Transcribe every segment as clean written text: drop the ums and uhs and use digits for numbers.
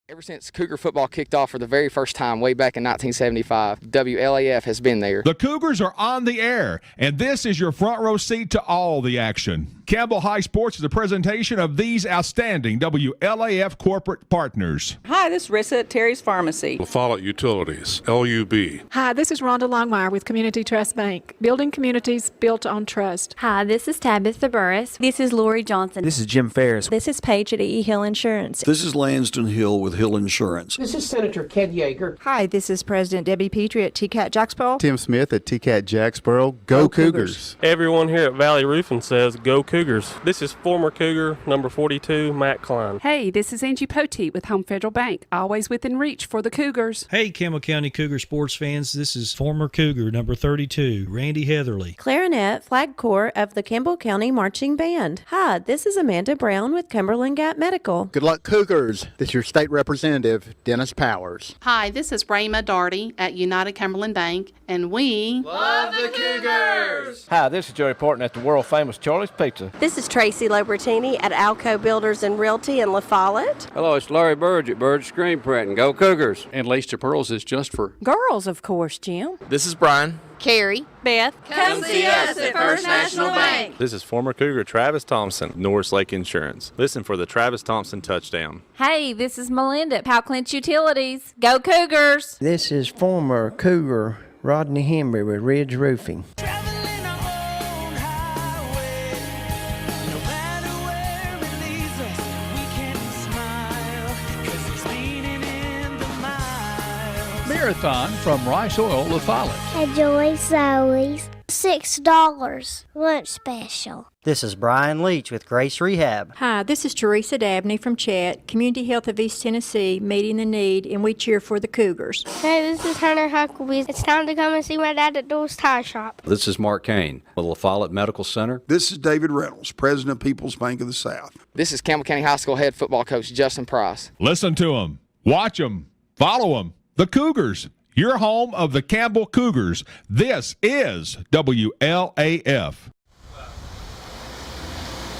Ever since Cougar football kicked off for the very first time way back in 1975, WLAF has been there. The Cougars are on the air, and this is your front row seat to all the action. Campbell High Sports is a presentation of these outstanding WLAF corporate partners. Hi, this is Rissa at Terry's Pharmacy. La Follette Utilities, LUB. Hi, this is Rhonda Longmire with Community Trust Bank, building communities built on trust. Hi, this is Tabitha Burris. This is Lori Johnson. This is Jim Ferris. This is Paige at E. Hill Insurance. This is Lanston Hill with Hill Insurance. This is Senator Ken Yeager. Hi, this is President Debbie Petrie at TCAT Jacksboro. Tim Smith at TCAT Jacksboro. Go Cougars. Everyone here at Valley Roofing says go Cougars. This is former Cougar number 42, Matt Klein. Hey, this is Angie Poteet with Home Federal Bank, always within reach for the Cougars. Hey, Campbell County Cougar sports fans, this is former Cougar number 32, Randy Heatherly. Clarinet, Flag Corps of the Campbell County Marching Band. Hi, this is Amanda Brown with Cumberland Gap Medical. Good luck, Cougars. This is your state representative, Dennis Powers. Hi, this is Rayma Darty at United Cumberland Bank, and we love the Cougars! Hi, this is Joey Porton at the world-famous Charlie's Pizza. This is Tracy Lobertini at Alco Builders and Realty in La Follette. Hello, it's Larry Burge at Burge Screen Print, and go Cougars! And Lace to Pearls is just for girls, of course, Jim. This is Brian. Carrie. Beth. Come see us at First National Bank. This is former Cougar Travis Thompson, Norris Lake Insurance. Listen for the Travis Thompson touchdown. Hey, this is Melinda at Powell Clinch Utilities. Go Cougars! This is former Cougar Rodney Henry with Ridge Roofing. Marathon from Rice Oil, La Follette. Enjoy Zoe's $6 lunch special. This is Brian Leach with Grace Rehab. Hi, this is Teresa Dabney from Chat, Community Health of East Tennessee, meeting the need, and we cheer for the Cougars. Hey, this is Hunter Huckabee. It's time to come and see my dad at Doors Tire Shop. This is Mark Kane with La Follette Medical Center. This is David Reynolds, President of People's Bank of the South. This is Campbell County High School head football coach Justin Price. Listen to them, watch them, follow them. The Cougars, your home of the Campbell Cougars. This is WLAF.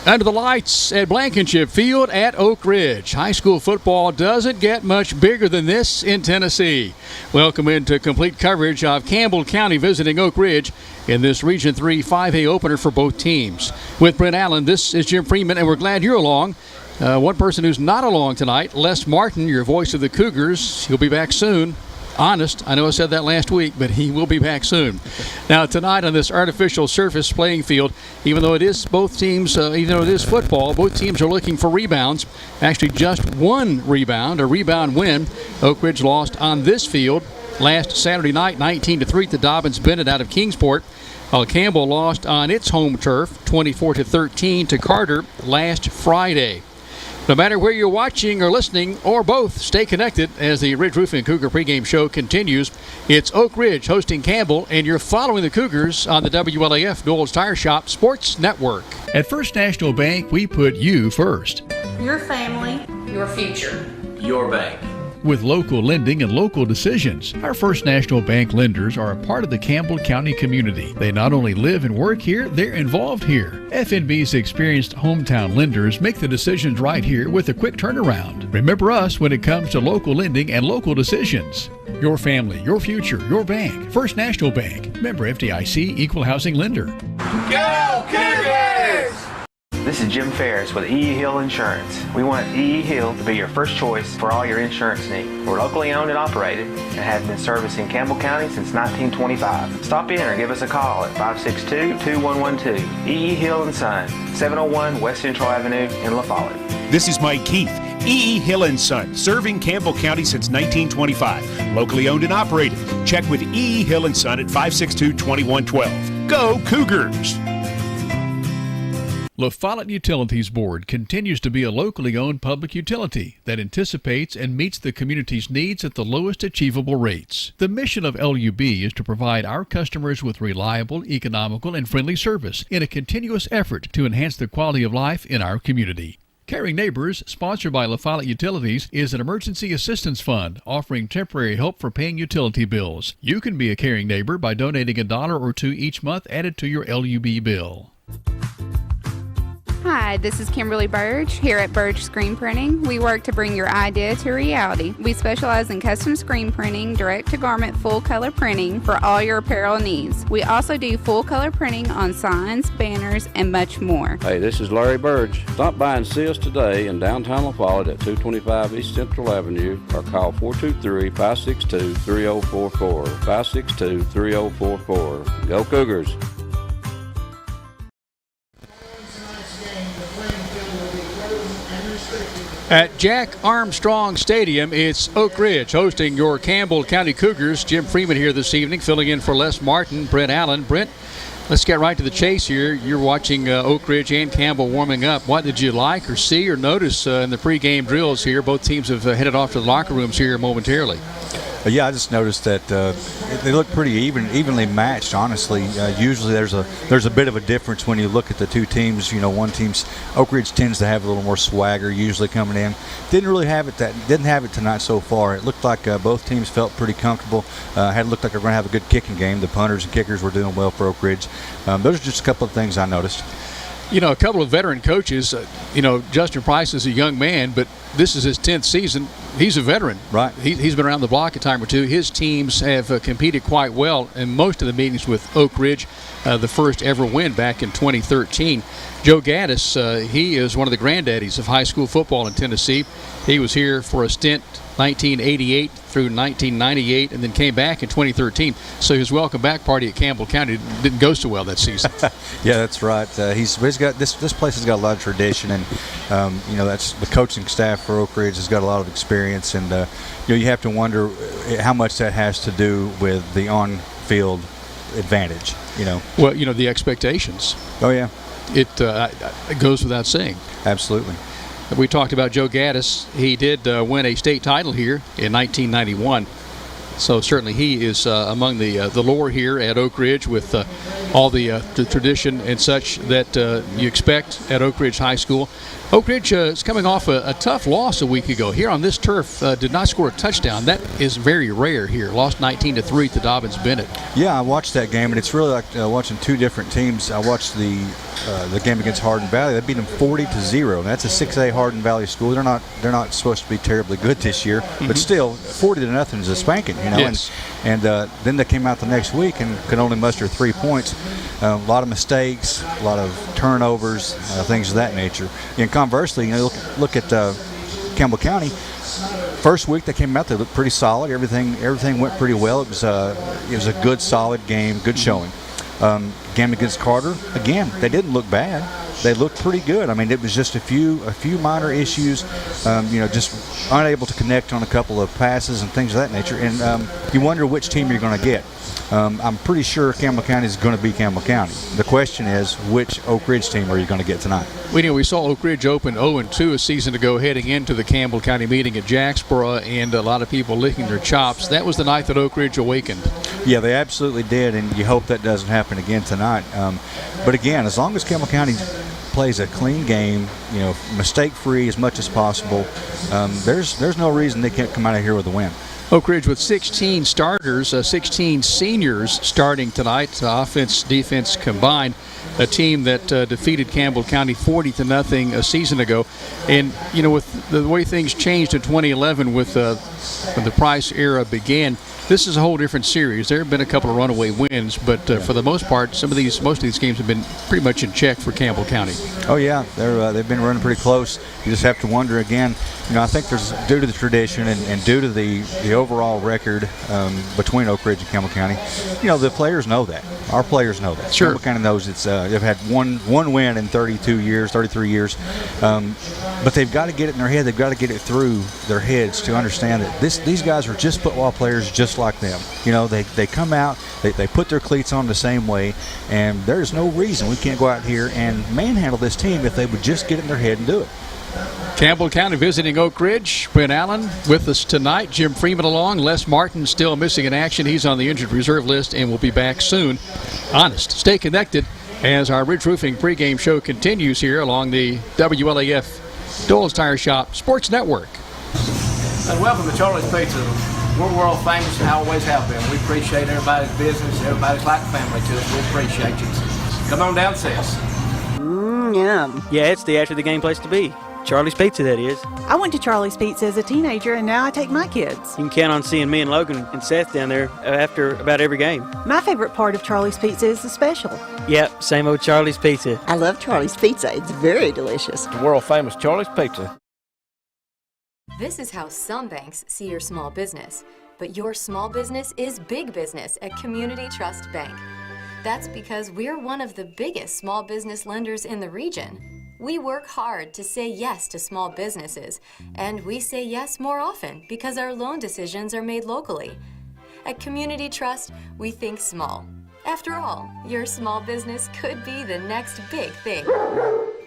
Under the lights at Blankenship Field at Oak Ridge. High school football doesn't get much bigger than this in Tennessee. Welcome into complete coverage of Campbell County visiting Oak Ridge in this Region 3 5A opener for both teams. With Brent Allen, this is Jim Freeman, and we're glad you're along. One person who's not along tonight, Les Martin, your voice of the Cougars. He'll be back soon. Honest, I know I said that last week, but he will be back soon. Now, tonight on this artificial surface playing field, even though it is both teams, even though it is football, both teams are looking for rebounds. Actually, just one rebound, a rebound win. Oak Ridge lost on this field last Saturday night, 19-3 to Dobbins-Bennett out of Kingsport. While Campbell lost on its home turf, 24-13 to Carter last Friday. No matter where you're watching or listening, or both, stay connected as the Ridge Roofing Cougar pregame show continues. It's Oak Ridge hosting Campbell, and you're following the Cougars on the WLAF Doyle's Tire Shop Sports Network. At First National Bank, we put you first. Your family, your future. Your bank. With local lending and local decisions, our First National Bank lenders are a part of the Campbell County community. They not only live and work here, they're involved here. FNB's experienced hometown lenders make the decisions right here with a quick turnaround. Remember us when it comes to local lending and local decisions. Your family, your future, your bank. First National Bank. Member FDIC, Equal Housing Lender. Go Cougars! This is Jim Ferris with E. Hill Insurance. We want E. Hill to be your first choice for all your insurance needs. We're locally owned and operated and have been servicing Campbell County since 1925. Stop in or give us a call at 562-2112. E. Hill & Son, 701 West Central Avenue in La Follette. This is Mike Keith, E. Hill & Son, serving Campbell County since 1925. Locally owned and operated. Check with E. Hill & Son at 562-2112. Go Cougars! La Follette Utilities Board continues to be a locally owned public utility that anticipates and meets the community's needs at the lowest achievable rates. The mission of LUB is to provide our customers with reliable, economical, and friendly service in a continuous effort to enhance the quality of life in our community. Caring Neighbors, sponsored by La Follette Utilities, is an emergency assistance fund offering temporary help for paying utility bills. You can be a caring neighbor by donating $1 or $2 each month added to your LUB bill. Hi, this is Kimberly Burge here at Burge Screen Printing. We work to bring your idea to reality. We specialize in custom screen printing, direct-to-garment full-color printing for all your apparel needs. We also do full-color printing on signs, banners, and much more. Hey, this is Larry Burge. Stop by and see us today in downtown La Follette at 225 East Central Avenue or call 423-562-3044. 562-3044. Go Cougars! At Jack Armstrong Stadium, it's Oak Ridge hosting your Campbell County Cougars. Jim Freeman here this evening, filling in for Les Martin, Brent Allen. Brent, let's get right to the chase here. You're watching Oak Ridge and Campbell warming up. What did you like or see or notice in the pregame drills here? Both teams have headed off to the locker rooms here momentarily. Yeah, I just noticed that they look pretty evenly matched. Honestly, usually there's a bit of a difference when you look at the two teams. You know, one team's Oak Ridge tends to have a little more swagger usually coming in. Didn't have it tonight so far. It looked like both teams felt pretty comfortable. Looked like they were going to have a good kicking game. The punters and kickers were doing well for Oak Ridge. Those are just a couple of things I noticed. You know, a couple of veteran coaches. Justin Price is a young man, but this is his 10th season. He's a veteran. Right. He's been around the block a time or two. His teams have competed quite well in most of the meetings with Oak Ridge, the first ever win back in 2013. Joe Gaddis, he is one of the granddaddies of high school football in Tennessee. He was here for a stint 1988 through 1998 and then came back in 2013. So his welcome back party at Campbell County didn't go so well that season. Yeah, that's right. He's got this place has got a lot of tradition, and that's the coaching staff for Oak Ridge has got a lot of experience, and you have to wonder how much that has to do with the on-field advantage. Well, the expectations. Oh yeah, it goes without saying. Absolutely. We talked about Joe Gaddis. He did win a state title here in 1991. So certainly he is among the lore here at Oak Ridge with all the tradition and such that you expect at Oak Ridge High School. Oak Ridge is coming off a tough loss a week ago here on this turf. Did not score a touchdown. That is very rare here. Lost 19-3 to Dobbins-Bennett. Yeah, I watched that game, and it's really like watching two different teams. I watched the game against Hardin Valley. They beat them 40-0. That's a 6A Hardin Valley school. They're not supposed to be terribly good this year, but still 40-0 is a spanking. Yes. And then they came out the next week and could only muster 3 points. A lot of mistakes, a lot of turnovers, things of that nature. And conversely, look at Campbell County. First week they came out, they looked pretty solid. Everything went pretty well. It was a good, solid game, good showing. Game against Carter, again, they didn't look bad. They looked pretty good. I mean, it was just a few minor issues, just unable to connect on a couple of passes and things of that nature. And you wonder which team you're going to get. I'm pretty sure Campbell County is going to be Campbell County. The question is, which Oak Ridge team are you going to get tonight? We saw Oak Ridge open 0-2 a season ago heading into the Campbell County meeting at Jacksboro, and a lot of people licking their chops. That was the night that Oak Ridge awakened. Yeah, they absolutely did, and you hope that doesn't happen again tonight. But again, as long as Campbell County plays a clean game, mistake-free as much as possible, there's no reason they can't come out of here with a win. Oak Ridge with 16 starters, 16 seniors starting tonight, offense, defense combined. A team that defeated Campbell County 40-0 a season ago. And, with the way things changed in 2011 when the Price era began, this is a whole different series. There have been a couple of runaway wins, but for the most part, most of these games have been pretty much in check for Campbell County. Oh yeah, they've been running pretty close. You just have to wonder again. I think there's due to the tradition and due to the overall record between Oak Ridge and Campbell County. The players know that. Our players know that. Sure. Campbell County knows they've had one win in 33 years, but they've got to get it in their head. They've got to get it through their heads to understand that these guys are just football players, just like them. They come out, they put their cleats on the same way, and there's no reason we can't go out here and manhandle this team if they would just get it in their head and do it. Campbell County visiting Oak Ridge. Brent Allen with us tonight. Jim Freeman along. Les Martin still missing in action. He's on the injured reserve list and will be back soon. Honest, stay connected as our Ridge Roofing pregame show continues here along the WLAF Dole's Tire Shop Sports Network. And welcome to Charlie's Pizza. We're world famous and always have been. We appreciate everybody's business. Everybody's like family to us. We appreciate you. Come on down, sis. Yum. Yeah, it's the after the game place to be. Charlie's Pizza, that is. I went to Charlie's Pizza as a teenager, and now I take my kids. You can count on seeing me and Logan and Seth down there after about every game. My favorite part of Charlie's Pizza is the special. Yep, same old Charlie's Pizza. I love Charlie's Pizza. It's very delicious. The world famous Charlie's Pizza. This is how some banks see your small business, but your small business is big business at Community Trust Bank. That's because we're one of the biggest small business lenders in the region. We work hard to say yes to small businesses, and we say yes more often because our loan decisions are made locally. At Community Trust, we think small. After all, your small business could be the next big thing.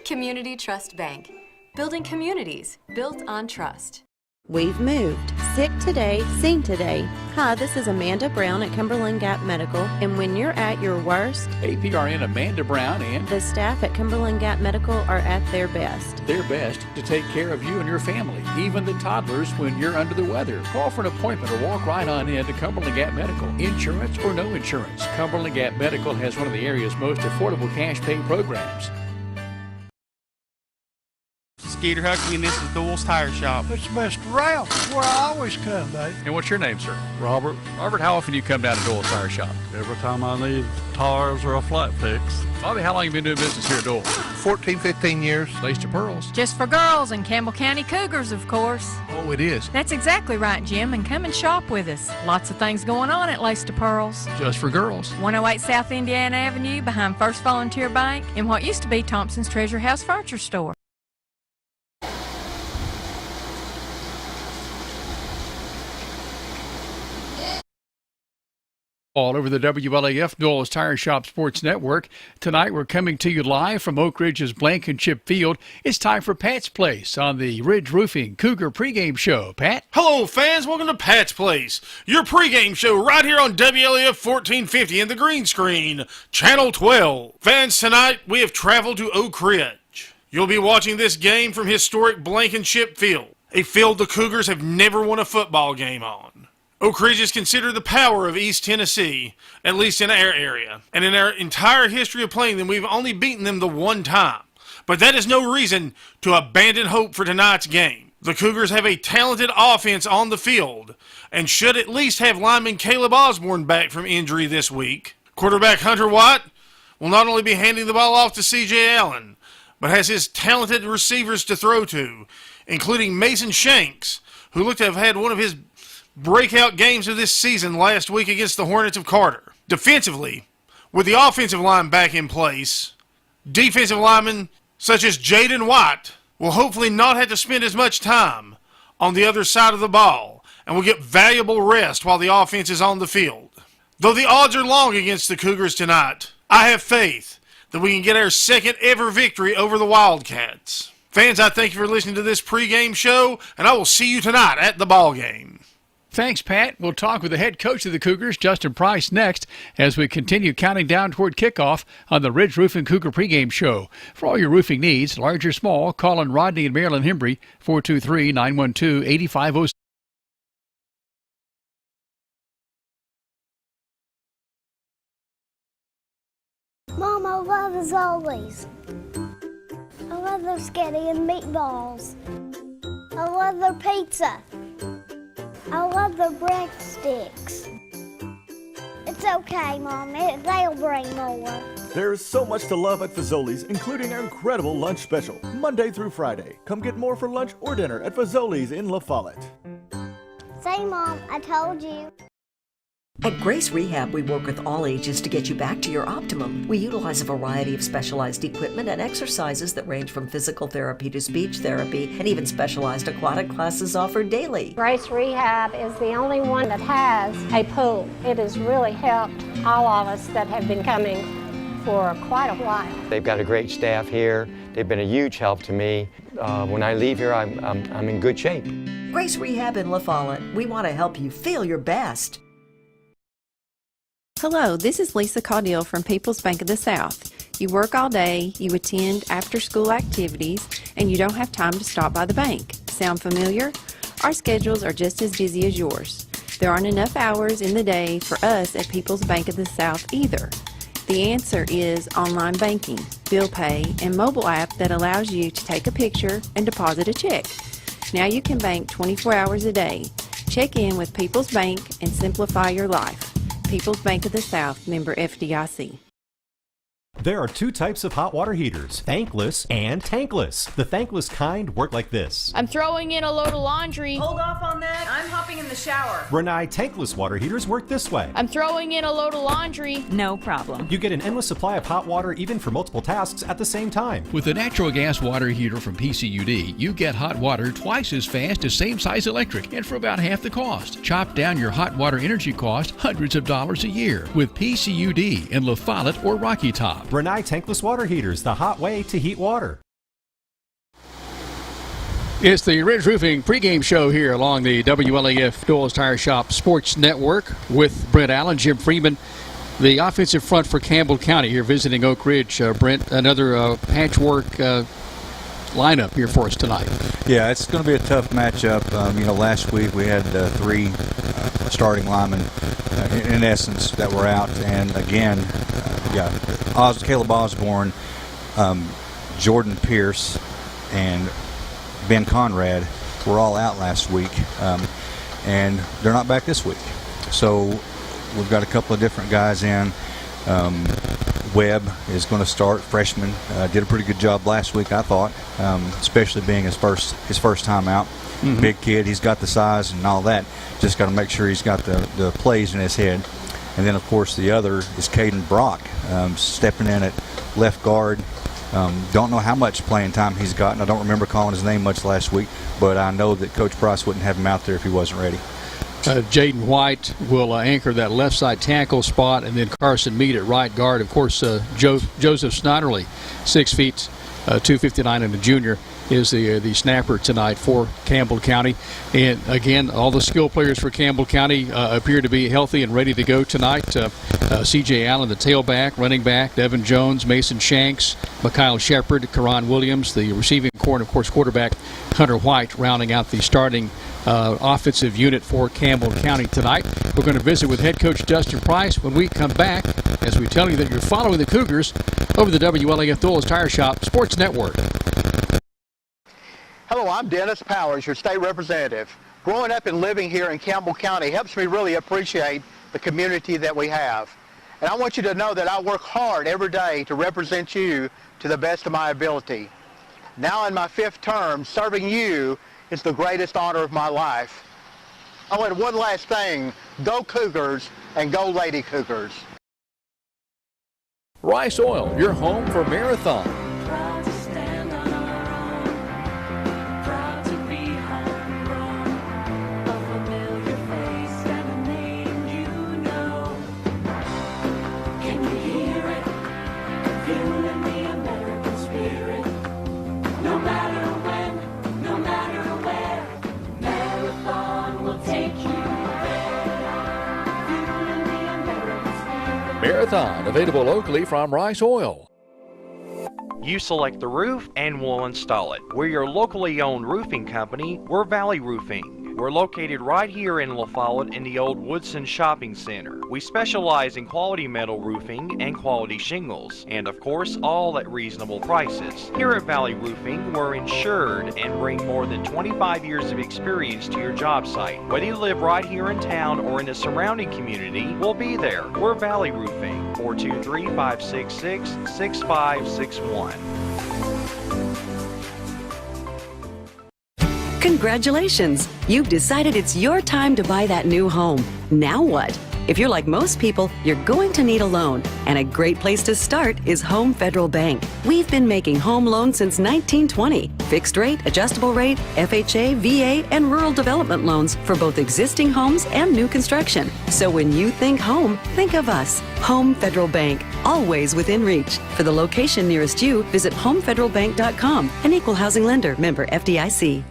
Community Trust Bank. Building communities built on trust. We've moved. Sick today, seen today. Hi, this is Amanda Brown at Cumberland Gap Medical, and when you're at your worst, APRN Amanda Brown and the staff at Cumberland Gap Medical are at their best. their best to take care of you and your family, even the toddlers when you're under the weather. Call for an appointment or walk right on in to Cumberland Gap Medical. Insurance or no insurance, Cumberland Gap Medical has one of the area's most affordable cash pay programs. Skeeter Huckney, and this is Doyle's Tire Shop. It's the best route. That's where I always come, Dave. And what's your name, sir? Robert. Robert, how often do you come down to Doyle's Tire Shop? Every time I need tires or a flat fix. Bobby, how long have you been doing business here at Doyle? 14, 15 years. Lace to pearls. Just for girls and Campbell County Cougars, of course. Oh, it is. That's exactly right, Jim, and come and shop with us. Lots of things going on at Lace to Pearls. Just for girls. 108 South Indiana Avenue behind First Volunteer Bank in what used to be Thompson's Treasure House Furniture Store. All over the WLAF Doyle's Tire Shop Sports Network. Tonight we're coming to you live from Oak Ridge's Blankenship Field. It's time for Pat's Place on the Ridge Roofing Cougar pregame show. Pat? Hello, fans. Welcome to Pat's Place, your pregame show right here on WLAF 1450 in the green screen, Channel 12. Fans, tonight we have traveled to Oak Ridge. You'll be watching this game from historic Blankenship Field, a field the Cougars have never won a football game on. Oak Ridge is considered the power of East Tennessee, at least in our area. And in our entire history of playing them, we've only beaten them the one time. But that is no reason to abandon hope for tonight's game. The Cougars have a talented offense on the field and should at least have lineman Caleb Osborne back from injury this week. Quarterback Hunter White will not only be handing the ball off to C.J. Allen, but has his talented receivers to throw to, including Mason Shanks, who looked to have had one of his breakout games of this season last week against the Hornets of Carter. Defensively, with the offensive line back in place, defensive linemen such as Jaden White will hopefully not have to spend as much time on the other side of the ball and will get valuable rest while the offense is on the field. Though the odds are long against the Cougars tonight, I have faith that we can get our second ever victory over the Wildcats. Fans, I thank you for listening to this pregame show, and I will see you tonight at the ball game. Thanks, Pat. We'll talk with the head coach of the Cougars, Justin Price, next as we continue counting down toward kickoff on the Ridge Roofing Cougar pregame show. For all your roofing needs, large or small, call on Rodney and Marilyn Hembry, 423-912-8506. Mom, I love as always. I love their spaghetti and meatballs. I love their pizza. I love the breadsticks. It's okay, Mom. They'll bring more. There's so much to love at Fazoli's, including our incredible lunch special, Monday through Friday. Come get more for lunch or dinner at Fazoli's in La Follette. Say, Mom, I told you. At Grace Rehab, we work with all ages to get you back to your optimum. We utilize a variety of specialized equipment and exercises that range from physical therapy to speech therapy, and even specialized aquatic classes offered daily. Grace Rehab is the only one that has a pool. It has really helped all of us that have been coming for quite a while. They've got a great staff here. They've been a huge help to me. When I leave here, I'm in good shape. Grace Rehab in La Follette. We want to help you feel your best. Hello, this is Lisa Caudill from People's Bank of the South. You work all day, you attend after-school activities, and you don't have time to stop by the bank. Sound familiar? Our schedules are just as busy as yours. There aren't enough hours in the day for us at People's Bank of the South either. The answer is online banking, bill pay, and mobile app that allows you to take a picture and deposit a check. Now you can bank 24 hours a day. Check in with People's Bank and simplify your life. People's Bank of the South, member FDIC. There are two types of hot water heaters, thankless and tankless. The thankless kind work like this. I'm throwing in a load of laundry. Hold off on that. I'm hopping in the shower. Renai tankless water heaters work this way. I'm throwing in a load of laundry. No problem. You get an endless supply of hot water even for multiple tasks at the same time. With the natural gas water heater from PCUD, you get hot water twice as fast as same-size electric and for about half the cost. Chop down your hot water energy cost hundreds of dollars a year with PCUD in La Follette or Rocky Top. Renai tankless water heaters, the hot way to heat water. It's the Ridge Roofing pregame show here along the WLAF Doyle's Tire Shop Sports Network with Brent Allen, Jim Freeman, the offensive front for Campbell County here visiting Oak Ridge. Brent, another patchwork lineup here for us tonight. Yeah, it's going to be a tough matchup. Last week we had three starting linemen, in essence, that were out. And again, Caleb Osborne, Jordan Pierce, and Ben Conrad were all out last week, and they're not back this week. So we've got a couple of different guys in. Webb is going to start, freshman. Did a pretty good job last week, I thought, especially being his first time out. Mm-hmm. Big kid, he's got the size and all that. Just got to make sure he's got the plays in his head. And then, of course, the other is Caden Brock, stepping in at left guard. Don't know how much playing time he's gotten. I don't remember calling his name much last week, but I know that Coach Price wouldn't have him out there if he wasn't ready. Jaden White will anchor that left side tackle spot, and then Carson Mead at right guard. Of course, Joseph Snyderly, 6 feet, 259, and a junior, is the snapper tonight for Campbell County. And again, all the skill players for Campbell County appear to be healthy and ready to go tonight. C.J. Allen, the tailback, running back, Devin Jones, Mason Shanks, Mikhail Shepard, Karan Williams, the receiving core, and of course quarterback Hunter White rounding out the starting offensive unit for Campbell County tonight. We're going to visit with head coach Dustin Price when we come back, as we tell you that you're following the Cougars over the WLAF Doyle's Tire Shop Sports Network. Hello, I'm Dennis Powers, your state representative. Growing up and living here in Campbell County helps me really appreciate the community that we have. And I want you to know that I work hard every day to represent you to the best of my ability. Now in my 5th term, serving you is the greatest honor of my life. I want one last thing. Go Cougars and go Lady Cougars. Rice Oil, your home for Marathon. Marathon, available locally from Rice Oil. You select the roof and we'll install it. We're your locally owned roofing company. We're Valley Roofing. We're located right here in La Follette in the old Woodson Shopping Center. We specialize in quality metal roofing and quality shingles, and of course all at reasonable prices. Here at Valley Roofing, we're insured and bring more than 25 years of experience to your job site. Whether you live right here in town or in the surrounding community, we'll be there. We're Valley Roofing, 423-566-6561. Congratulations! You've decided it's your time to buy that new home. Now what? If you're like most people, you're going to need a loan, and a great place to start is Home Federal Bank. We've been making home loans since 1920. Fixed rate, adjustable rate, FHA, VA, and rural development loans for both existing homes and new construction. So when you think home, think of us. Home Federal Bank, always within reach. For the location nearest you, visit homefederalbank.com. An equal housing lender, member FDIC.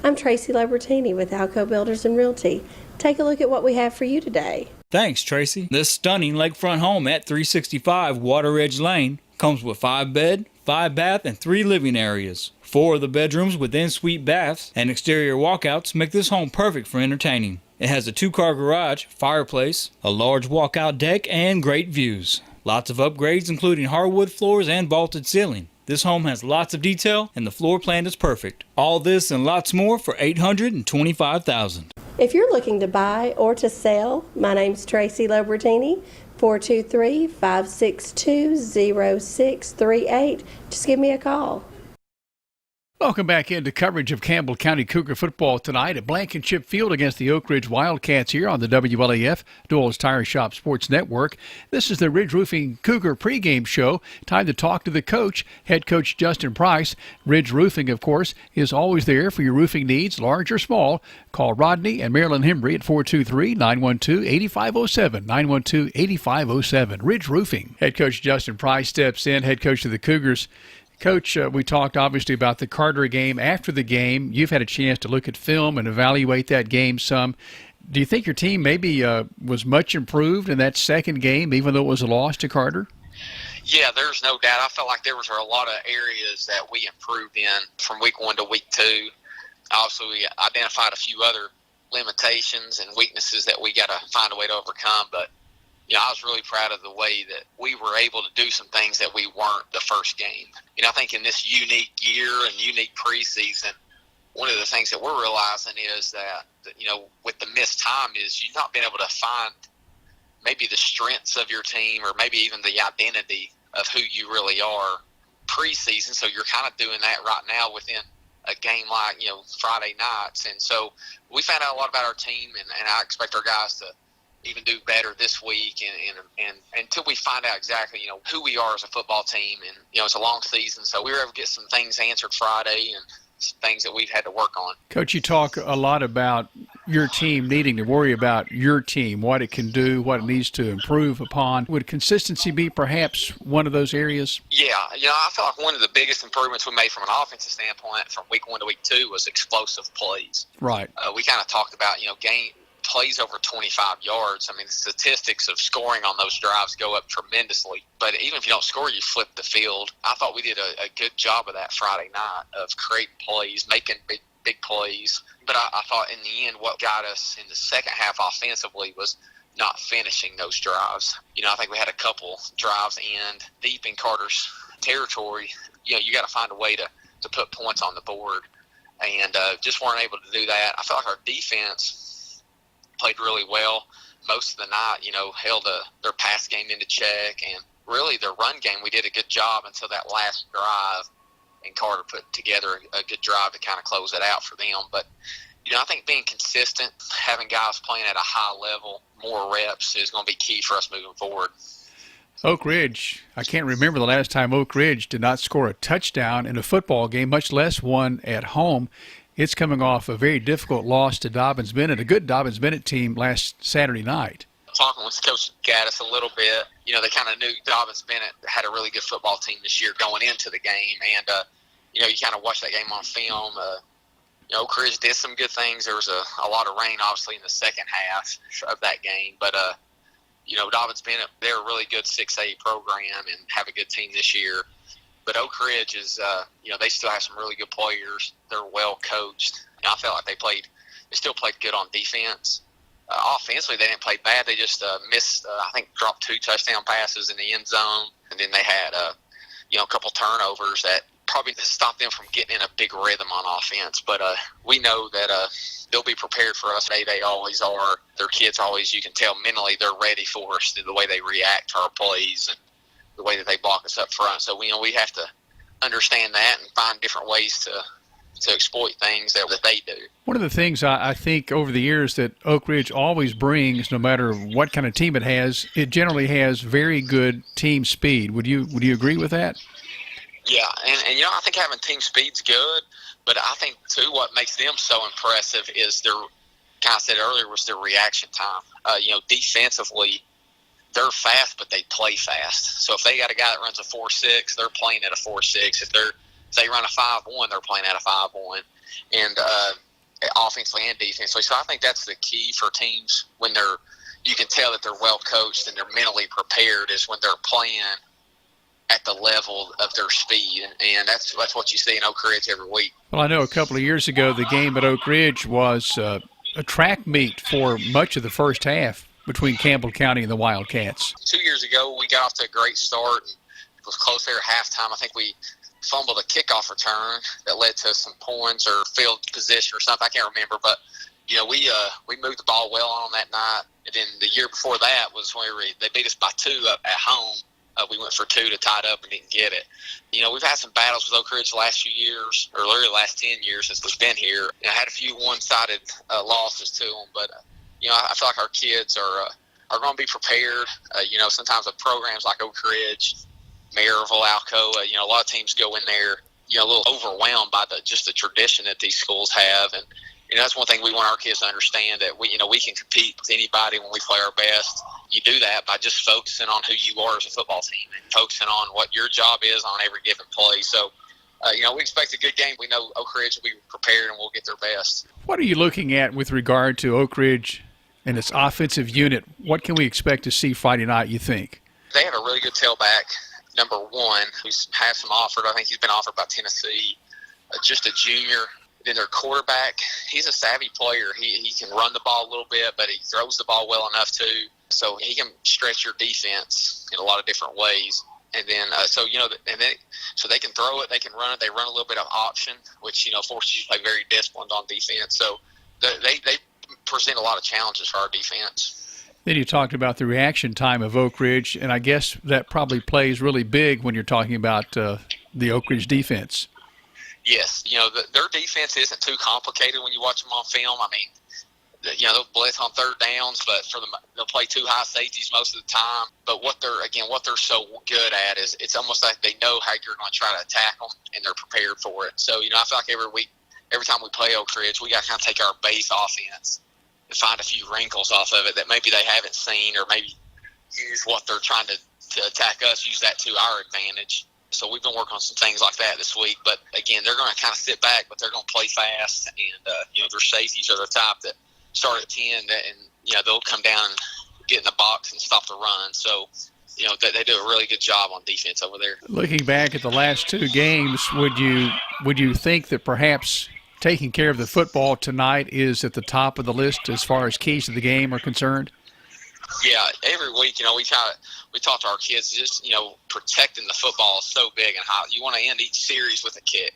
I'm Tracy Labertini with Alco Builders and Realty. Take a look at what we have for you today. Thanks, Tracy. This stunning lakefront home at 365 Water Edge Lane comes with 5-bed, 5-bath, and 3 living areas. 4 of the bedrooms with en-suite baths and exterior walkouts make this home perfect for entertaining. It has a 2-car garage, fireplace, a large walkout deck, and great views. Lots of upgrades including hardwood floors and vaulted ceiling. This home has lots of detail and the floor plan is perfect. All this and lots more for $825,000. If you're looking to buy or to sell, my name's Tracy Lobertini, 423-562-0638. Just give me a call. Welcome back into coverage of Campbell County Cougar football tonight at Blankenship Field against the Oak Ridge Wildcats here on the WLAF Doyle's Tire Shop Sports Network. This is the Ridge Roofing Cougar pregame show. Time to talk to the coach, head coach Justin Price. Ridge Roofing, of course, is always there for your roofing needs, large or small. Call Rodney and Marilyn Hembry at 423-912-8507, 912-8507. Ridge Roofing. Head coach Justin Price steps in, head coach of the Cougars. Coach, we talked obviously about the Carter game. After the game, you've had a chance to look at film and evaluate that game some. Do you think your team maybe was much improved in that second game, even though it was a loss to Carter? Yeah, there's no doubt. I felt like there was a lot of areas that we improved in from week 1 to week 2. Obviously, we identified a few other limitations and weaknesses that we got to find a way to overcome, but I was really proud of the way that we were able to do some things that we weren't the first game. I think in this unique year and unique preseason, one of the things that we're realizing is that, with the missed time is you've not been able to find maybe the strengths of your team or maybe even the identity of who you really are preseason. So you're kind of doing that right now within a game like, Friday nights. And so we found out a lot about our team, and I expect our guys to even do better this week and until we find out exactly who we are as a football team. And it's a long season, so we were able to get some things answered Friday and some things that we've had to work on. Coach, you talk a lot about your team needing to worry about your team, what it can do, what it needs to improve upon. Would consistency be perhaps one of those areas? Yeah, I feel like one of the biggest improvements we made from an offensive standpoint from week 1 to week 2 was explosive plays. Right. We kind of talked about game plays over 25 yards. I mean, the statistics of scoring on those drives go up tremendously. But even if you don't score, you flip the field. I thought we did a good job of that Friday night of creating plays, making big plays. But I thought in the end what got us in the second half offensively was not finishing those drives. I think we had a couple drives end deep in Carter's territory. You got to find a way to put points on the board. And just weren't able to do that. I felt like our defense played really well most of the night, held their pass game into check, and really their run game, we did a good job until that last drive, and Carter put together a good drive to kind of close it out for them. But, I think being consistent, having guys playing at a high level, more reps is going to be key for us moving forward. Oak Ridge, I can't remember the last time Oak Ridge did not score a touchdown in a football game, much less one at home. It's coming off a very difficult loss to Dobbins Bennett, a good Dobbins Bennett team last Saturday night. Talking with Coach Gaddis a little bit, they kind of knew Dobbins Bennett had a really good football team this year going into the game. And, you kind of watch that game on film. Oak Ridge did some good things. There was a lot of rain, obviously, in the second half of that game. But, Dobbins Bennett, they're a really good 6A program and have a good team this year. But Oak Ridge is, they still have some really good players. They're well coached. I felt like they still played good on defense. Offensively, they didn't play bad. They just missed, dropped 2 touchdown passes in the end zone. And then they had, a couple turnovers that probably stopped them from getting in a big rhythm on offense. But we know that they'll be prepared for us. They always are. Their kids always, you can tell mentally, they're ready for us through the way they react to our plays and the way that they block us up front. So we have to understand that and find different ways to exploit things that they do. One of the things I think over the years that Oak Ridge always brings, no matter what kind of team it has, it generally has very good team speed. Would you agree with that? Yeah, and I think having team speed's good, but I think too what makes them so impressive is their, kind of said earlier, was their reaction time. Defensively, they're fast, but they play fast. So if they got a guy that runs a 4.6, they're playing at a 4.6. If they run a 5.1, they're playing at a 5.1, and offensively and defensively. So I think that's the key for teams when you can tell that they're well coached and they're mentally prepared, is when they're playing at the level of their speed, and that's what you see in Oak Ridge every week. Well, I know a couple of years ago the game at Oak Ridge was a track meet for much of the first half between Campbell County and the Wildcats. 2 years ago, we got off to a great start. It was close there at halftime. I think we fumbled a kickoff return that led to some points or field position or something. I can't remember, but we moved the ball well on that night. And then the year before that was when they beat us by 2 up at home. We went for 2 to tie it up and didn't get it. We've had some battles with Oak Ridge the last few years, or literally the last 10 years since we've been here. I had a few one-sided losses to them, but I feel like our kids are going to be prepared. Sometimes with programs like Oak Ridge, Maryville, Alcoa, a lot of teams go in there, a little overwhelmed by the tradition that these schools have, and that's one thing we want our kids to understand, that we can compete with anybody when we play our best. You do that by just focusing on who you are as a football team and focusing on what your job is on every given play. So, we expect a good game. We know Oak Ridge will be prepared and we'll get their best. What are you looking at with regard to Oak Ridge and its offensive unit? What can we expect to see Friday night, you think? They have a really good tailback, number 1, who's had some offered. I think he's been offered by Tennessee, just a junior. Then their quarterback, he's a savvy player. He can run the ball a little bit, but he throws the ball well enough too. So he can stretch your defense in a lot of different ways. And then, so they can throw it, they can run it. They run a little bit of option, which, forces you to play very disciplined on defense. So they present a lot of challenges for our defense. Then you talked about the reaction time of Oak Ridge, and I guess that probably plays really big when you're talking about the Oak Ridge defense. Yes, their defense isn't too complicated when you watch them on film. I mean, they'll blitz on third downs, but they'll play 2 high safeties most of the time. But what they're so good at is it's almost like they know how you're going to try to attack them, and they're prepared for it. So, I feel like every time we play Oak Ridge, we got to kind of take our base offense and find a few wrinkles off of it that maybe they haven't seen, or maybe use what they're trying to attack us, use that to our advantage. So we've been working on some things like that this week. But, again, they're going to kind of sit back, but they're going to play fast. And, their safeties are the type that start at 10, and, they'll come down and get in the box and stop the run. So, they do a really good job on defense over there. Looking back at the last 2 games, would you think that perhaps taking care of the football tonight is at the top of the list as far as keys to the game are concerned? Yeah, every week, we talk to our kids, just, protecting the football is so big and high. You want to end each series with a kick,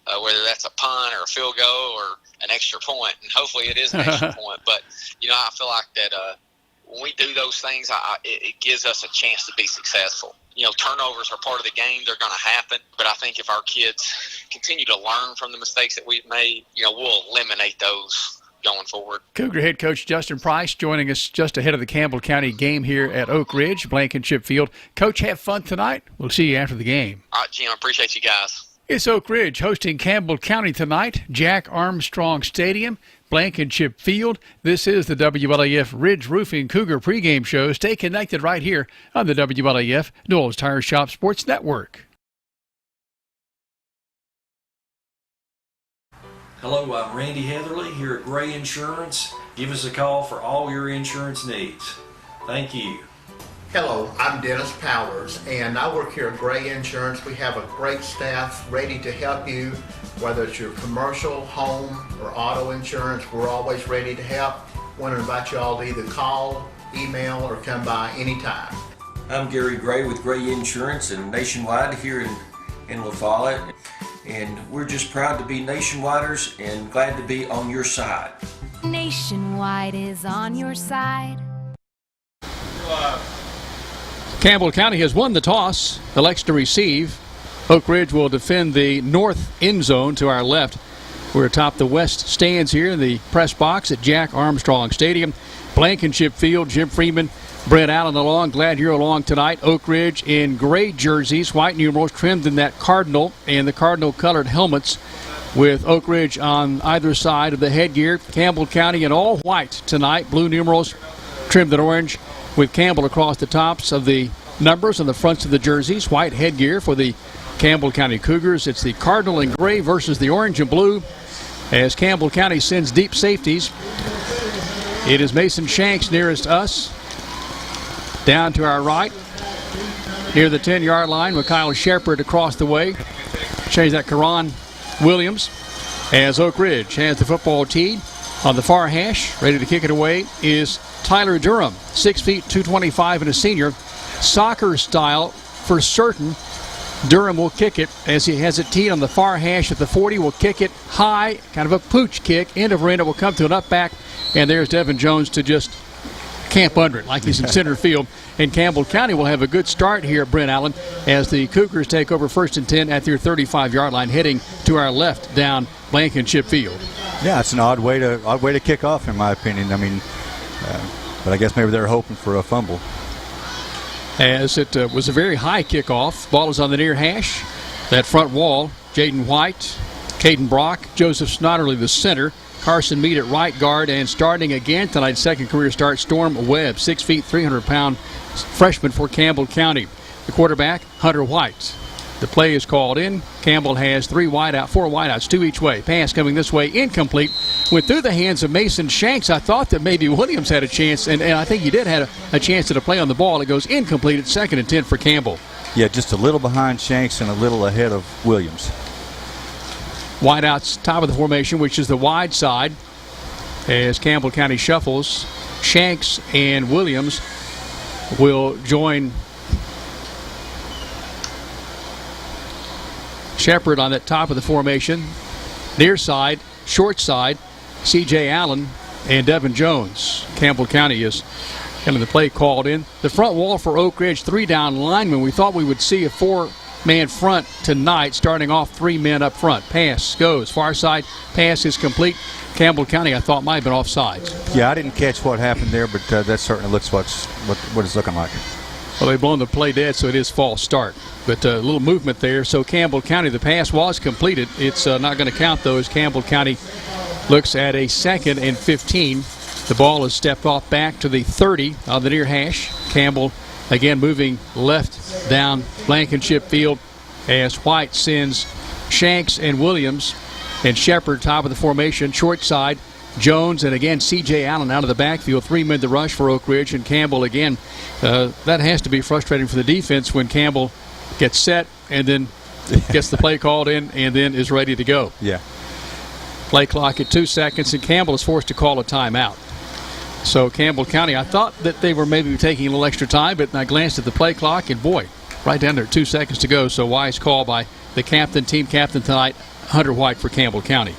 whether that's a punt or a field goal or an extra point, and hopefully it is an extra point. But, I feel like that when we do those things, it gives us a chance to be successful. Turnovers are part of the game. They're going to happen. But I think if our kids continue to learn from the mistakes that we've made, we'll eliminate those going forward. Cougar head coach Justin Price joining us just ahead of the Campbell County game here at Oak Ridge, Blankenship Field. Coach, have fun tonight. We'll see you after the game. All right, Jim, I appreciate you guys. It's Oak Ridge hosting Campbell County tonight, Jack Armstrong Stadium, Blankenship Field. This is the WLAF Ridge Roofing Cougar pregame show. Stay connected right here on the WLAF Noel's Tire Shop Sports Network. Hello, I'm Randy Heatherly here at Gray Insurance. Give us a call for all your insurance needs. Thank you. Hello, I'm Dennis Powers, and I work here at Gray Insurance. We have a great staff ready to help you, whether it's your commercial, home, or auto insurance. We're always ready to help. Want to invite you all to either call, email, or come by anytime. I'm Gary Gray with Gray Insurance and Nationwide here in La Follette. And we're just proud to be Nationwiders and glad to be on your side. Nationwide is on your side. Campbell County has won the toss, elects to receive. Oak Ridge will defend the north end zone to our left. We're atop the west stands here in the press box at Jack Armstrong Stadium. Blankenship Field, Jim Freeman, Brett Allen along. Glad you're along tonight. Oak Ridge in gray jerseys, white numerals trimmed in that cardinal and the cardinal colored helmets with Oak Ridge on either side of the headgear. Campbell County in all white tonight, blue numerals trimmed in orange with Campbell across the tops of the numbers on the fronts of the jerseys. White headgear for the Campbell County Cougars. It's the cardinal in gray versus the orange and blue as Campbell County sends deep safeties. It is Mason Shanks nearest us. Down to our right, near the 10-yard line. Mikhail Shepard across the way. Change that, Karan Williams, as Oak Ridge has the football teed. On the far hash, ready to kick it away, is Tyler Durham, 6 feet, 225, and a senior. Soccer style for certain. Durham will kick it as he has it teed on the far hash at the 40. Will kick it high, kind of a pooch kick. End of arena will come to an up back, and there's Devin Jones to just camp under it like he's in center field. And Campbell County will have a good start here at Brent Allen as the Cougars take over 1st and 10 at their 35-yard line, heading to our left down Blankenship Field. Yeah, it's an odd way to kick off, in my opinion. I mean, but I guess maybe they're hoping for a fumble. As it was a very high kickoff. Ball is on the near hash. That front wall, Jaden White, Caden Brock, Joseph Snodderly the center, Carson Mead at right guard, and starting again tonight's second career start, Storm Webb, 6 feet, 300-pound freshman for Campbell County. The quarterback, Hunter White. The play is called in. Campbell has 4 wideouts, 2 each way. Pass coming this way, incomplete. Went through the hands of Mason Shanks. I thought that maybe Williams had a chance, and I think he did have a chance at a play on the ball. It goes incomplete at 2nd and 10 for Campbell. Yeah, just a little behind Shanks and a little ahead of Williams. Wideouts, top of the formation, which is the wide side, as Campbell County shuffles. Shanks and Williams will join Shepard on that top of the formation. Near side, short side, C.J. Allen and Devin Jones. Campbell County is having the play called in. The front wall for Oak Ridge, 3 down linemen. We thought we would see a 4-man front tonight, starting off 3 men up front. Pass goes far side. Pass is complete. Campbell County, I thought, might have been offsides. Yeah, I didn't catch what happened there, but that certainly looks what it's looking like. Well, they've blown the play dead, so it is false start. But a little movement there. So Campbell County, the pass was completed. It's not going to count, though, as Campbell County looks at a 2nd and 15. The ball is stepped off back to the 30 on the near hash. Campbell, again, moving left down Blankenship Field as White sends Shanks and Williams and Shepard top of the formation. Short side, Jones, and again C.J. Allen out of the backfield. 3 men to rush for Oak Ridge, and Campbell again. That has to be frustrating for the defense when Campbell gets set and then gets the play called in and then is ready to go. Yeah. Play clock at 2 seconds, and Campbell is forced to call a timeout. So Campbell County, I thought that they were maybe taking a little extra time, but I glanced at the play clock, and boy, right down there, 2 seconds to go. So wise call by the team captain tonight, Hunter White for Campbell County.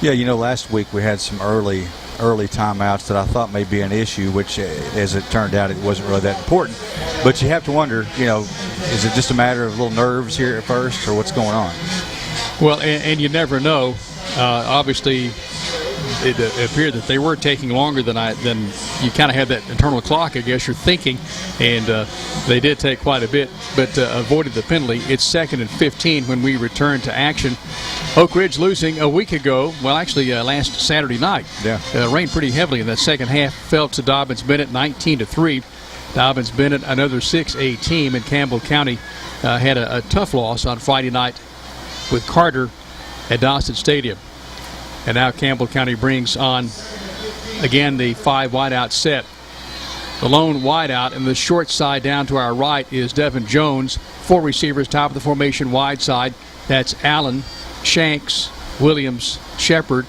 Yeah, last week we had some early timeouts that I thought may be an issue, which, as it turned out, it wasn't really that important. But you have to wonder, is it just a matter of little nerves here at first, or what's going on? Well, and you never know. Obviously, it appeared that they were taking longer than you kind of had that internal clock, I guess you're thinking, and they did take quite a bit, but avoided the penalty. It's 2nd and 15 when we return to action. Oak Ridge losing a week ago, well, actually last Saturday night. Yeah. Rained pretty heavily in that second half. Fell to Dobbins-Bennett 19-3. Dobbins-Bennett, another 6A team, and Campbell County had a tough loss on Friday night with Carter at Dawson Stadium. And now Campbell County brings on, again, the 5 wideout set. The lone wideout and the short side down to our right is Devin Jones. 4 receivers, top of the formation, wide side. That's Allen, Shanks, Williams, Shepard.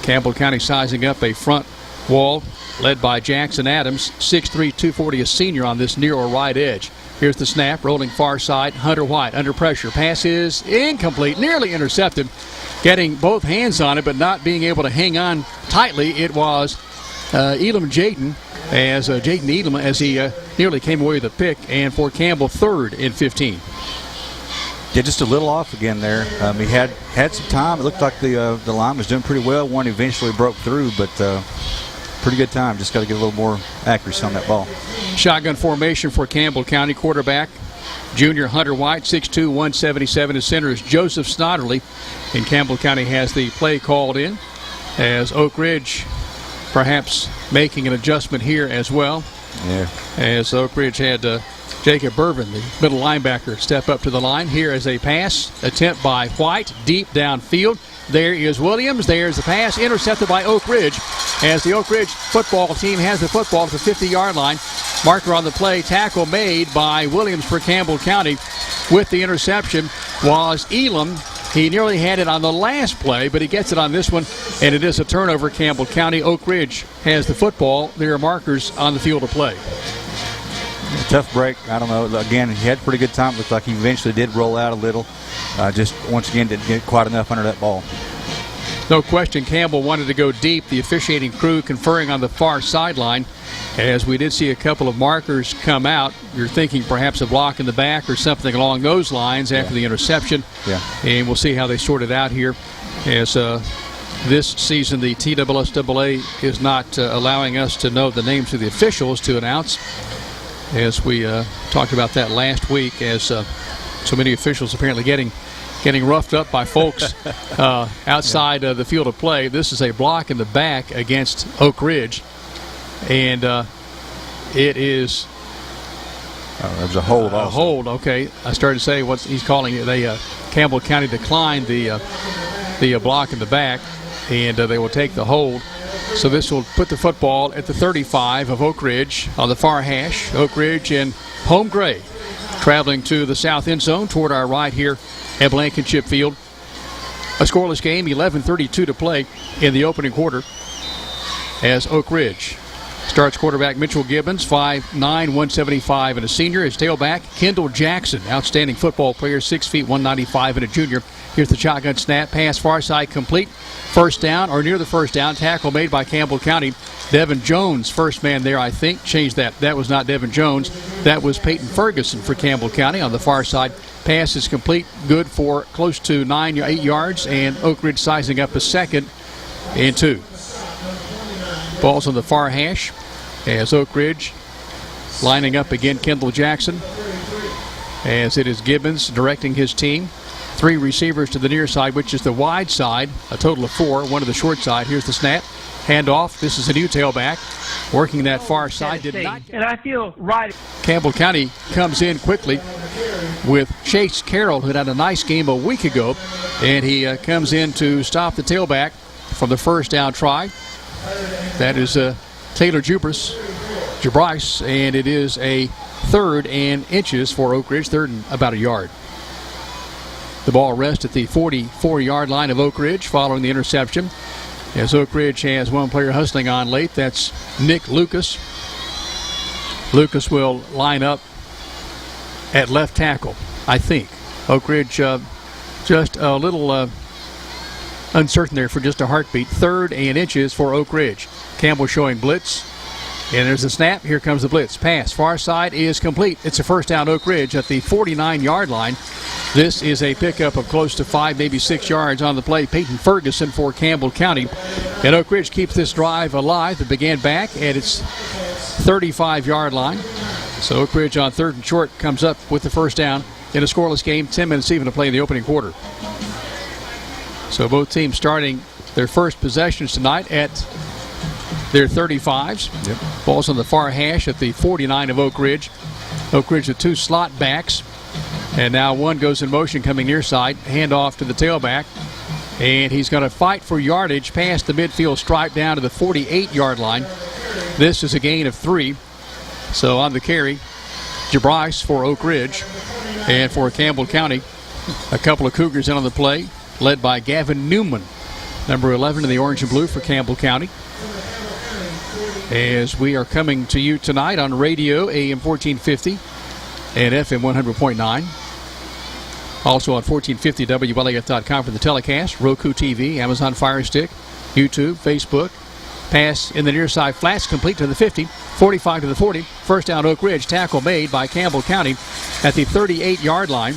Campbell County sizing up a front wall led by Jackson Adams, 6'3", 240, a senior on this near or right edge. Here's the snap, rolling far side, Hunter White under pressure. Pass is incomplete, nearly intercepted. Getting both hands on it, but not being able to hang on tightly. It was Jaden Elam as he nearly came away with a pick, and for Campbell, 3rd and 15. Yeah, just a little off again there. He had some time. It looked like the line was doing pretty well. One eventually broke through, but pretty good time. Just got to get a little more accuracy on that ball. Shotgun formation for Campbell County. Quarterback, junior Hunter White, 6'2", 177. His center is Joseph Snodderly. And Campbell County has the play called in as Oak Ridge perhaps making an adjustment here as well. Yeah. As Oak Ridge had Jacob Burvin, the middle linebacker, step up to the line. Here is a pass attempt by White, deep downfield. There is Williams. There's the pass, intercepted by Oak Ridge, as the Oak Ridge football team has the football at the 50-yard line. Marker on the play, tackle made by Williams for Campbell County. With the interception was Elam. He nearly had it on the last play, but he gets it on this one, and it is a turnover. Campbell County. Oak Ridge has the football. There are markers on the field of play. Tough break. I don't know. Again, he had pretty good time. Looked like he eventually did roll out a little. Just once again didn't get quite enough under that ball. No question, Campbell wanted to go deep. The officiating crew conferring on the far sideline. As we did see a couple of markers come out, you're thinking perhaps a block in the back or something along those lines after the interception. Yeah. And we'll see how they sort it out here. As this season, the TSSAA is not allowing us to know the names of the officials to announce. As we talked about that last week, as so many officials apparently getting roughed up by folks outside the field of play. This is a block in the back against Oak Ridge. And it is there's a hold. A hold. Okay, I started to say what he's calling it. They Campbell County declined the block in the back, and they will take the hold. So this will put the football at the 35 of Oak Ridge on the far hash. Oak Ridge and home gray, traveling to the south end zone toward our right here at Blankenship Field. A scoreless game, 11:32 to play in the opening quarter. As Oak Ridge starts quarterback Mitchell Gibbons, 5'9", 175, and a senior. His tailback, Kendall Jackson, outstanding football player, 6 feet, 195, and a junior. Here's the shotgun snap, pass far side complete. First down, or near the first down, tackle made by Campbell County. Devin Jones, first man there, I think. Changed that. That was not Devin Jones. That was Peyton Ferguson for Campbell County on the far side. Pass is complete, good for close to 8 yards, and Oak Ridge sizing up a 2nd and 2. Ball's on the far hash as Oak Ridge lining up again. Kendall Jackson, as it is Gibbons directing his team. 3 receivers to the near side, which is the wide side, a total of 4, 1 to the short side. Here's the snap, handoff. This is a new tailback working that far side. Did not. And I feel right. Campbell County comes in quickly with Chase Carroll, who had a nice game a week ago, and he comes in to stop the tailback from the first down try. That is Taylor Jubris, and it is a 3rd and inches for Oak Ridge, 3rd and about a yard. The ball rests at the 44-yard line of Oak Ridge following the interception. As Oak Ridge has one player hustling on late, that's Nick Lucas. Lucas will line up at left tackle, I think. Oak Ridge just a little uncertain there for just a heartbeat. 3rd and inches for Oak Ridge. Campbell showing blitz. And there's a snap. Here comes the blitz. Pass. Far side is complete. It's a first down Oak Ridge at the 49-yard line. This is a pickup of close to 5, maybe 6 yards on the play. Peyton Ferguson for Campbell County. And Oak Ridge keeps this drive alive. It began back at its 35-yard line. So Oak Ridge on 3rd and short comes up with the first down in a scoreless game. 10 minutes even to play in the opening quarter. So both teams starting their first possessions tonight at their 35s. Yep. Ball's on the far hash at the 49 of Oak Ridge. Oak Ridge with 2 slot backs. And now one goes in motion coming near side. Handoff to the tailback. And he's going to fight for yardage past the midfield stripe down to the 48-yard line. This is a gain of 3. So on the carry, Jabris for Oak Ridge. And for Campbell County, a couple of Cougars in on the play, led by Gavin Newman, number 11 in the orange and blue for Campbell County. As we are coming to you tonight on radio, AM 1450 and FM 100.9. Also on 1450WLAF.com for the telecast, Roku TV, Amazon Fire Stick, YouTube, Facebook. Pass in the near side, flats complete to the 50, 45 to the 40. First down Oak Ridge, tackle made by Campbell County at the 38-yard line.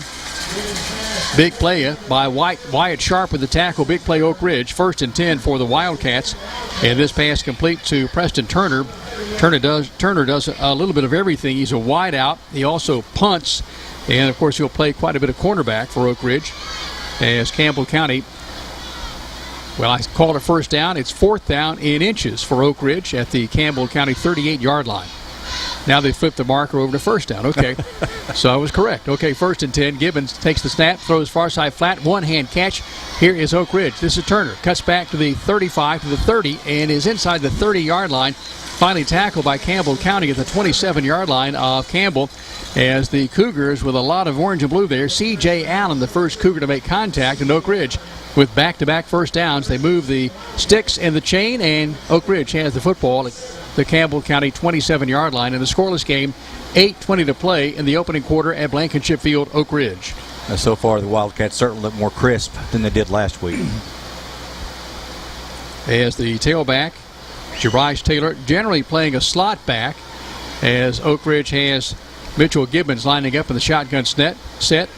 Big play by Wyatt Sharp with the tackle. Big play Oak Ridge. 1st and 10 for the Wildcats. And this pass complete to Preston Turner. Turner does a little bit of everything. He's a wide out. He also punts. And, of course, he'll play quite a bit of cornerback for Oak Ridge. As Campbell County, well, I called a first down. It's 4th down in inches for Oak Ridge at the Campbell County 38-yard line. Now they flip the marker over to first down. Okay, so I was correct. Okay, 1st and 10. Gibbons takes the snap, throws far side flat, one-hand catch. Here is Oak Ridge. This is Turner. Cuts back to the 35 to the 30 and is inside the 30-yard line. finally tackled by Campbell County at the 27-yard line of Campbell. As the Cougars, with a lot of orange and blue there, C.J. Allen, the first Cougar to make contact in Oak Ridge. With back-to-back first downs, they move the sticks and the chain, and Oak Ridge has the football at the Campbell County 27-yard line. In a scoreless game, 8:20 to play in the opening quarter at Blankenship Field, Oak Ridge. So far, the Wildcats certainly look more crisp than they did last week. As the tailback, Jarice Taylor, generally playing a slot back, as Oak Ridge has Mitchell Gibbons lining up in the shotgun set.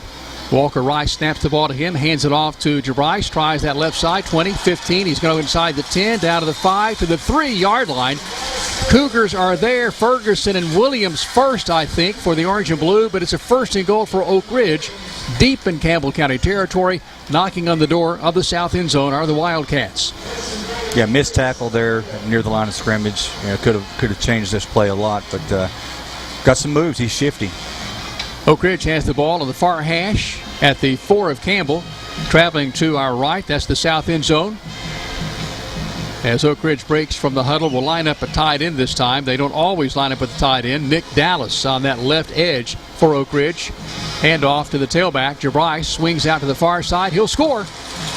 Walker Rice snaps the ball to him, hands it off to Jarice, tries that left side, 20, 15. He's going to go inside the 10, down to the 5, to the 3-yard line. Cougars are there. Ferguson and Williams first, I think, for the orange and blue, but it's a first and goal for Oak Ridge, deep in Campbell County territory. Knocking on the door of the south end zone are the Wildcats. Yeah, missed tackle there near the line of scrimmage. Could have changed this play a lot, but got some moves. He's shifty. Oak Ridge has the ball on the far hash at the 4 of Campbell. Traveling to our right, that's the south end zone. As Oak Ridge breaks from the huddle, will line up a tight end this time. They don't always line up at the tight end. Nick Dallas on that left edge for Oak Ridge. Hand off to the tailback. Jarice swings out to the far side. He'll score.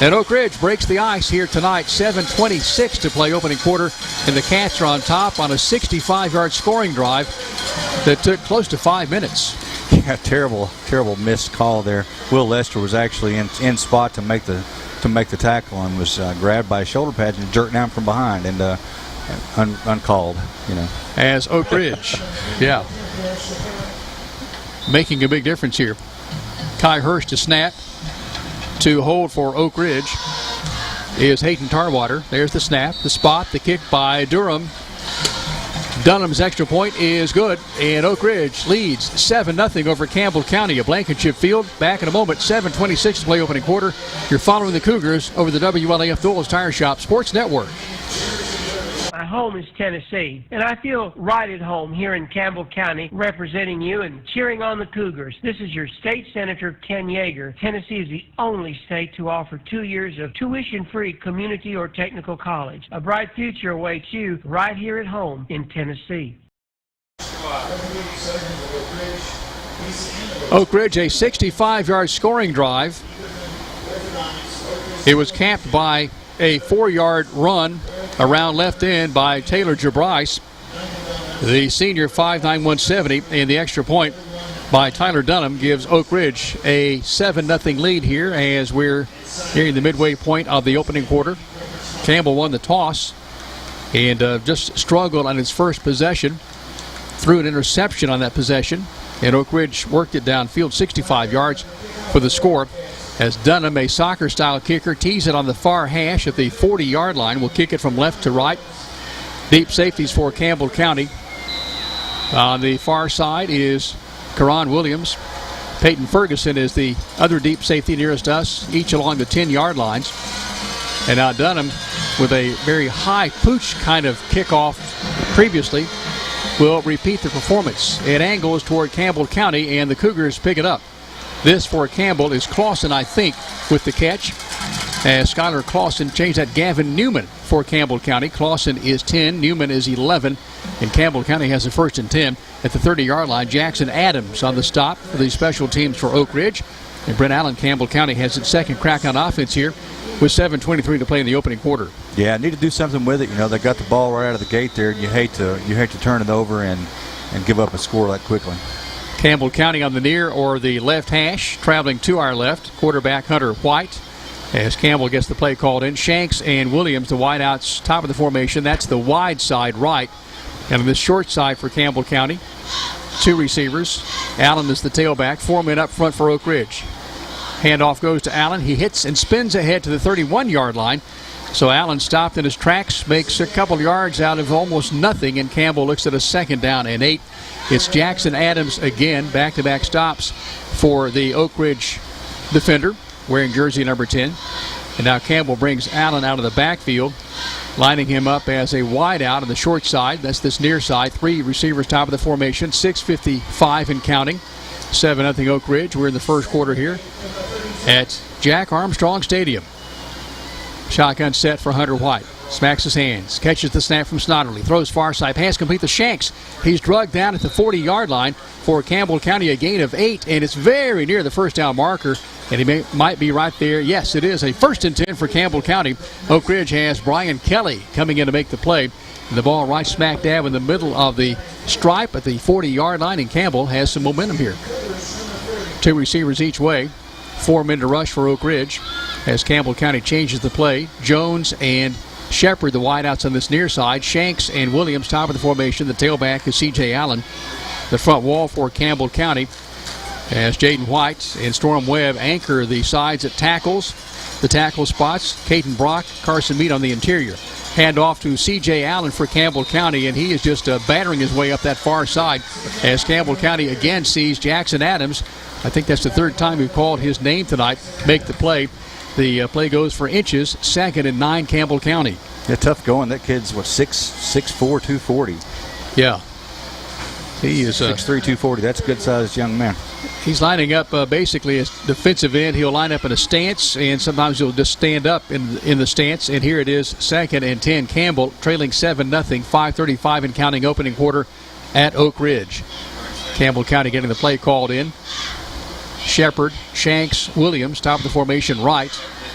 And Oak Ridge breaks the ice here tonight. 7:26 to play opening quarter. And the Cats are on top on a 65-yard scoring drive that took close to 5 minutes. Yeah, terrible missed call there. Will Lester was actually in spot to make the tackle and was grabbed by his shoulder pads and jerked down from behind and uncalled. As Oak Ridge, yeah, making a big difference here. Kai Hurst to snap. To hold for Oak Ridge is Hayden Tarwater. There's the snap, the spot, the kick by Durham. Dunham's extra point is good, and Oak Ridge leads 7-0 over Campbell County at Blankenship Field. Back in a moment, 7:26 to play opening quarter. You're following the Cougars over the WLAF Dole's Tire Shop Sports Network. My home is Tennessee, and I feel right at home here in Campbell County representing you and cheering on the Cougars. This is your state senator, Ken Yeager. Tennessee is the only state to offer 2 years of tuition-free community or technical college. A bright future awaits you right here at home in Tennessee. Oak Ridge, a 65-yard scoring drive. It was capped by a 4-yard run around left end by Taylor Jarice, the senior 5'9", 170, and the extra point by Tyler Dunham gives Oak Ridge a 7-0 lead here as we're nearing the midway point of the opening quarter. Campbell won the toss and just struggled on his first possession, threw an interception on that possession, and Oak Ridge worked it downfield 65 yards for the score. As Dunham, a soccer-style kicker, tees it on the far hash at the 40-yard line. Will kick it from left to right. Deep safeties for Campbell County. On the far side is Karan Williams. Peyton Ferguson is the other deep safety nearest us, each along the 10-yard lines. And now Dunham, with a very high pooch kind of kickoff previously, will repeat the performance. It angles toward Campbell County, and the Cougars pick it up. This for Campbell is Clausen, I think, with the catch. As Skylar Clausen changed that. Gavin Newman for Campbell County. Clausen is 10, Newman is 11, and Campbell County has a 1st and 10 at the 30-yard line. Jackson Adams on the stop for the special teams for Oak Ridge. And Brent Allen, Campbell County, has its second crack on offense here with 7:23 to play in the opening quarter. Yeah, need to do something with it. They got the ball right out of the gate there. You hate to turn it over and give up a score that quickly. Campbell County on the near or the left hash, traveling to our left. Quarterback Hunter White, as Campbell gets the play called in. Shanks and Williams, the wideouts, top of the formation. That's the wide side right. And on the short side for Campbell County, 2 receivers. Allen is the tailback. 4 men up front for Oak Ridge. Handoff goes to Allen. He hits and spins ahead to the 31-yard line. So Allen stopped in his tracks, makes a couple yards out of almost nothing, and Campbell looks at a 2nd down and 8. It's Jackson Adams again, back-to-back stops for the Oak Ridge defender, wearing jersey number 10. And now Campbell brings Allen out of the backfield, lining him up as a wideout on the short side. That's this near side. 3 receivers top of the formation, 6:55 and counting. 7-0 Oak Ridge. We're in the first quarter here at Jack Armstrong Stadium. Shotgun set for Hunter White. Smacks his hands. Catches the snap from Snodderly. Throws far side. Pass complete to Shanks. He's drugged down at the 40-yard line for Campbell County, a gain of 8, and it's very near the first down marker. And he might be right there. Yes, it is a 1st and 10 for Campbell County. Oak Ridge has Brian Kelly coming in to make the play. The ball right smack dab in the middle of the stripe at the 40-yard line, and Campbell has some momentum here. 2 receivers each way. 4 men to rush for Oak Ridge as Campbell County changes the play. Jones and Shepard, the wideouts on this near side. Shanks and Williams, top of the formation. The tailback is C.J. Allen. The front wall for Campbell County as Jaden White and Storm Webb anchor the sides at tackles. The tackle spots, Caden Brock, Carson Mead on the interior. Hand off to C.J. Allen for Campbell County, and he is just battering his way up that far side as Campbell County again sees Jackson Adams. I think that's the 3rd time we've called his name tonight. Make the play. The play goes for inches. 2nd and 9, Campbell County. Yeah, tough going. That kid's, 6'4", 240. Yeah. He is 6'3", 240. That's a good-sized young man. He's lining up basically as defensive end. He'll line up in a stance, and sometimes he'll just stand up in the stance. And here it is, 2nd and 10. Campbell trailing 7-0, 5:35 and counting opening quarter at Oak Ridge. Campbell County getting the play called in. Shepard, Shanks, Williams, top of the formation right.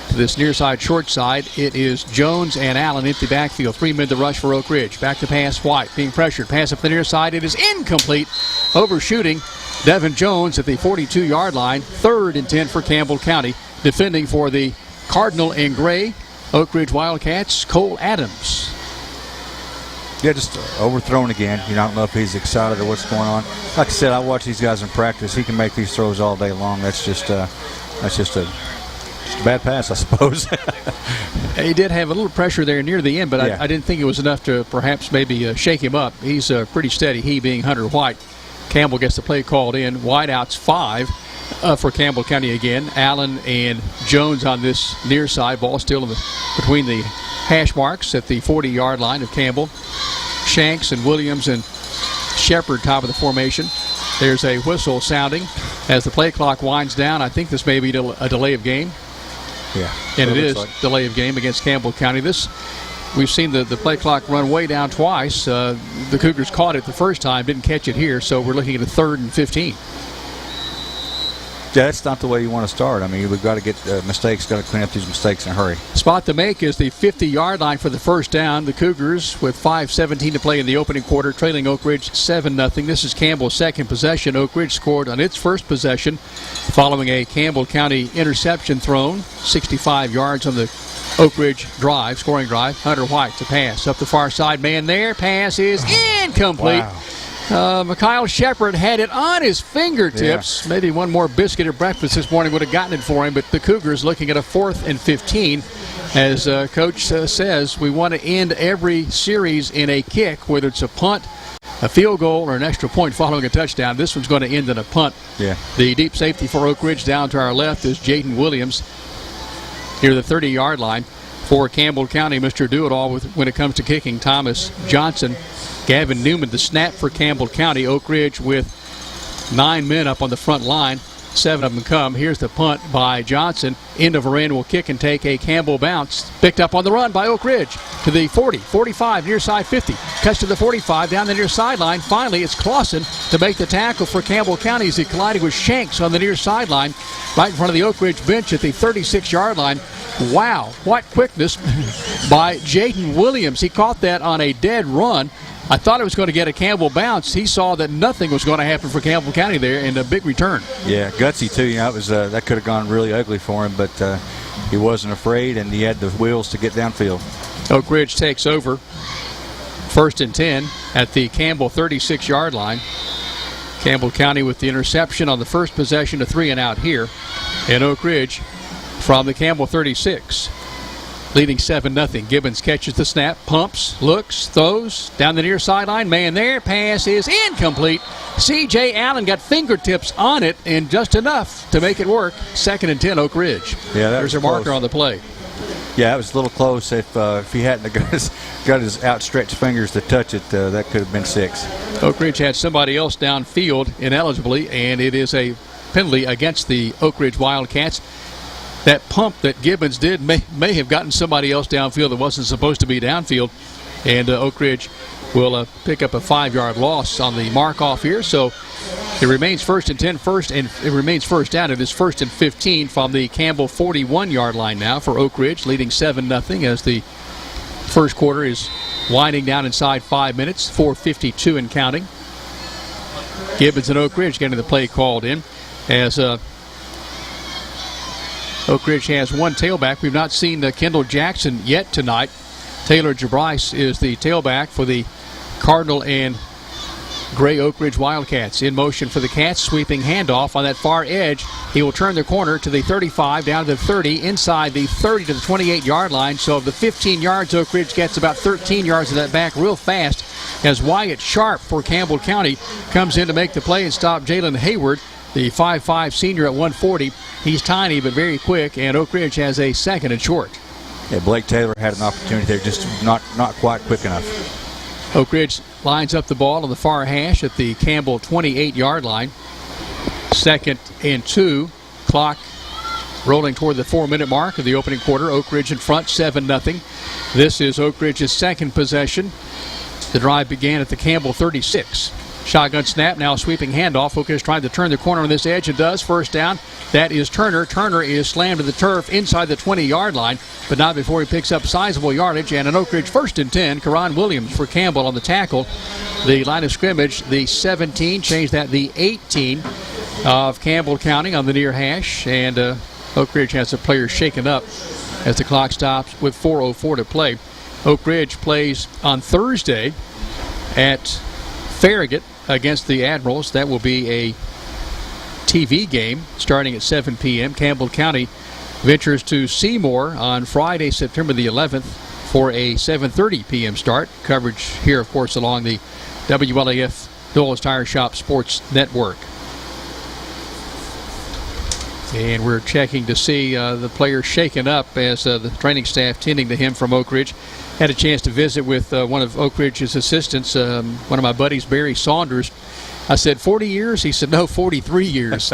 To this near side, short side, it is Jones and Allen empty backfield. 3 men to rush for Oak Ridge. Back to pass, White being pressured. Pass up the near side. It is incomplete. Overshooting Devin Jones at the 42-yard line. 3rd and 10 for Campbell County. Defending for the Cardinal in gray, Oak Ridge Wildcats, Cole Adams. Yeah, just overthrown again. I don't know if he's excited or what's going on. Like I said, I watch these guys in practice. He can make these throws all day long. That's just a bad pass, I suppose. He did have a little pressure there near the end, but yeah. I didn't think it was enough to perhaps maybe shake him up. He's pretty steady, he being Hunter White. Campbell gets the play called in. Wideouts 5 for Campbell County again. Allen and Jones on this near side. Ball still between the hash marks at the 40-yard line of Campbell. Shanks and Williams and Shepard top of the formation. There's a whistle sounding as the play clock winds down. I think this may be a delay of game. Yeah. And it is delay of game against Campbell County. We've seen the play clock run way down twice. The Cougars caught it the first time, didn't catch it here, so we're looking at a 3rd and 15. Yeah, that's not the way you want to start. I mean, we've got to get mistakes, got to clean up these mistakes in a hurry. Spot to make is the 50-yard line for the first down. The Cougars with 5:17 to play in the opening quarter, trailing Oak Ridge 7-0. This is Campbell's 2nd possession. Oak Ridge scored on its first possession following a Campbell County interception thrown. 65 yards on the Oak Ridge drive, scoring drive. Hunter White to pass up the far side. Man there. Pass is incomplete. Wow. Mikhail Shepard had it on his fingertips. Yeah. Maybe one more biscuit or breakfast this morning would have gotten it for him, but the Cougars looking at a 4th and 15. As Coach says, we want to end every series in a kick, whether it's a punt, a field goal, or an extra point following a touchdown. This one's going to end in a punt. Yeah. The deep safety for Oak Ridge down to our left is Jaden Williams near the 30-yard line. For Campbell County, Mr. Do-It-All when it comes to kicking, Thomas Johnson. Gavin Newman, the snap for Campbell County. Oak Ridge with 9 men up on the front line. 7 of them come. Here's the punt by Johnson. End of end will kick and take a Campbell bounce. Picked up on the run by Oak Ridge to the 40, 45, near side 50. Cuts to the 45, down the near sideline. Finally, it's Clausen to make the tackle for Campbell County as he collided with Shanks on the near sideline, right in front of the Oak Ridge bench at the 36-yard line. Wow, what quickness by Jaden Williams. He caught that on a dead run. I thought it was going to get a Campbell bounce. He saw that nothing was going to happen for Campbell County there, and a big return. Yeah, gutsy too. It was that could have gone really ugly for him, but he wasn't afraid, and he had the wheels to get downfield. Oak Ridge takes over. 1st and 10 at the Campbell 36-yard line. Campbell County with the interception on the first possession, a 3-and-out here. And Oak Ridge from the Campbell 36. Leading 7-0. Gibbons catches the snap, pumps, looks, throws, down the near sideline. Man there, pass is incomplete. C.J. Allen got fingertips on it and just enough to make it work. 2nd and 10, Oak Ridge. Yeah, there's a marker on the play. Yeah, it was a little close. If he hadn't got his outstretched fingers to touch it, that could have been 6. Oak Ridge had somebody else downfield inelligibly, and it is a penalty against the Oak Ridge Wildcats. that pump that Gibbons did may have gotten somebody else downfield that wasn't supposed to be downfield. And Oak Ridge will pick up a 5-yard loss on the mark-off here. So it remains 1st and 10 and it remains first down. It is 1st and 15 from the Campbell 41-yard line now for Oak Ridge, leading 7-0 as the first quarter is winding down inside 5 minutes, 4:52 and counting. Gibbons and Oak Ridge getting the play called in as Oak Ridge has one tailback. We've not seen Kendall Jackson yet tonight. Taylor Jabris is the tailback for the Cardinal and Gray Oak Ridge Wildcats. In motion for the Cats, sweeping handoff on that far edge. He will turn the corner to the 35, down to the 30, inside the 30 to the 28-yard line. So of the 15 yards, Oak Ridge gets about 13 yards of that back real fast as Wyatt Sharp for Campbell County comes in to make the play and stop Jalen Hayward, the 5'5 senior at 140. He's tiny but very quick, and Oak Ridge has a 2nd and short. Yeah, Blake Taylor had an opportunity there, just not quite quick enough. Oak Ridge lines up the ball on the far hash at the Campbell 28-yard line. 2nd and 2. Clock rolling toward the 4-minute mark of the opening quarter. Oak Ridge in front, 7-0. This is Oak Ridge's second possession. The drive began at the Campbell 36. Shotgun snap, now a sweeping handoff. Oak Ridge trying to turn the corner on this edge and does. First down. That is Turner. Turner is slammed to the turf inside the 20-yard line, but not before he picks up sizable yardage. And an Oak Ridge 1st and 10. Karan Williams for Campbell on the tackle. The line of scrimmage, the 17, changed that the 18 of Campbell County on the near hash. And Oak Ridge has the players shaken up as the clock stops with 4:04 to play. Oak Ridge plays on Thursday at Farragut against the Admirals. That will be a TV game starting at 7 p.m. Campbell County ventures to Seymour on Friday, September the 11th for a 7:30 p.m. start. Coverage here, of course, along the WLAF Dole's Tire Shop Sports Network. And we're checking to see the players shaken up as the training staff tending to him from Oak Ridge. Had a chance to visit with one of Oak Ridge's assistants, one of my buddies, Barry Saunders. I said 40 years. He said no, 43 years.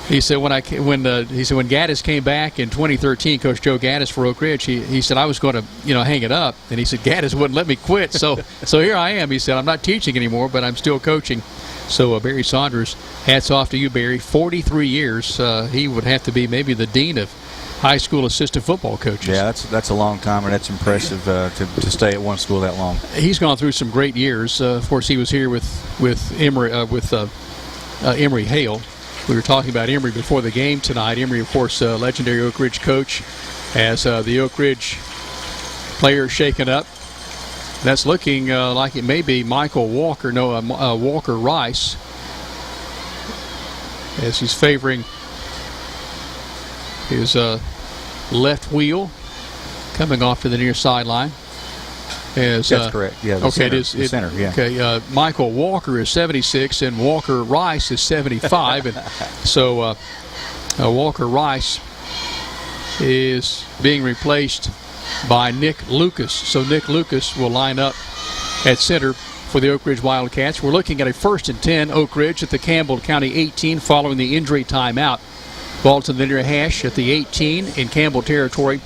He said when Gaddis came back in 2013, Coach Joe Gaddis for Oak Ridge. He said I was going to hang it up, and he said Gaddis wouldn't let me quit. So here I am. He said I'm not teaching anymore, but I'm still coaching. So Barry Saunders, hats off to you, Barry. 43 years. He would have to be maybe the dean of high school assistant football coaches. Yeah, that's a long time, and that's impressive to stay at one school that long. He's gone through some great years. Of course, he was here with Emory Emory Hale. We were talking about Emory before the game tonight. Emory, of course, legendary Oak Ridge coach, as the Oak Ridge players shaken up. That's looking like it may be Michael Walker, Walker Rice, as he's favoring his left wheel coming off to the near sideline. That's correct. Yeah. Okay, center, it is the center. Yeah. Okay. Michael Walker is 76, and Walker Rice is 75, and so Walker Rice is being replaced by Nick Lucas. So Nick Lucas will line up at center for the Oak Ridge Wildcats. We're looking at a 1st and 10 Oak Ridge at the Campbell County 18 following the injury timeout. Ball to the near hash at the 18 in Campbell territory.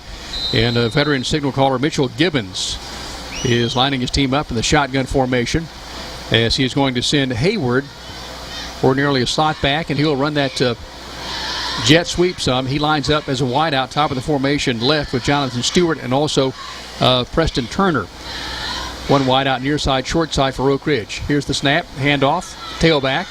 And veteran signal caller Mitchell Gibbons is lining his team up in the shotgun formation as he is going to send Hayward ordinarily a slot back, and he'll run that jet sweep some. He lines up as a wideout, top of the formation left with Jonathan Stewart and also Preston Turner. One wideout near side, short side for Oak Ridge. Here's the snap, handoff, tailback,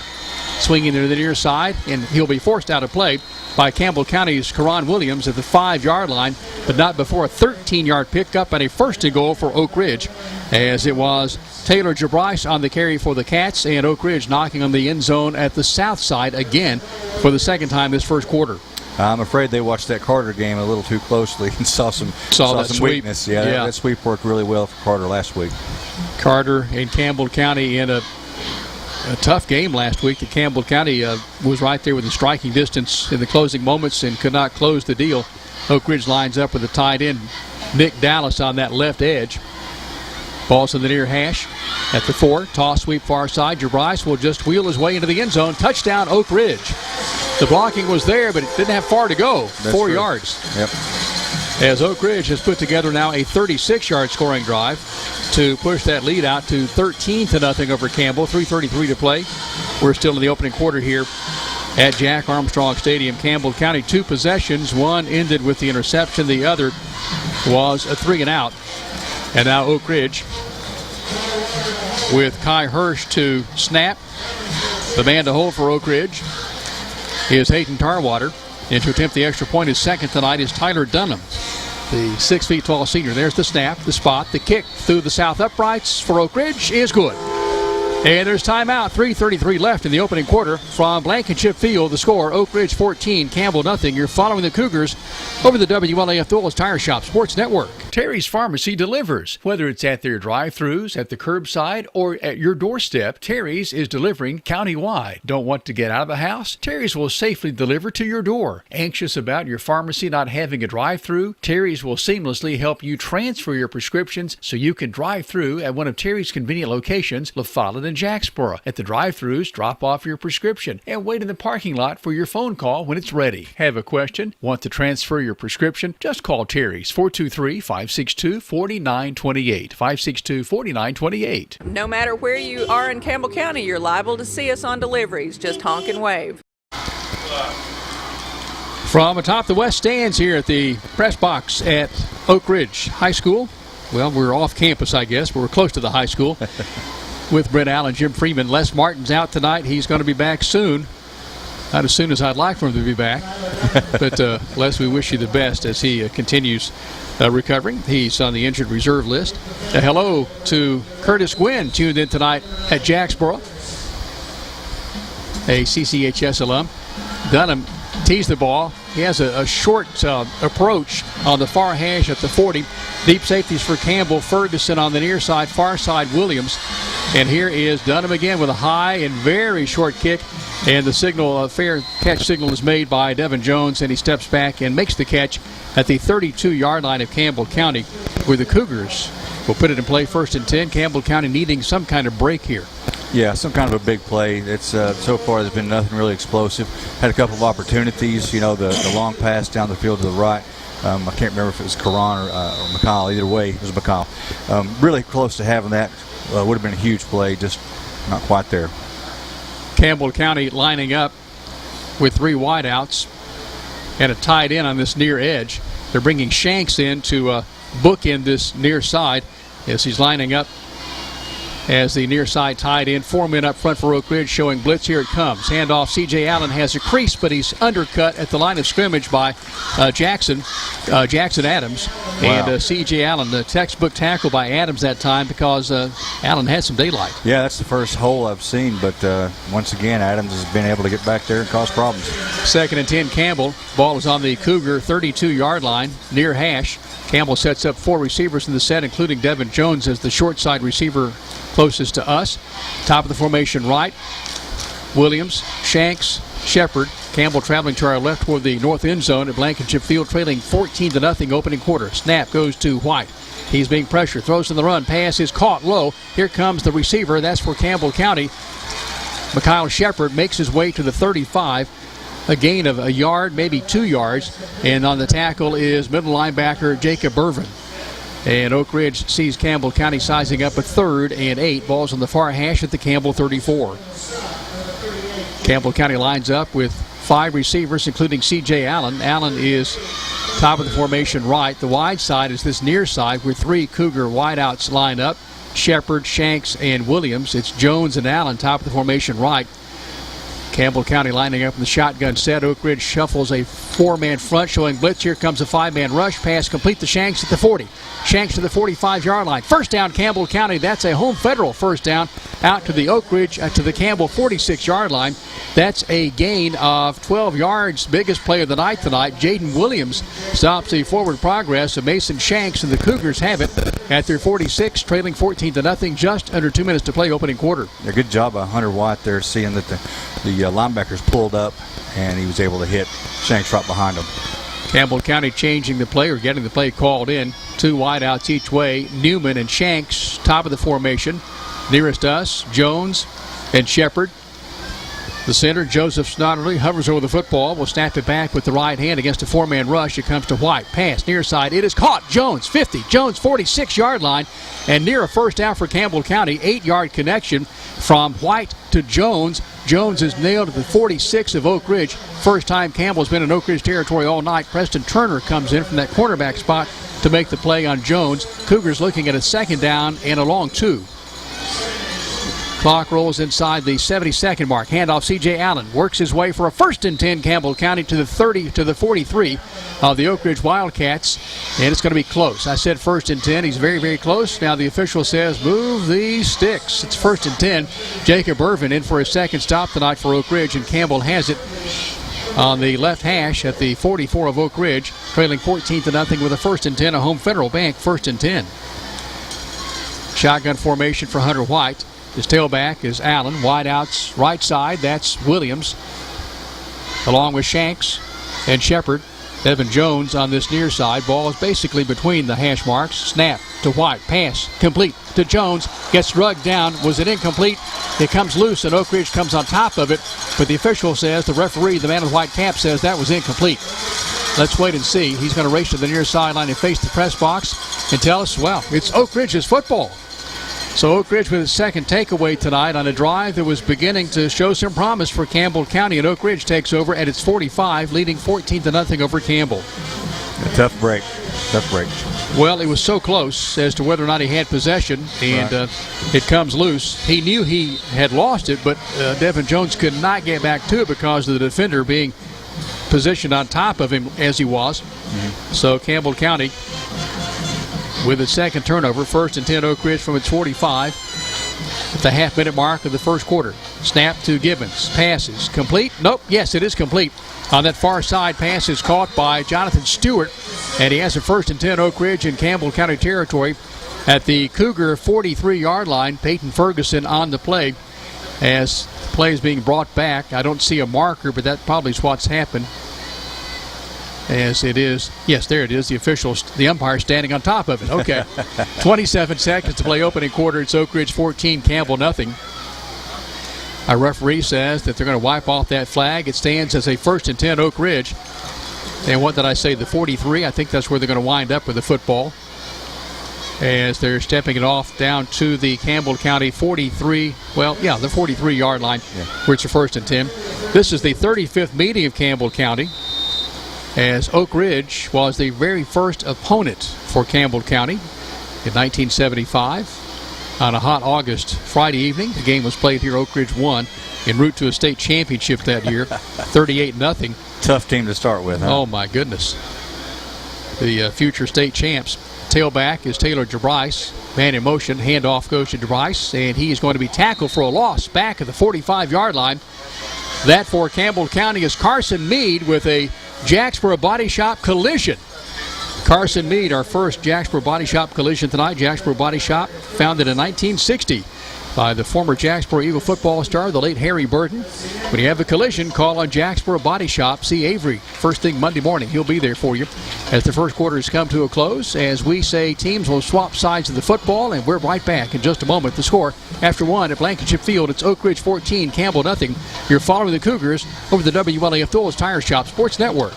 swinging to the near side, and he'll be forced out of play by Campbell County's Karan Williams at the 5-yard line, but not before a 13-yard pickup and a 1st and goal for Oak Ridge, as it was Taylor Jabris on the carry for the Cats, and Oak Ridge knocking on the end zone at the south side again for the second time this first quarter. I'm afraid they watched that Carter game a little too closely and saw some weakness. Yeah, that sweep worked really well for Carter last week. Carter and Campbell County in a tough game last week. Campbell County was right there within striking distance in the closing moments and could not close the deal. Oak Ridge lines up with the tight end, Nick Dallas, on that left edge. Ball's in the near hash at the 4. Toss sweep far side. Jabris will just wheel his way into the end zone. Touchdown, Oak Ridge. The blocking was there, but it didn't have far to go. That's 4 true. yards. Yep. As Oak Ridge has put together now a 36-yard scoring drive to push that lead out to 13-0 over Campbell. 3:33 to play. We're still in the opening quarter here at Jack Armstrong Stadium. Campbell County 2 possessions. One ended with the interception. The other was a 3-and-out. And now Oak Ridge with Kai Hirsch to snap. The man to hold for Oak Ridge is Hayden Tarwater. And to attempt the extra point, his second tonight is Tyler Dunham, the 6 feet tall senior. There's the snap, the spot, the kick through the south uprights for Oak Ridge is good. And there's timeout. 3:33 left in the opening quarter from Blankenship Field. The score, Oak Ridge 14, Campbell nothing. You're following the Cougars over the WLAF Dulles Tire Shop Sports Network. Terry's Pharmacy delivers. Whether it's at their drive-thrus, at the curbside, or at your doorstep, Terry's is delivering countywide. Don't want to get out of the house? Terry's will safely deliver to your door. Anxious about your pharmacy not having a drive-thru? Terry's will seamlessly help you transfer your prescriptions so you can drive through at one of Terry's convenient locations, La Follette and Jacksboro. At the drive-thrus, drop off your prescription and wait in the parking lot for your phone call when it's ready. Have a question? Want to transfer your prescription? Just call Terry's 423-562-4928. 562-4928. No matter where you are in Campbell County, you're liable to see us on deliveries. Just honk and wave. From atop the west stands here at the press box at Oak Ridge High School. Well, we're off campus, I guess, but we're close to the high school. With Brent Allen, Jim Freeman. Les Martin's out tonight. He's going to be back soon. Not as soon as I'd like for him to be back. But, Les, we wish you the best as he continues recovering. He's on the injured reserve list. Hello to Curtis Gwynn, tuned in tonight at Jacksboro, a CCHS alum. Dunham teased the ball. He has a short approach on the far hash at the 40. Deep safeties for Campbell. Ferguson on the near side, far side Williams. And here is Dunham again with a high and very short kick. And the signal, fair catch signal is made by Devin Jones, and he steps back and makes the catch at the 32-yard line of Campbell County, where the Cougars will put it in play 1st and 10. Campbell County needing some kind of break here. Yeah, some kind of a big play. It's so far there's been nothing really explosive. Had a couple of opportunities. You know, the long pass down the field to the right. I can't remember if it was Karan or McCall. Either way, it was McCall. Really close to having that. Would have been a huge play, just not quite there. Campbell County lining up with 3 wideouts and a tight end on this near edge. They're bringing Shanks in to bookend this near side as he's lining up as the near side tied in. 4 men up front for Oak Ridge showing blitz. Here it comes. Handoff. C.J. Allen has a crease, but he's undercut at the line of scrimmage by Jackson Adams. Wow. And C.J. Allen, the textbook tackle by Adams that time because Allen had some daylight. Yeah, that's the first hole I've seen, but once again, Adams has been able to get back there and cause problems. 2nd and 10, Campbell. Ball is on the Cougar 32-yard line, near hash. Campbell sets up 4 receivers in the set, including Devin Jones as the short side receiver closest to us. Top of the formation right. Williams, Shanks, Shepard. Campbell traveling to our left toward the north end zone at Blankenship Field, trailing 14-0 opening quarter. Snap goes to White. He's being pressured, throws in the run. Pass is caught low. Here comes the receiver. That's for Campbell County. Mikhail Shepard makes his way to the 35. A gain of a yard, maybe 2 yards. And on the tackle is middle linebacker Jacob Irvin. And Oak Ridge sees Campbell County sizing up a 3rd and 8. Balls on the far hash at the Campbell 34. Campbell County lines up with 5 receivers, including C.J. Allen. Allen is top of the formation right. The wide side is this near side where 3 Cougar wideouts line up. Shepard, Shanks, and Williams. It's Jones and Allen top of the formation right. Campbell County lining up in the shotgun set. Oak Ridge shuffles a 4-man front showing blitz. Here comes a 5-man rush. Pass complete to Shanks at the 40. Shanks to the 45-yard line. First down, Campbell County. That's a home federal first down out to the Oak Ridge, to the Campbell 46-yard line. That's a gain of 12 yards. Biggest play of the night tonight. Jaden Williams stops the forward progress of Mason Shanks, and the Cougars have it at their 46, trailing 14-0. Just under 2 minutes to play opening quarter. A good job by Hunter White there, seeing that the linebackers pulled up, and he was able to hit Shanks right behind him. Campbell County changing the play or getting the play called in. 2 wideouts each way. Newman and Shanks, top of the formation. Nearest us, Jones and Shepard. The center, Joseph Snodderly, hovers over the football. Will snap it back with the right hand against a four-man rush. It comes to White. Pass near side. It is caught. Jones, 50. Jones, 46-yard line. And near a first down for Campbell County. 8-yard connection from White to Jones. Jones is nailed at the 46 of Oak Ridge. First time Campbell's been in Oak Ridge territory all night. Preston Turner comes in from that cornerback spot to make the play on Jones. Cougars looking at a second down and a long 2. Clock rolls inside the 72nd mark. Handoff C.J. Allen works his way for a 1st and 10 Campbell County to the 43 of the Oak Ridge Wildcats. And it's going to be close. I said 1st and 10. He's very, very close. Now the official says move the sticks. It's 1st and 10. Jacob Irvin in for his second stop tonight for Oak Ridge, and Campbell has it on the left hash at the 44 of Oak Ridge, trailing 14-0 with a 1st and 10, a Home Federal Bank 1st and 10. Shotgun formation for Hunter White. His tailback is Allen. Wide outs right side. That's Williams, along with Shanks and Shepard. Evan Jones on this near side. Ball is basically between the hash marks. Snap to White. Pass complete to Jones. Gets drugged down. Was it incomplete? It comes loose, and Oak Ridge comes on top of it. But the official says, the referee, the man with white cap, says that was incomplete. Let's wait and see. He's going to race to the near sideline and face the press box and tell us, well, it's Oak Ridge's football. So Oak Ridge with his second takeaway tonight on a drive that was beginning to show some promise for Campbell County, and Oak Ridge takes over at its 45, leading 14-0 over Campbell. A tough break. Well, it was so close as to whether or not he had possession, and it comes loose. He knew he had lost it, but Devin Jones could not get back to it because of the defender being positioned on top of him as he was. So Campbell County with its second turnover, 1st and 10 Oak Ridge from its 45 at the half-minute mark of the first quarter. Snap to Gibbons. Passes complete. Nope. Yes, it is complete. On that far side, pass is caught by Jonathan Stewart, and he has a 1st and 10 Oak Ridge in Campbell County territory at the Cougar 43-yard line. Peyton Ferguson on the play as the play is being brought back. I don't see a marker, but that probably is what's happened. As it is, yes, there it is. The umpire standing on top of it. Okay. 27 seconds to play opening quarter. It's Oak Ridge 14, Campbell nothing. Our referee says that they're going to wipe off that flag. It stands as a 1st and 10 Oak Ridge. And what did I say, the 43? I think that's where they're going to wind up with the football, as they're stepping it off down to the Campbell County 43, the 43-yard line, where it's a 1st and 10. This is the 35th meeting of Campbell County, as Oak Ridge was the very first opponent for Campbell County in 1975. On a hot August Friday evening, the game was played here. Oak Ridge won en route to a state championship that year, 38-0. Tough team to start with, huh? Oh, my goodness. The future state champs. Tailback is Taylor DeBrice. Man in motion, handoff goes to DeBrice, and he is going to be tackled for a loss back at the 45-yard line. That for Campbell County is Carson Mead with a Jacksboro Body Shop collision. Carson Mead, our first Jacksboro Body Shop collision tonight. Jacksboro Body Shop, founded in 1960 by the former Jacksboro Eagle football star, the late Harry Burton. When you have a collision, call on Jacksboro Body Shop. See Avery first thing Monday morning. He'll be there for you. As the first quarter has come to a close, as we say, teams will swap sides of the football, and we're right back in just a moment. The score after one at Blankenship Field, it's Oak Ridge 14, Campbell nothing. You're following the Cougars over the WLAF Dulles Tire Shop Sports Network.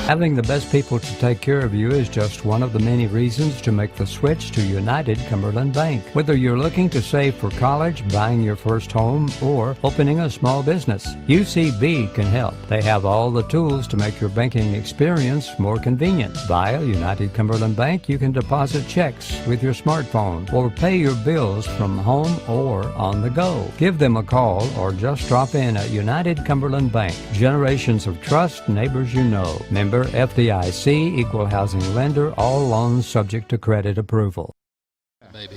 Having the best people to take care of you is just one of the many reasons to make the switch to United Cumberland Bank. Whether you're looking to save for college, buying your first home, or opening a small business, UCB can help. They have all the tools to make your banking experience more convenient. Via United Cumberland Bank, you can deposit checks with your smartphone or pay your bills from home or on the go. Give them a call or just drop in at United Cumberland Bank. Generations of trust, neighbors you know. Member FDIC, equal housing lender, all loans subject to credit approval. Maybe.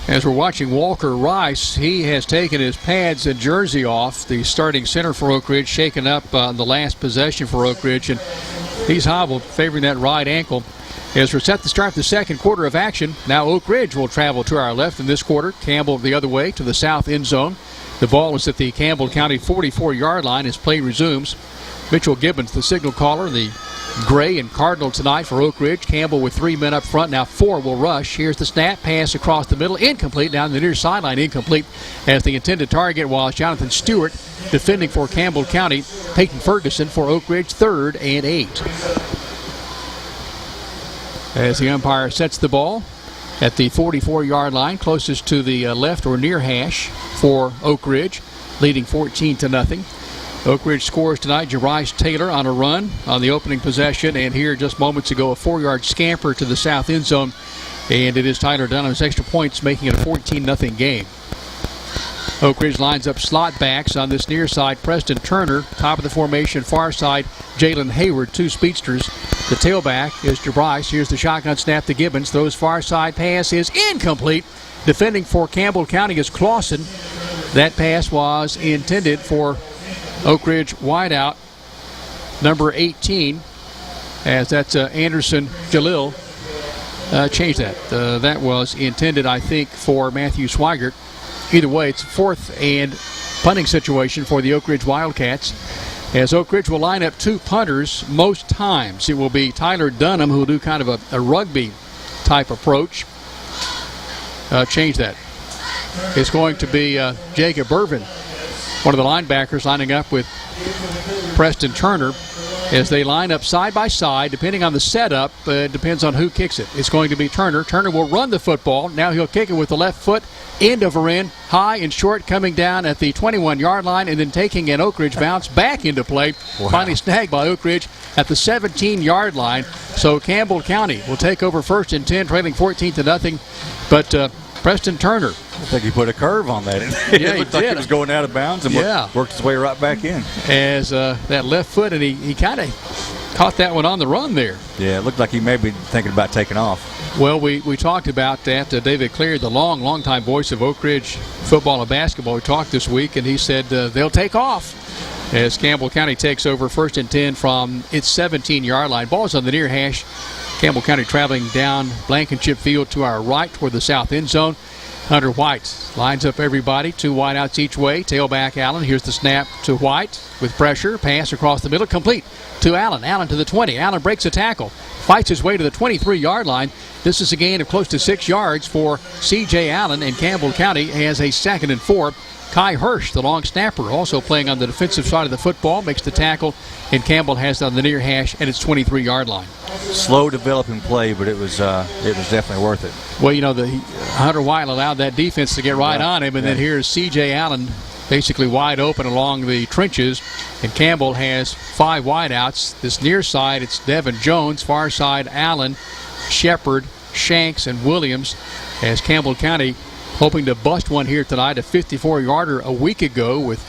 As we're watching Walker Rice, he has taken his pads and jersey off, the starting center for Oak Ridge, shaken up on the last possession for Oak Ridge, and he's hobbled, favoring that right ankle. As we're set to start the second quarter of action, now Oak Ridge will travel to our left in this quarter, Campbell the other way to the south end zone. The ball is at the Campbell County 44-yard line as play resumes. Mitchell Gibbons, the signal caller, the gray and cardinal tonight for Oak Ridge. Campbell with 3 men up front. Now 4 will rush. Here's the snap. Pass across the middle. Incomplete. Down the near sideline. Incomplete as the intended target was Jonathan Stewart defending for Campbell County. Peyton Ferguson for Oak Ridge, 3rd and 8. As the umpire sets the ball at the 44-yard line, closest to the left or near hash for Oak Ridge, leading 14-0. Oak Ridge scores tonight. Jarice Taylor on a run on the opening possession, and here just moments ago a 4-yard scamper to the south end zone, and it is Tyler Dunham's extra points making it a 14-0 game. Oak Ridge lines up slot backs on this near side. Preston Turner, top of the formation, far side Jalen Hayward, 2 speedsters. The tailback is Jarice. Here's the shotgun snap to Gibbons. Throws far side. Pass is incomplete. Defending for Campbell County is Clausen. That pass was intended for Oak Ridge wideout number 18, as that's Anderson Jalil. Change that. That was intended, I think, for Matthew Swigert. Either way, it's 4th and punting situation for the Oak Ridge Wildcats, as Oak Ridge will line up 2 punters most times. It will be Tyler Dunham, who will do kind of a rugby type approach. Change that. It's going to be Jacob Irvin, one of the linebackers, lining up with Preston Turner as they line up side by side. Depending on the setup, depends on who kicks it. It's going to be Turner. Turner will run the football. Now he'll kick it with the left foot, end over end, high and short, coming down at the 21-yard line, and then taking an Oak Ridge bounce back into play. Wow. Finally snagged by Oak Ridge at the 17-yard line. So Campbell County will take over 1st and 10, trailing 14-0. But Preston Turner, I think he put a curve on that. Yeah, it looked like it was going out of bounds and worked its way right back in. As that left foot, and he kind of caught that one on the run there. Yeah, it looked like he may be thinking about taking off. Well, we talked about that. David Cleary, the long-time voice of Oak Ridge football and basketball, we talked this week, and he said they'll take off as Campbell County takes over 1st and 10 from its 17-yard line. Ball's on the near hash. Campbell County traveling down Blankenship Field to our right toward the south end zone. Hunter White lines up everybody, 2 wideouts each way. Tailback Allen. Here's the snap to White with pressure. Pass across the middle, complete to Allen. Allen to the 20. Allen breaks a tackle, fights his way to the 23-yard line. This is a gain of close to 6 yards for C.J. Allen, and Campbell County has a 2nd and 4. Kai Hirsch, the long snapper, also playing on the defensive side of the football, makes the tackle, and Campbell has it on the near hash at its 23-yard line. Slow developing play, but it was definitely worth it. Well, you know, the Hunter White allowed that defense to get right on him, and then here's C.J. Allen basically wide open along the trenches, and Campbell has 5 wideouts. This near side, it's Devin Jones. Far side, Allen, Shepard, Shanks, and Williams, as Campbell County hoping to bust one here tonight, a 54-yarder a week ago with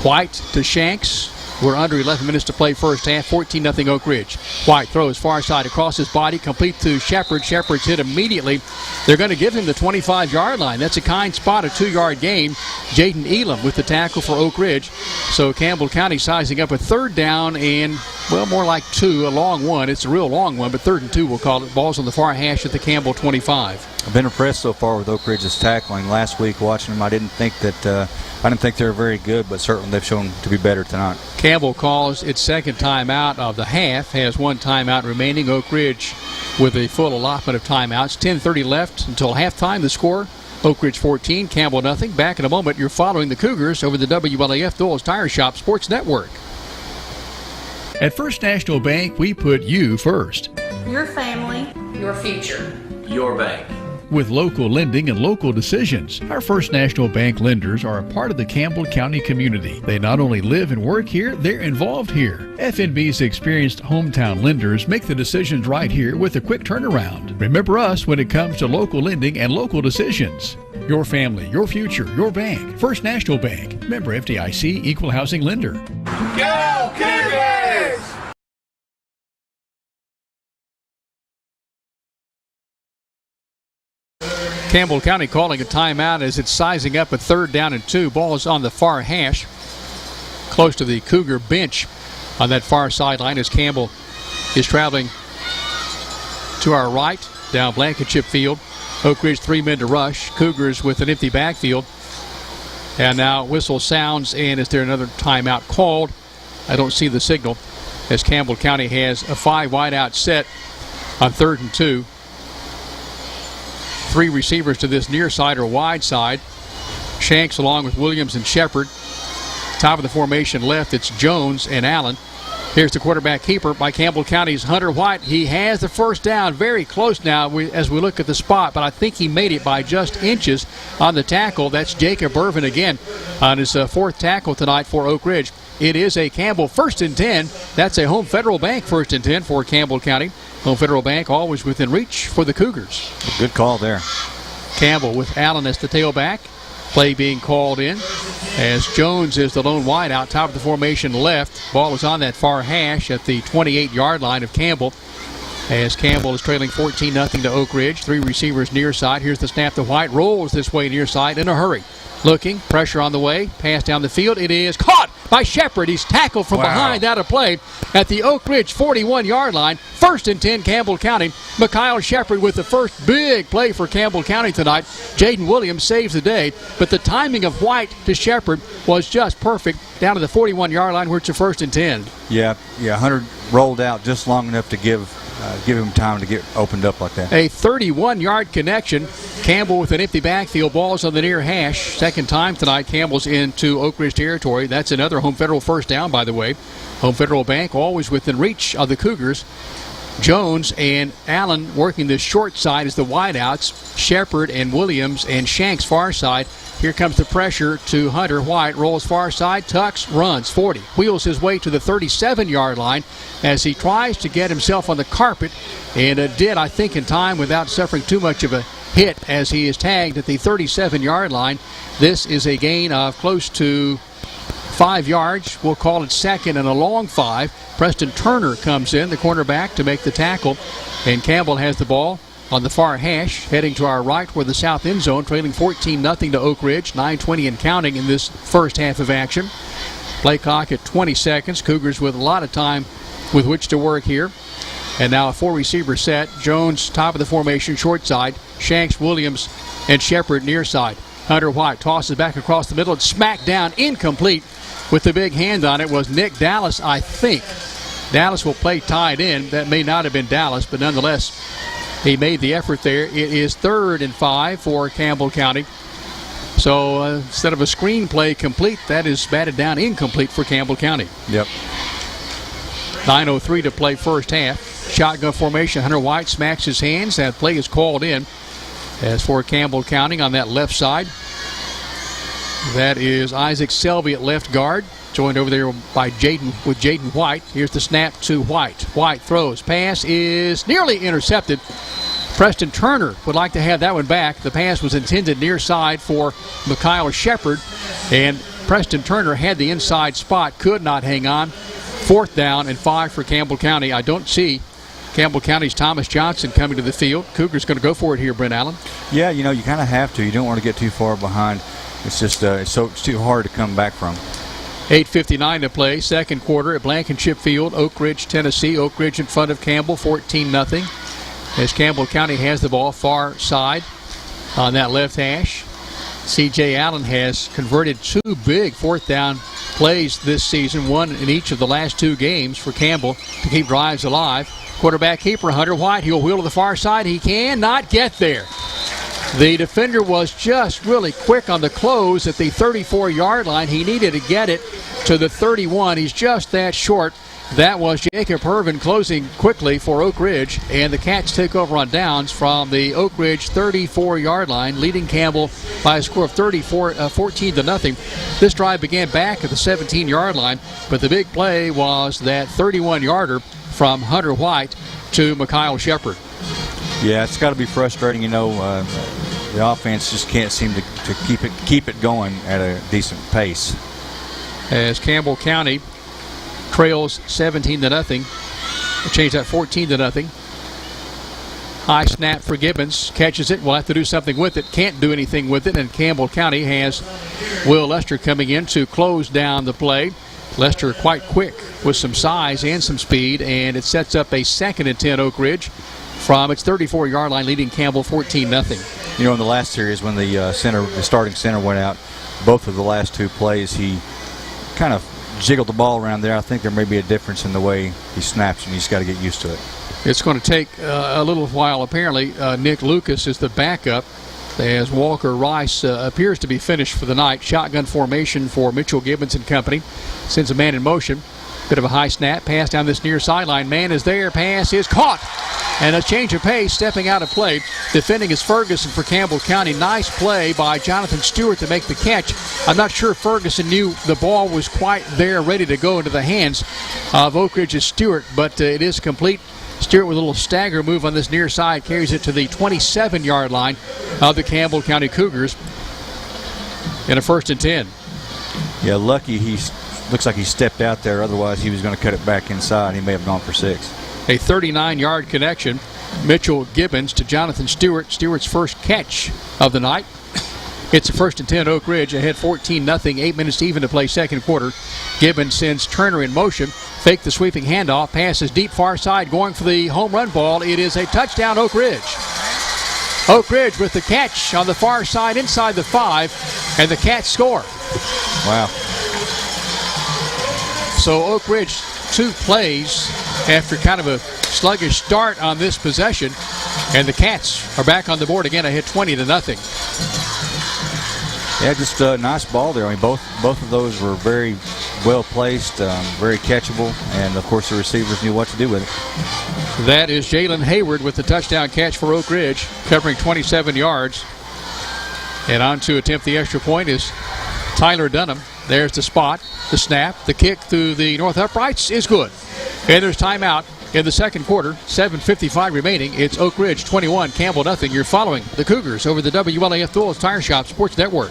White to Shanks. We're under 11 minutes to play first half, 14-0 Oak Ridge. White throws far side across his body, complete to Shepard. Shepard's hit immediately. They're going to give him the 25-yard line. That's a kind spot, a 2-yard gain. Jaden Elam with the tackle for Oak Ridge. So Campbell County sizing up a 3rd down and, well, more like 2, a long one. It's a real long one, but 3rd and 2 we'll call it. Ball's on the far hash at the Campbell 25. I've been impressed so far with Oak Ridge's tackling. Last week watching them, I didn't think they were very good, but certainly they've shown to be better tonight. Campbell calls its 2nd timeout of the half, has 1 timeout remaining. Oak Ridge with a full allotment of timeouts. 10:30 left until halftime. The score, Oak Ridge 14, Campbell nothing. Back in a moment, you're following the Cougars over the WLAF Dole's Tire Shop Sports Network. At First National Bank, we put you first. Your family, your future. Your bank. With local lending and local decisions, our First National Bank lenders are a part of the Campbell County community. They not only live and work here, they're involved here. FNB's experienced hometown lenders make the decisions right here with a quick turnaround. Remember us when it comes to local lending and local decisions. Your family, your future, your bank. First National Bank. Member FDIC, Equal Housing Lender. Go Cougars! Campbell County calling a timeout as it's sizing up a 3rd down and 2. Ball is on the far hash, close to the Cougar bench on that far sideline as Campbell is traveling to our right down Blankenship Field. Oak Ridge 3 men to rush. Cougars with an empty backfield. And now whistle sounds, and is there another timeout called? I don't see the signal, as Campbell County has a 5 wide out set on 3rd and 2. 3 receivers to this near side or wide side. Shanks along with Williams and Shepard. Top of the formation left, it's Jones and Allen. Here's the quarterback keeper by Campbell County's Hunter White. He has the first down, very close now as we look at the spot, but I think he made it by just inches on the tackle. That's Jacob Irvin again on his 4th tackle tonight for Oak Ridge. It is a Campbell 1st and 10. That's a Home Federal Bank 1st and 10 for Campbell County. Home Federal Bank always within reach for the Cougars. Good call there. Campbell with Allen as the tailback. Play being called in as Jones is the lone wide out, top of the formation left. Ball is on that far hash at the 28-yard line of Campbell, as Campbell is trailing 14-0 to Oak Ridge. 3 receivers near side. Here's the snap to White. Rolls this way near side in a hurry. Looking, pressure on the way, pass down the field. It is caught by Shepard. He's tackled from behind out of play at the Oak Ridge 41-yard line. 1st and 10, Campbell County. Mikhail Shepard with the first big play for Campbell County tonight. Jaden Williams saves the day, but the timing of White to Shepard was just perfect down to the 41-yard line where it's a 1st and 10. Yeah, Hunter rolled out just long enough to give him time to get opened up like that. A 31-yard connection. Campbell with an empty backfield. Ball's on the near hash. 2nd time tonight Campbell's into Oak Ridge territory. That's another Home Federal first down, by the way. Home Federal Bank always within reach of the Cougars. Jones and Allen working the short side as the wideouts. Shepard and Williams and Shanks far side. Here comes the pressure to Hunter White. Rolls far side, tucks, runs 40. Wheels his way to the 37-yard line as he tries to get himself on the carpet. And did, I think, in time without suffering too much of a hit as he is tagged at the 37-yard line. This is a gain of close to 5 yards. We'll call it 2nd and a long 5. Preston Turner comes in, the cornerback, to make the tackle. And Campbell has the ball on the far hash, heading to our right where the south end zone, trailing 14-0 to Oak Ridge. 9:20 and counting in this first half of action. Play clock at 20 seconds. Cougars with a lot of time with which to work here. And now a 4-receiver set. Jones, top of the formation, short side. Shanks, Williams, and Shepard near side. Hunter White tosses back across the middle and smacked down, incomplete. With the big hand on it was Nick Dallas, I think. Dallas will play tied in. That may not have been Dallas, but nonetheless, he made the effort there. It is 3rd and 5 for Campbell County. So instead of a screenplay complete, that is batted down incomplete for Campbell County. Yep. 9:03 to play first half. Shotgun formation. Hunter White smacks his hands. That play is called in. As for Campbell County on that left side, that is Isaac Selvey at left guard, joined over there by Jaden White. Here's the snap to White. White throws. Pass is nearly intercepted. Preston Turner would like to have that one back. The pass was intended near side for Mikhail Shepard, and Preston Turner had the inside spot, could not hang on. 4th down and 5 for Campbell County. I don't see Campbell County's Thomas Johnson coming to the field. Cougars going to go for it here, Brent Allen. Yeah, you kind of have to. You don't want to get too far behind. It's just it's too hard to come back from. 8:59 to play, 2nd quarter at Blankenship Field, Oak Ridge, Tennessee. Oak Ridge in front of Campbell, 14-0. As Campbell County has the ball far side on that left hash. C.J. Allen has converted 2 big 4th down plays this season, 1 in each of the last 2 games for Campbell to keep drives alive. Quarterback keeper Hunter White, he'll wheel to the far side. He cannot get there. The defender was just really quick on the close at the 34-yard line. He needed to get it to the 31. He's just that short. That was Jacob Irvin closing quickly for Oak Ridge, and the Cats take over on downs from the Oak Ridge 34-yard line, leading Campbell by a score of 14-0. This drive began back at the 17-yard line, but the big play was that 31-yarder from Hunter White to Mikhail Shepard. Yeah, it's got to be frustrating. The offense just can't seem to keep it going at a decent pace. As Campbell County trails 17-0. We'll change that 14-0. High snap for Gibbons. Catches it. We'll have to do something with it. Can't do anything with it. And Campbell County has Will Lester coming in to close down the play. Lester quite quick with some size and some speed. And it sets up a 2nd and 10 Oak Ridge from its 34-yard line, leading Campbell 14-0. In the last series when the starting center went out, both of the last 2 plays, he kind of jiggled the ball around there, I think there may be a difference in the way he snaps, and he's got to get used to it. It's going to take a little while. Apparently, Nick Lucas is the backup as Walker Rice appears to be finished for the night. Shotgun formation for Mitchell Gibbons and company. Sends a man in motion. Bit of a high snap. Pass down this near sideline. Man is there. Pass is caught. And a change of pace, stepping out of play. Defending is Ferguson for Campbell County. Nice play by Jonathan Stewart to make the catch. I'm not sure Ferguson knew the ball was quite there, ready to go into the hands of Oak Ridge's Stewart, but it is complete. Stewart with a little stagger move on this near side carries it to the 27-yard line of the Campbell County Cougars in a 1st and 10. Yeah, lucky looks like he stepped out there. Otherwise, he was going to cut it back inside. He may have gone for 6. A 39-yard connection. Mitchell Gibbons to Jonathan Stewart. Stewart's first catch of the night. It's a 1st and 10. Oak Ridge ahead 14-0. 8 minutes even to play second quarter. Gibbons sends Turner in motion. Fake the sweeping handoff. Passes deep far side. Going for the home run ball. It is a touchdown, Oak Ridge. Oak Ridge with the catch on the far side inside the 5. And the Cats score. Wow. So Oak Ridge 2 plays after kind of a sluggish start on this possession. And the Cats are back on the board again ahead 20-0. Yeah, just a nice ball there. I mean, both of those were very well placed, very catchable, and of course the receivers knew what to do with it. That is Jalen Hayward with the touchdown catch for Oak Ridge, covering 27 yards. And on to attempt the extra point is Tyler Dunham. There's the spot, the snap, the kick through the north uprights is good. And there's timeout in the second quarter. 7:55 remaining. It's Oak Ridge 21, Campbell nothing. You're following the Cougars over the WLAF Dulles Tire Shop Sports Network.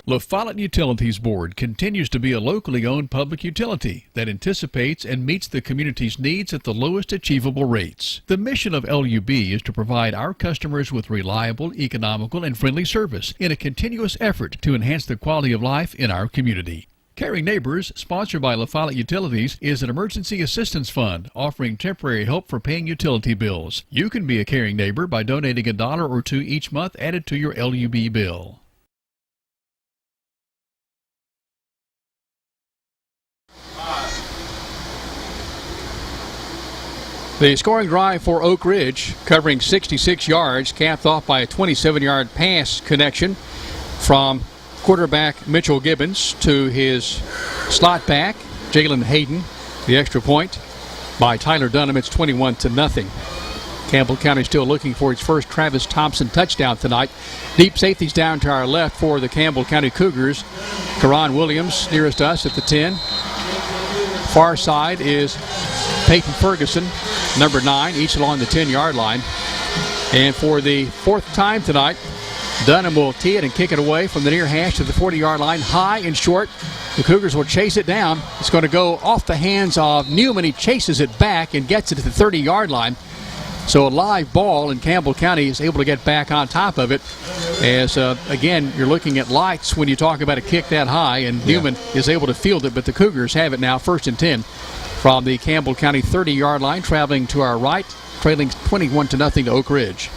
La Follette Utilities Board continues to be a locally owned public utility that anticipates and meets the community's needs at the lowest achievable rates. The mission of LUB is to provide our customers with reliable, economical, and friendly service in a continuous effort to enhance the quality of life in our community. Caring Neighbors, sponsored by La Follette Utilities, is an emergency assistance fund offering temporary help for paying utility bills. You can be a caring neighbor by donating $1 or $2 each month added to your LUB bill. The scoring drive for Oak Ridge, covering 66 yards, capped off by a 27-yard pass connection from quarterback Mitchell Gibbons to his slot back, Jalen Hayden. The extra point by Tyler Dunham. It's 21-0. Campbell County still looking for its first Travis Thompson touchdown tonight. Deep safeties down to our left for the Campbell County Cougars. Karan Williams nearest us at the 10. Far side is Peyton Ferguson, number 9, each along the 10-yard line. And for the 4th time tonight, Dunham will tee it and kick it away from the near hash to the 40-yard line, high and short. The Cougars will chase it down. It's going to go off the hands of Newman. He chases it back and gets it to the 30-yard line. So a live ball, and Campbell County is able to get back on top of it. As, again, you're looking at lights when you talk about a kick that high, and Newman is able to field it, but the Cougars have it now, 1st and 10 from the Campbell County 30-yard line, traveling to our right, trailing 21-0 to Oak Ridge.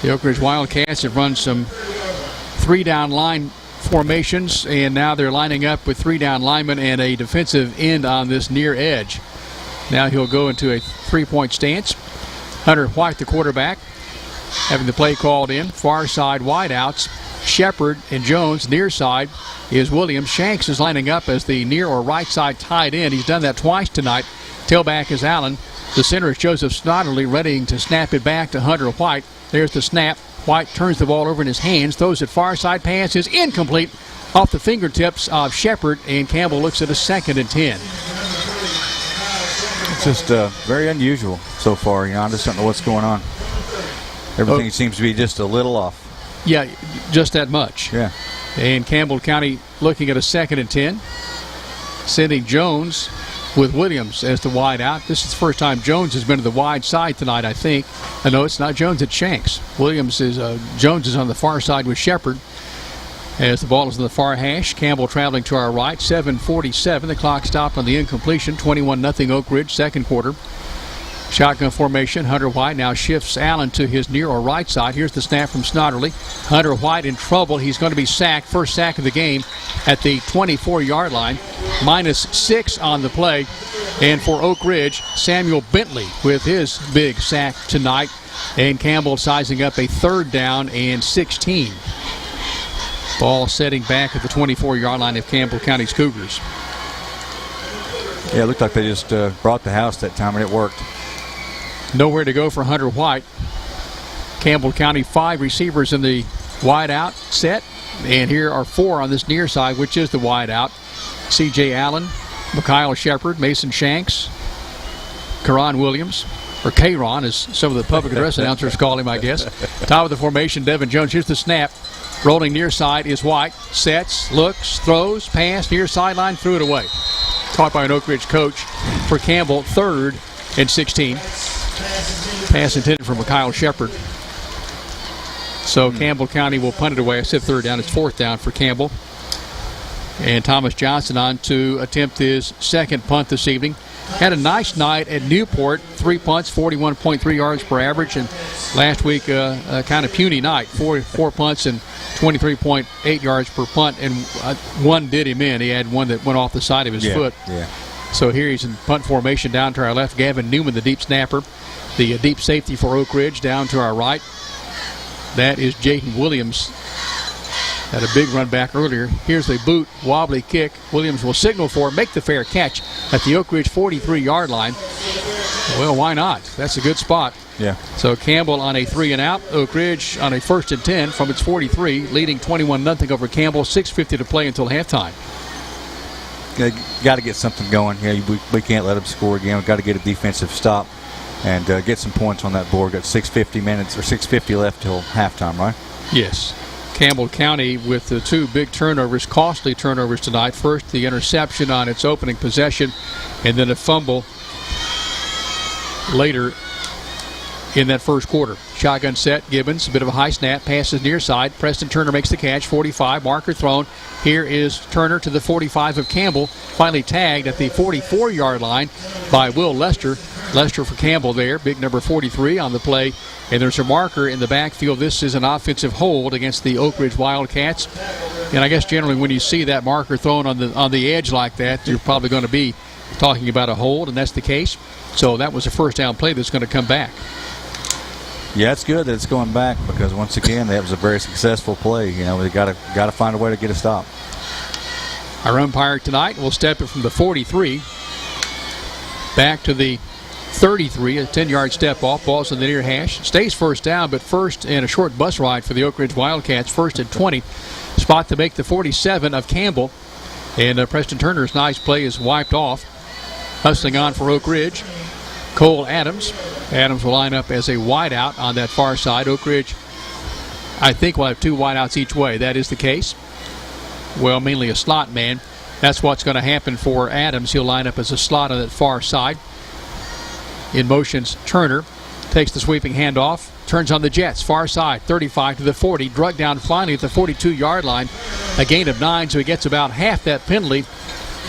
The Oak Ridge Wildcats have run some 3-down line formations, and now they're lining up with 3-down linemen and a defensive end on this near edge. Now he'll go into a 3-point stance. Hunter White, the quarterback, having the play called in. Far side wideouts, Shepard and Jones. Near side is Williams. Shanks is lining up as the near or right side tight end. He's done that twice tonight. Tailback is Allen. The center is Joseph Snodderly, readying to snap it back to Hunter White. There's the snap. White turns the ball over in his hands. Throws it far side. Pass is incomplete off the fingertips of Shepard, and Campbell looks at a 2nd and 10. It's just very unusual so far. I just don't know what's going on. Everything seems to be just a little off. Yeah, just that much. Yeah. And Campbell County looking at a 2nd and 10. Sending Jones with Williams as the wide out. This is the first time Jones has been to the wide side tonight, I think. No, it's not Jones, it's Shanks. Jones is on the far side with Shepard. As the ball is in the far hash, Campbell traveling to our right, 7:47. The clock stopped on the incompletion, 21-0 Oak Ridge, second quarter. Shotgun formation. Hunter White now shifts Allen to his near or right side. Here's the snap from Snodderly. Hunter White in trouble. He's going to be sacked. First sack of the game at the 24-yard line. -6 on the play. And for Oak Ridge, Samuel Bentley with his big sack tonight. And Campbell sizing up a 3rd down and 16. Ball setting back at the 24-yard line of Campbell County's Cougars. Yeah, it looked like they just brought the house that time, and it worked. Nowhere to go for Hunter White. Campbell County 5 receivers in the wide out set. And here are 4 on this near side, which is the wide out. C.J. Allen, Mikhail Shepard, Mason Shanks, Karan Williams, or K-Ron, as some of the public address announcers call him, I guess. Top of the formation, Devin Jones. Here's the snap. Rolling near side is White. Sets, looks, throws, pass, near sideline, threw it away. Caught by an Oak Ridge coach for Campbell, 3rd and 16. Pass intended for Mikhail Shepard. So Campbell County will punt it away. I said 3rd down. It's 4th down for Campbell. And Thomas Johnson on to attempt his 2nd punt this evening. Had a nice night at Newport. 3 punts, 41.3 yards per average. And last week, a kind of puny night. Four punts and 23.8 yards per punt. And one did him in. He had one that went off the side of his foot. Yeah. So here he's in punt formation down to our left. Gavin Newman, the deep snapper. The deep safety for Oak Ridge down to our right. That is Jaden Williams. Had a big run back earlier. Here's the boot, wobbly kick. Williams will signal for, make the fair catch at the Oak Ridge 43-yard line. Well, why not? That's a good spot. Yeah. So Campbell on a 3 and out. Oak Ridge on a 1st and 10 from its 43, leading 21-0 over Campbell. 6:50 to play until halftime. Got to get something going. Yeah, we can't let them score again. We've got to get a defensive stop and get some points on that board. Got 6:50 left till halftime, right? Yes. Campbell County with the 2 big turnovers, costly turnovers tonight. First, the interception on its opening possession, and then a fumble later in that first quarter. Shotgun set, Gibbons, a bit of a high snap, passes near side. Preston Turner makes the catch, 45, marker thrown. Here is Turner to the 45 of Campbell, finally tagged at the 44-yard line by Will Lester. Lester for Campbell there, big number 43 on the play. And there's a marker in the backfield. This is an offensive hold against the Oak Ridge Wildcats. And I guess generally when you see that marker thrown on the edge like that, you're probably going to be talking about a hold, and that's the case. So that was a first down play that's going to come back. Yeah, it's good that it's going back because once again that was a very successful play. You know, we got to find a way to get a stop. Our umpire tonight will step it from the 43 back to the 33, a 10-yard step off. Ball's in the near hash. Stays first down, but first and a short bus ride for the Oak Ridge Wildcats. 1st and 20. Spot to make the 47 of Campbell. And Preston Turner's nice play is wiped off. Hustling on for Oak Ridge, Cole Adams. Adams will line up as a wideout on that far side. Oak Ridge, I think, will have 2 wideouts each way. That is the case. Well, mainly a slot man. That's what's going to happen for Adams. He'll line up as a slot on that far side. In motions, Turner takes the sweeping handoff, turns on the Jets, far side, 35 to the 40, drug down finally at the 42-yard line. A gain of 9, so he gets about half that penalty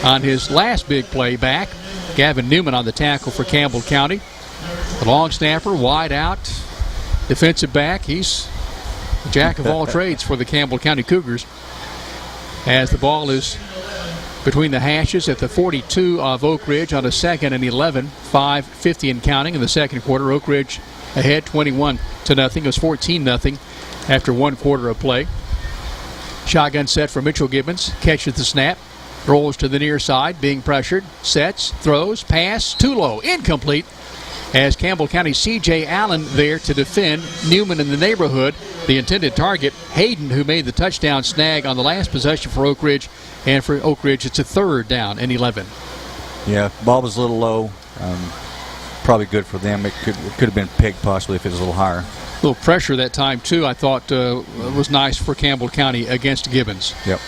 on his last big play back. Gavin Newman on the tackle for Campbell County. The long snapper, wide out, defensive back. He's a jack of all trades for the Campbell County Cougars. As the ball is between the hashes at the 42 of Oak Ridge on a 2nd and 11, 5:50 and counting in the second quarter. Oak Ridge ahead 21-0. It was 14-0 after 1 quarter of play. Shotgun set for Mitchell Gibbons. Catches the snap. Rolls to the near side, being pressured. Sets, throws, pass, too low, incomplete. As Campbell County C.J. Allen there to defend. Newman in the neighborhood. The intended target, Hayden, who made the touchdown snag on the last possession for Oak Ridge. And for Oak Ridge, it's a 3rd down and 11. Yeah, ball was a little low. Probably good for them. It could have been pegged possibly if it was a little higher. A little pressure that time, too, I thought was nice for Campbell County against Gibbons. Yep.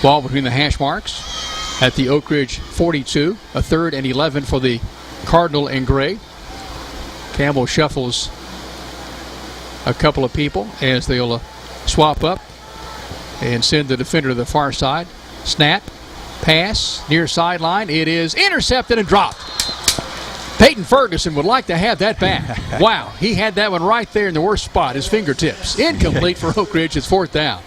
Ball between the hash marks at the Oak Ridge 42. A 3rd and 11 for the Cardinal and Gray. Campbell shuffles a couple of people as they'll swap up and send the defender to the far side. Snap, pass, near sideline. It is intercepted and dropped. Peyton Ferguson would like to have that back. Wow, he had that one right there in the worst spot, his fingertips. Incomplete for Oak Ridge. It's 4th down.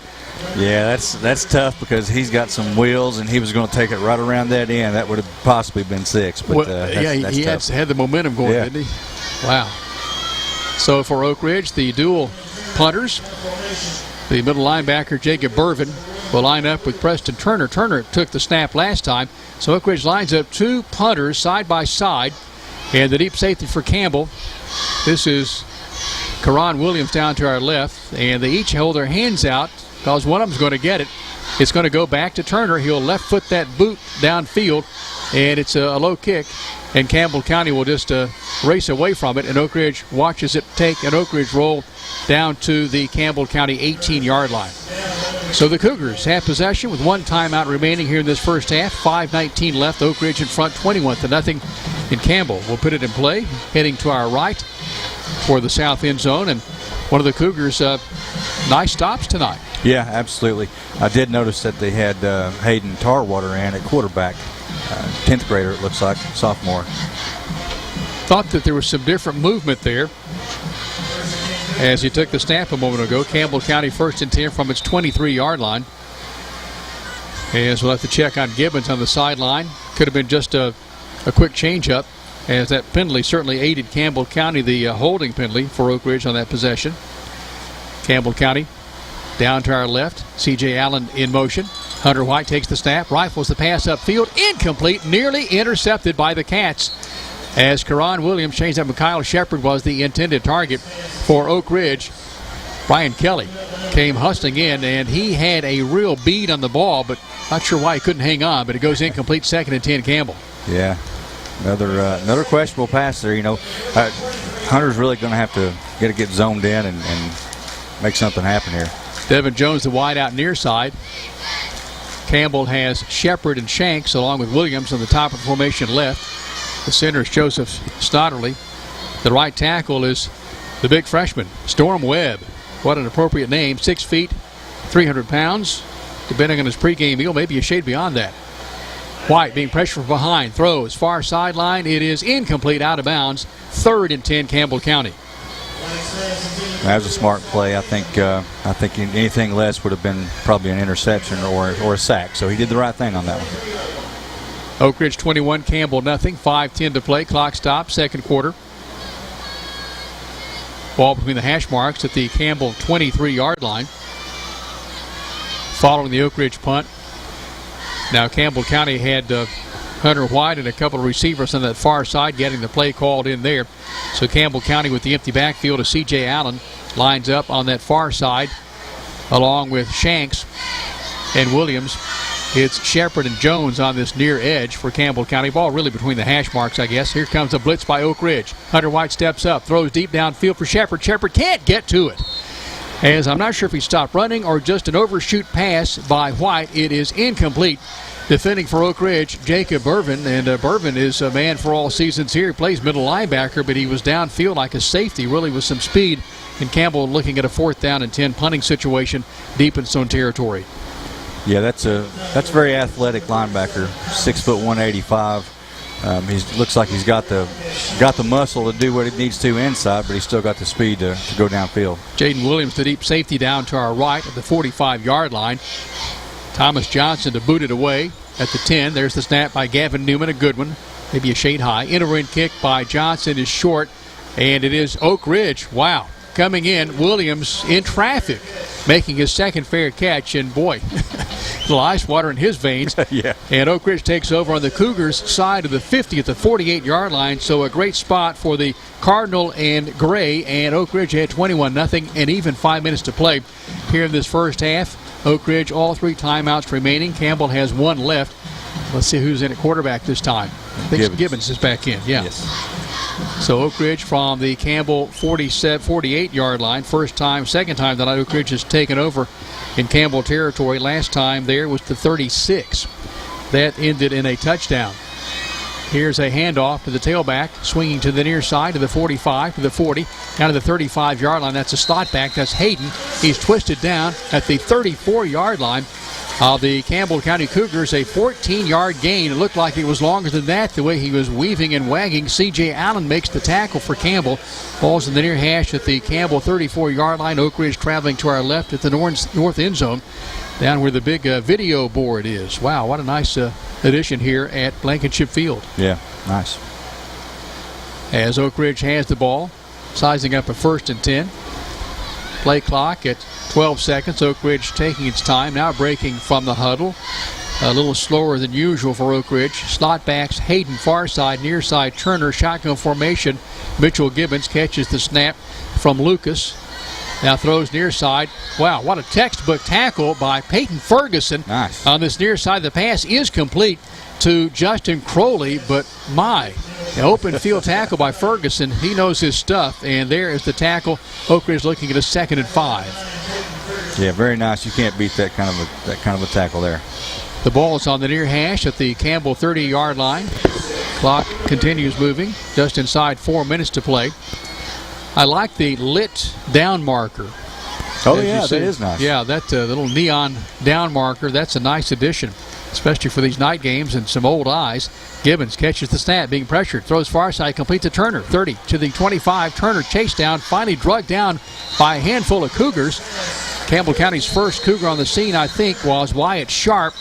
Yeah, that's tough because he's got some wheels, and he was going to take it right around that end. That would have possibly been 6. But he had the momentum going, didn't he? Wow. So for Oak Ridge, the dual punters, the middle linebacker Jacob Burvin will line up with Preston Turner. Turner took the snap last time. So Oak Ridge lines up 2 punters side by side. And the deep safety for Campbell, this is Karan Williams down to our left. And they each hold their hands out because one of them's going to get it. It's going to go back to Turner. He'll left foot that boot downfield, and it's a low kick. And Campbell County will just race away from it, and Oak Ridge watches it take an Oak Ridge roll down to the Campbell County 18-yard line. So the Cougars have possession with 1 timeout remaining here in this first half. 5:19 left. Oak Ridge in front 21-0. And Campbell will put it in play, heading to our right for the south end zone. And one of the Cougars' nice stops tonight. Yeah, absolutely. I did notice that they had Hayden Tarwater in at quarterback. 10th grader, it looks like, sophomore. Thought that there was some different movement there as he took the snap a moment ago. Campbell County 1st and 10 from its 23-yard line. As we'll have to check on Gibbons on the sideline. Could have been just a quick change-up, as that penalty certainly aided Campbell County, the holding penalty for Oak Ridge on that possession. Campbell County down to our left. C.J. Allen in motion. Hunter White takes the snap, rifles the pass upfield, incomplete, nearly intercepted by the Cats. As Karan Williams changed up, Kyle Shepard was the intended target for Oak Ridge. Brian Kelly came hustling in, and he had a real bead on the ball, but not sure why he couldn't hang on, but it goes incomplete. 2nd and 10 Campbell. Yeah, another questionable pass there. Hunter's really going to have to get zoned in and make something happen here. Devin Jones, the wide out near side. Campbell has Shepard and Shanks along with Williams on the top of the formation left. The center is Joseph Stotterly. The right tackle is the big freshman, Storm Webb. What an appropriate name. 6 feet, 300 pounds. Depending on his pregame meal, maybe a shade beyond that. White being pressured from behind. Throws far sideline. It is incomplete, out of bounds. 3rd and 10 Campbell County. That was a smart play. I think anything less would have been probably an interception or a sack. So he did the right thing on that one. Oak Ridge 21, Campbell nothing. 5:10 to play. Clock stops. 2nd quarter. Ball between the hash marks at the Campbell 23-yard line. Following the Oak Ridge punt. Now Campbell County had Hunter White and a couple of receivers on that far side getting the play called in there. So Campbell County with the empty backfield of C.J. Allen lines up on that far side along with Shanks and Williams. It's Shepard and Jones on this near edge for Campbell County. Ball really between the hash marks, I guess. Here comes a blitz by Oak Ridge. Hunter White steps up, throws deep downfield for Shepard. Shepard can't get to it. As I'm not sure if he stopped running or just an overshoot pass by White. It is incomplete. Defending for Oak Ridge, Jacob Burvin, and Burvin is a man for all seasons here. He plays middle linebacker, but he was downfield like a safety, really with some speed. And Campbell looking at a 4th down and 10 punting situation deep in zone territory. Yeah, that's a very athletic linebacker, 6 foot 185. He looks like he's got the muscle to do what he needs to inside, but he's still got the speed to go downfield. Jaden Williams, the deep safety, down to our right at the 45-yard line. Thomas Johnson to boot it away at the 10. There's the snap by Gavin Newman, a good one, maybe a shade high. Interim kick by Johnson is short, and it is Oak Ridge. Wow. Coming in, Williams in traffic, making his 2nd fair catch, and boy, a little ice water in his veins. Yeah. And Oak Ridge takes over on the Cougars' side of the 50 at the 48-yard line, so a great spot for the Cardinal and Gray, and Oak Ridge had 21-0 and even 5 minutes to play here in this first half. Oak Ridge, all 3 timeouts remaining. Campbell has 1 left. Let's see who's in at quarterback this time. I think Gibbons is back in, yeah. Yes. So Oak Ridge from the Campbell 48-yard line. First time, second time that Oak Ridge has taken over in Campbell territory. Last time there was the 36. That ended in a touchdown. Here's a handoff to the tailback, swinging to the near side to the 45, to the 40, down to the 35-yard line. That's a slot back. That's Hayden. He's twisted down at the 34-yard line. of the Campbell County Cougars, a 14-yard gain. It looked like it was longer than that, the way he was weaving and wagging. C.J. Allen makes the tackle for Campbell. Ball's in the near hash at the Campbell 34-yard line. Oak Ridge traveling to our left at the north end zone, down where the big video board is. Wow, what a nice addition here at Blankenship Field. Yeah, nice. As Oak Ridge has the ball, sizing up a 1st and 10. Play clock at 12 seconds. Oak Ridge taking its time, now breaking from the huddle. A little slower than usual for Oak Ridge. Slot backs Hayden far side, near side Turner, shotgun formation. Mitchell Gibbons catches the snap from Lucas. Now throws near side. Wow, what a textbook tackle by Peyton Ferguson. Nice. On this near side. The pass is complete to Justin Crowley, but my open field tackle by Ferguson. He knows his stuff, and there is the tackle. Oak Ridge looking at a 2nd and 5. Yeah, very nice. You can't beat that kind of a tackle there. The ball is on the near hash at the Campbell 30-yard line. Clock continues moving. Just inside 4 minutes to play. I like the lit down marker. Oh, yeah, that is nice. Yeah, that little neon down marker, that's a nice addition, especially for these night games and some old eyes. Gibbons catches the snap, being pressured, throws far side, complete to Turner, 30 to the 25. Turner chased down, finally drugged down by a handful of Cougars. Campbell County's first Cougar on the scene, I think, was Wyatt Sharp.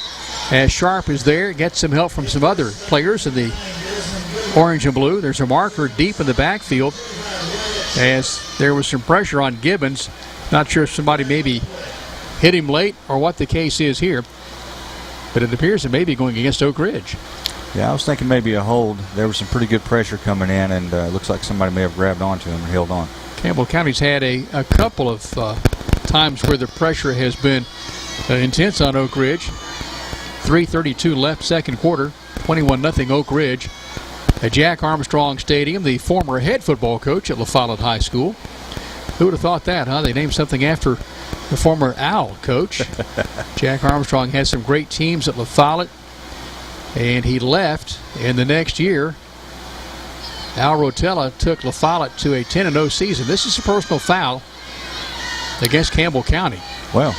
As Sharp is there, gets some help from some other players in the orange and blue. There's a marker deep in the backfield as there was some pressure on Gibbons. Not sure if somebody maybe hit him late or what the case is here, but it appears it may be going against Oak Ridge. Yeah, I was thinking maybe a hold. There was some pretty good pressure coming in, and looks like somebody may have grabbed onto him and held on. Campbell County's had a couple of times where the pressure has been intense on Oak Ridge. 3:32 left, second quarter, 21-0 Oak Ridge. At Jack Armstrong Stadium, the former head football coach at La Follette High School. Who would have thought that, huh? They named something after the former Owl coach. Jack Armstrong had some great teams at La Follette, and he left. And the next year, Al Rotella took La Follette to a 10-0 season. This is a personal foul against Campbell County. Well.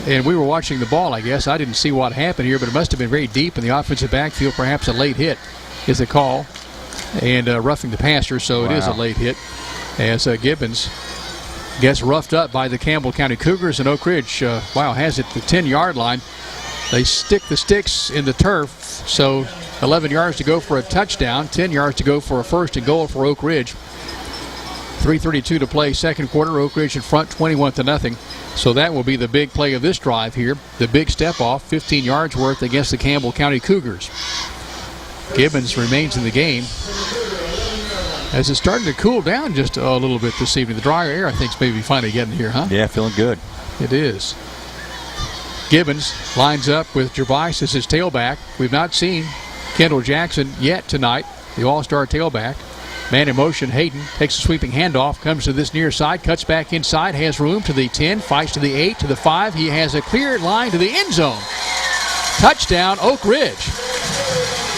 And we were watching the ball, I guess. I didn't see what happened here, but it must have been very deep in the offensive backfield. Perhaps a late hit is a call. And roughing the passer, so it is a late hit. As Gibbons gets roughed up by the Campbell County Cougars, and Oak Ridge, has it the 10-yard line. They stick the sticks in the turf, so 11 yards to go for a touchdown, 10 yards to go for a 1st and goal for Oak Ridge. 3:32 to play, second quarter. Oak Ridge in front, 21-0. So that will be the big play of this drive here. The big step off, 15 yards worth against the Campbell County Cougars. Gibbons remains in the game as it's starting to cool down just a little bit this evening. The drier air, I think, is maybe finally getting here, huh? Yeah, feeling good. It is. Gibbons lines up with Gervais as his tailback. We've not seen Kendall Jackson yet tonight, the all-star tailback. Man in motion, Hayden takes a sweeping handoff, comes to this near side, cuts back inside, has room to the 10, fights to the 8, to the 5. He has a clear line to the end zone. Touchdown, Oak Ridge.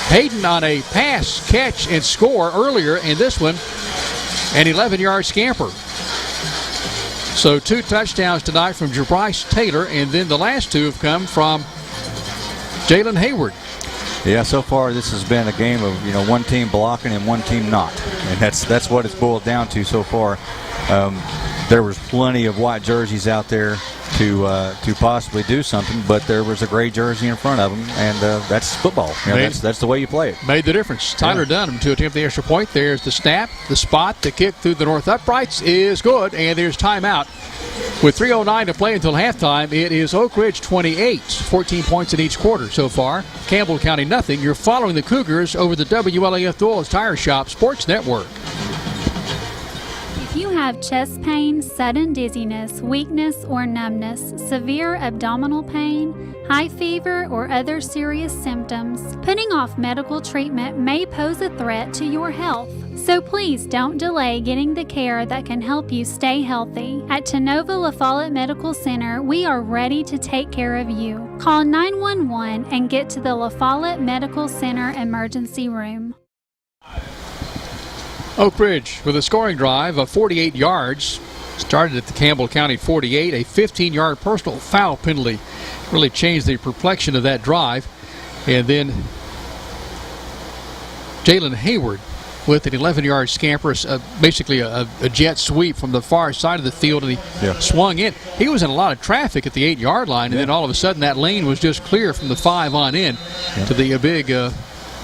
Hayden on a pass, catch, and score earlier, and this one, an 11-yard scamper. So 2 touchdowns tonight from Gervais Taylor, and then the last 2 have come from Jalen Hayward. Yeah, so far this has been a game of one team blocking and one team not, and that's what it's boiled down to so far. There was plenty of white jerseys out there to possibly do something, but there was a gray jersey in front of them, and that's football. That's the way you play it. Made the difference. Tyler Dunham to attempt the extra point. There's the snap, the spot, the kick through the north uprights is good, and there's timeout. With 3:09 to play until halftime, it is Oak Ridge 28, 14 points in each quarter so far. Campbell County nothing. You're following the Cougars over the WLAF Dulles Tire Shop Sports Network. If you have chest pain, sudden dizziness, weakness or numbness, severe abdominal pain, high fever, or other serious symptoms, putting off medical treatment may pose a threat to your health. So please don't delay getting the care that can help you stay healthy. At Tenova La Follette Medical Center, we are ready to take care of you. Call 911 and get to the La Follette Medical Center emergency room. Oak Ridge with a scoring drive of 48 yards. Started at the Campbell County 48, a 15-yard personal foul penalty really changed the complexion of that drive. And then Jalen Hayward with an 11-yard scamper, basically a jet sweep from the far side of the field, and he swung in. He was in a lot of traffic at the 8-yard line, and then all of a sudden that lane was just clear from the 5 on in to the big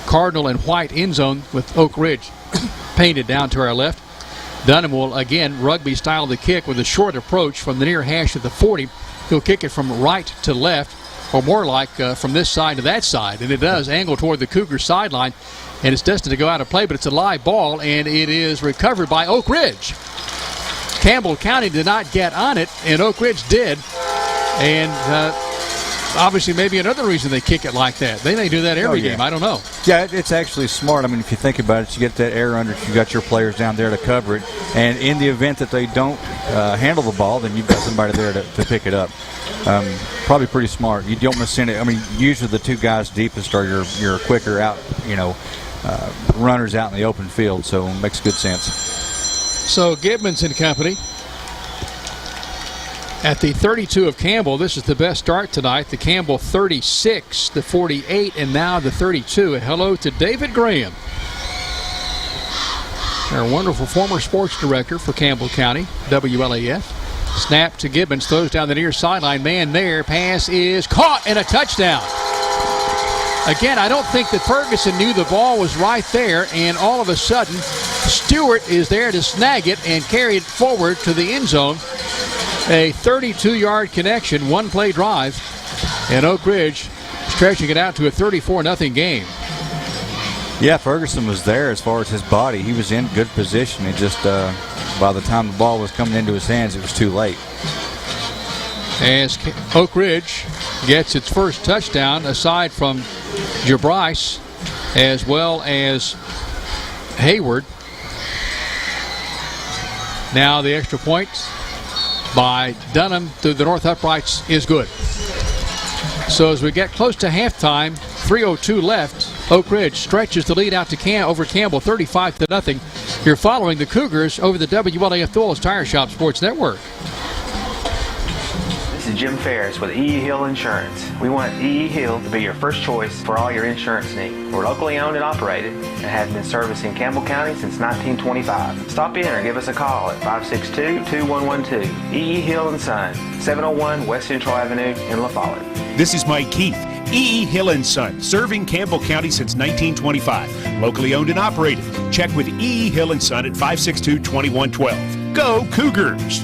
cardinal and white end zone with Oak Ridge painted down to our left. Dunham will, again, rugby style the kick with a short approach from the near hash of the 40. He'll kick it from right to left, or more like from this side to that side, and it does angle toward the Cougar sideline, and it's destined to go out of play, but it's a live ball, and it is recovered by Oak Ridge. Campbell County did not get on it, and Oak Ridge did, and obviously maybe another reason they kick it like that. They may do that every game. I don't know. Yeah, it's actually smart. I mean, if you think about it, you get that air under it. You got your players down there to cover it, and in the event that they don't handle the ball, then you've got somebody there to pick it up. Probably pretty smart. You don't want to send it. I mean, usually the 2 guys deepest are your quicker out, runners out in the open field, so it makes good sense. So Gibbons and company at the 32 of Campbell. This is the best start tonight. The Campbell 36, the 48, and now the 32. And hello to David Graham, our wonderful former sports director for Campbell County, WLAF. Snap to Gibbons, throws down the near sideline. Man there, pass is caught, and a touchdown. Again, I don't think that Ferguson knew the ball was right there, and all of a sudden, Stewart is there to snag it and carry it forward to the end zone. A 32-yard connection, 1-play drive, and Oak Ridge stretching it out to a 34-0 game. Yeah, Ferguson was there as far as his body. He was in good position. It just, by the time the ball was coming into his hands, it was too late. As Oak Ridge gets its first touchdown, aside from Jabrice, as well as Hayward. Now the extra point by Dunham through the north uprights is good. So as we get close to halftime, 3:02 left, Oak Ridge stretches the lead out to over Campbell, 35-0. You're following the Cougars over the WLAF Dulles Tire Shop Sports Network. This is Jim Ferris with E.E. Hill Insurance. We want E.E. Hill to be your first choice for all your insurance needs. We're locally owned and operated and have been servicing Campbell County since 1925. Stop in or give us a call at 562-2112. E.E. Hill & Son, 701 West Central Avenue in La Follette. This is Mike Keith. E.E. Hill & Son, serving Campbell County since 1925. Locally owned and operated. Check with E.E. Hill & Son at 562-2112. Go Cougars!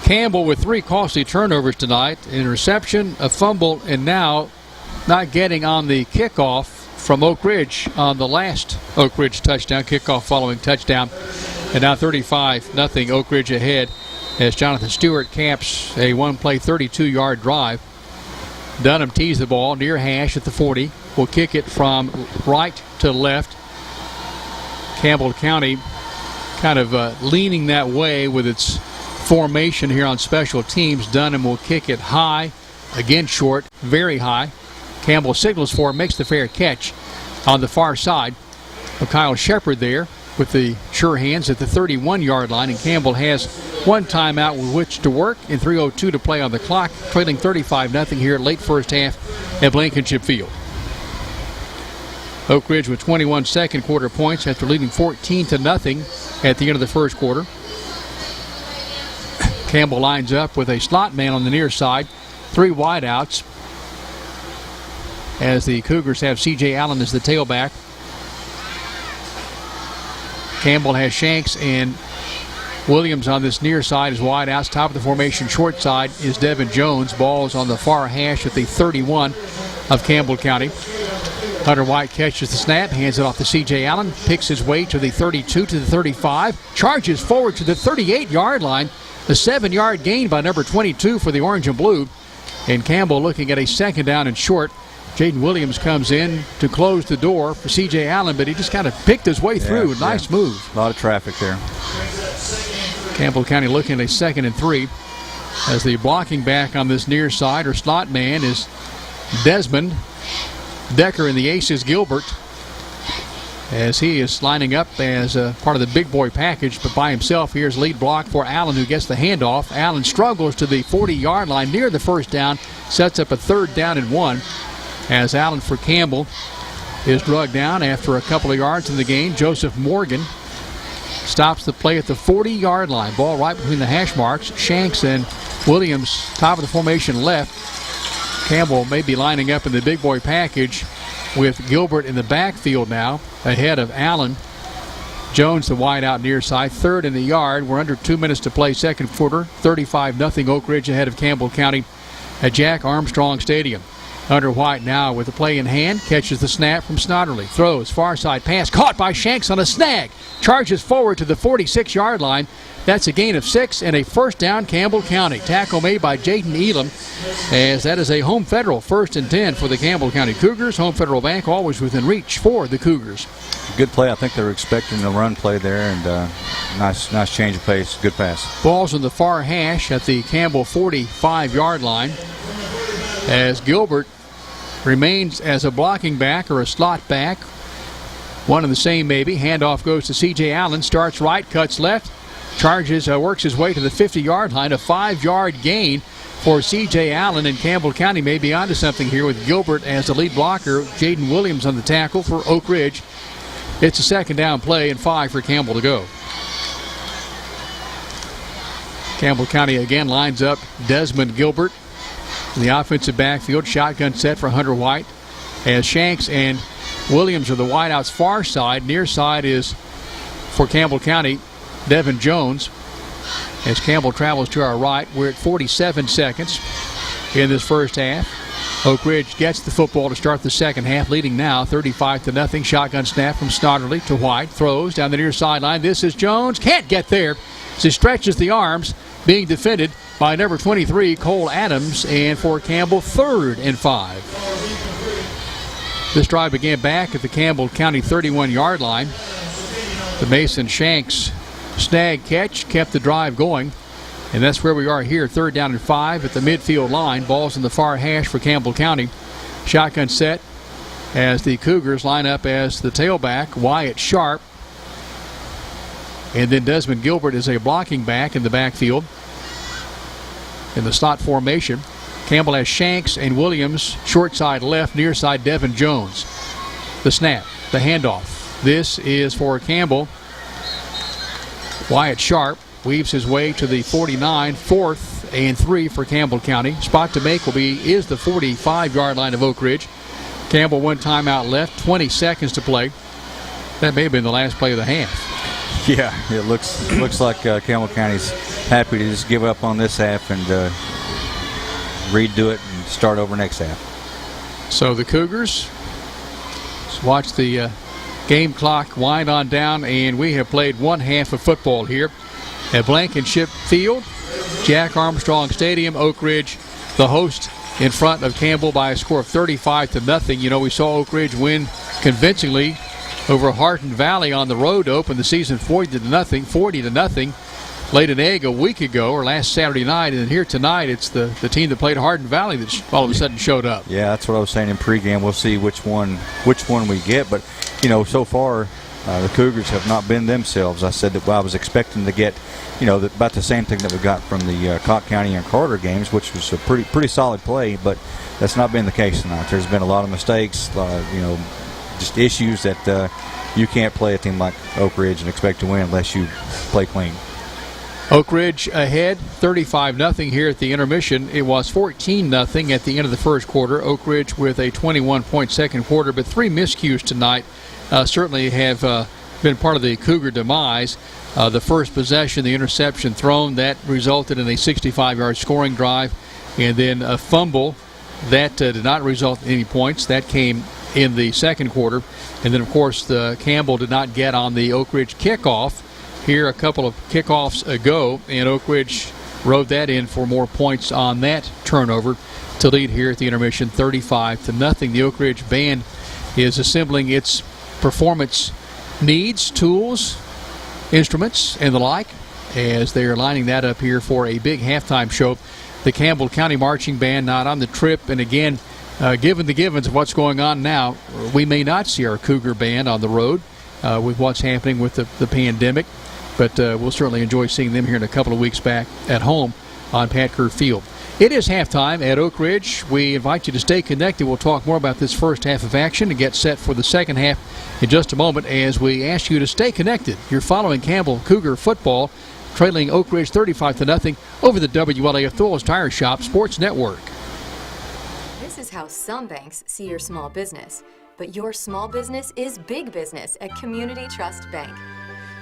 Campbell with 3 costly turnovers tonight, interception, a fumble, and now not getting on the kickoff from Oak Ridge on the last Oak Ridge touchdown, kickoff following touchdown. And now 35-0 Oak Ridge ahead as Jonathan Stewart caps a 1-play 32-yard drive. Dunham tees the ball near hash at the 40. Will kick it from right to left. Campbell County kind of leaning that way with its formation here on special teams. Dunham will kick it high, again short, very high. Campbell signals for him, makes the fair catch on the far side. Kyle Shepard there with the sure hands at the 31-yard line, and Campbell has 1 timeout with which to work and 3:02 to play on the clock, trailing 35-0 here late first half at Blankenship Field. Oak Ridge with 21 second quarter points after leading 14-0 at the end of the first quarter. Campbell lines up with a slot man on the near side, 3 wideouts, as the Cougars have C.J. Allen as the tailback. Campbell has Shanks and Williams on this near side as wideouts. Top of the formation, short side, is Devin Jones. Ball's on the far hash at the 31 of Campbell County. Hunter White catches the snap, hands it off to C.J. Allen, picks his way to the 32, to the 35, charges forward to the 38-yard line. A 7-yard gain by number 22 for the orange and blue. And Campbell looking at a second down and short. Jaden Williams comes in to close the door for C.J. Allen, but he just kind of picked his way through. Nice move. A lot of traffic there. Campbell County looking at a 2nd and 3. As the blocking back on this near side or slot man is Desmond. Decker in the ace is Gilbert. as he is lining up as part of the big boy package, but by himself. Here's lead block for Allen, who gets the handoff. Allen struggles to the 40-yard line near the first down, sets up a 3rd down and 1, as Allen for Campbell is drugged down after a couple of yards in the gain. Joseph Morgan stops the play at the 40-yard line. Ball right between the hash marks. Shanks and Williams, top of the formation left. Campbell may be lining up in the big boy package with Gilbert in the backfield now, ahead of Allen. Jones, the wide out near side, 3rd in the yard. We're under 2 minutes to play second quarter. 35-0 Oak Ridge ahead of Campbell County at Jack Armstrong Stadium. Under White now with the play in hand, catches the snap from Snodderly, throws far side pass, caught by Shanks on a snag, charges forward to the 46-yard line. That's a gain of 6 and a first down, Campbell County. Tackle made by Jaden Elam, as that is a Home Federal 1st and 10 for the Campbell County Cougars. Home Federal Bank always within reach for the Cougars. Good play. I think they were expecting the run play there, and nice change of pace. Good pass. Ball's in the far hash at the Campbell 45-yard line, as Gilbert remains as a blocking back or a slot back. One and the same maybe. Handoff goes to C.J. Allen. Starts right, cuts left. Charges, works his way to the 50-yard line. A 5-yard gain for C.J. Allen, and Campbell County may be onto something here with Gilbert as the lead blocker. Jaden Williams on the tackle for Oak Ridge. It's a 2nd down play and 5 for Campbell to go. Campbell County again lines up Desmond Gilbert in the offensive backfield. Shotgun set for Hunter White, as Shanks and Williams are the wideouts far side. Near side is for Campbell County, Devin Jones. As Campbell travels to our right, we're at 47 seconds in this first half. Oak Ridge gets the football to start the second half, leading now 35-0. Shotgun snap from Snodderly to White. Throws down the near sideline. This is Jones. Can't get there. As he stretches the arms, being defended by number 23, Cole Adams, and for Campbell, 3rd and 5. This drive began back at the Campbell County 31-yard line. The Mason Shanks snag catch kept the drive going, and that's where we are here, 3rd down and 5 at the midfield line. Ball's in the far hash for Campbell County. Shotgun set as the Cougars line up as the tailback, Wyatt Sharp, and then Desmond Gilbert is a blocking back in the backfield in the slot formation. Campbell has Shanks and Williams, short side left, near side Devin Jones. The snap, the handoff. This is for Campbell. Wyatt Sharp weaves his way to the 49, 4th and 3 for Campbell County. Spot to make is the 45-yard line of Oak Ridge. Campbell 1 timeout left, 20 seconds to play. That may have been the last play of the half. Yeah, it looks like Campbell County's happy to just give up on this half and redo it and start over next half. So the Cougars watch the game clock wind on down, and we have played one half of football here at Blankenship Field, Jack Armstrong Stadium. Oak Ridge, the host, in front of Campbell by a score of 35-0. You know, we saw Oak Ridge win convincingly over Hardin Valley on the road to open the season 40-0. Laid an egg a week ago or last Saturday night, and here tonight it's the team that played Hardin Valley that all of a sudden showed up. Yeah, that's what I was saying in pregame. We'll see which one we get, but you know, so far the Cougars have not been themselves. I said that I was expecting to get, you know, about the same thing that we got from the Cocke County and Carter games, which was a pretty solid play, but that's not been the case tonight. There's been a lot of mistakes, you know, just issues that you can't play a team like Oak Ridge and expect to win unless you play clean. Oak Ridge ahead 35-0 here at the intermission. It was 14-0 at the end of the first quarter. Oak Ridge with a 21-point second quarter, but 3 miscues tonight certainly have been part of the Cougar demise. The first possession, the interception thrown, that resulted in a 65-yard scoring drive, and then a fumble that did not result in any points. That came in the second quarter. And then, of course, the Campbell did not get on the Oak Ridge kickoff here a couple of kickoffs ago, and Oak Ridge rode that in for more points on that turnover to lead here at the intermission 35-0. The Oak Ridge band is assembling its performance needs, tools, instruments, and the like, as they are lining that up here for a big halftime show. The Campbell County Marching Band not on the trip, and again, given the givens of what's going on now, we may not see our Cougar Band on the road. with what's happening with the pandemic. But we'll certainly enjoy seeing them here in a couple of weeks back at home on Pat Kerr Field. It is halftime at Oak Ridge. We invite you to stay connected. We'll talk more about this first half of action and get set for the second half in just a moment as we ask you to stay connected. You're following Campbell Cougar football, trailing Oak Ridge 35-0 over the WLAF Thorles Tire Shop Sports Network. This is how some banks see your small business. But your small business is big business at Community Trust Bank.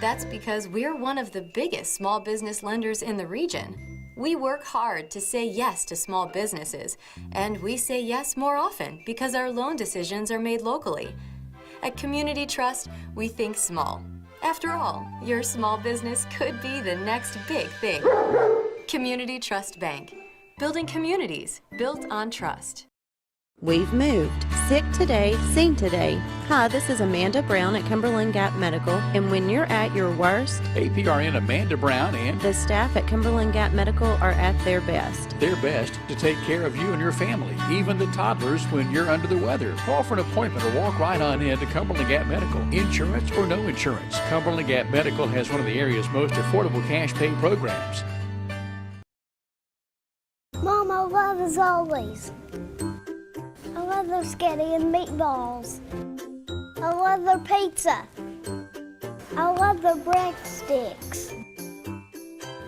That's because we're one of the biggest small business lenders in the region. We work hard to say yes to small businesses, and we say yes more often because our loan decisions are made locally. At Community Trust, we think small. After all, your small business could be the next big thing. Community Trust Bank. Building communities built on trust. We've moved. Sick today, seen today. Hi, this is Amanda Brown at Cumberland Gap Medical, and when you're at your worst, APRN Amanda Brown and the staff at Cumberland Gap Medical are at their best. Their best to take care of you and your family, even the toddlers when you're under the weather. Call for an appointment or walk right on in to Cumberland Gap Medical. Insurance or no insurance, Cumberland Gap Medical has one of the area's most affordable cash pay programs. Mom, I love Zollies. I love their spaghetti and meatballs. I love their pizza. I love their breadsticks.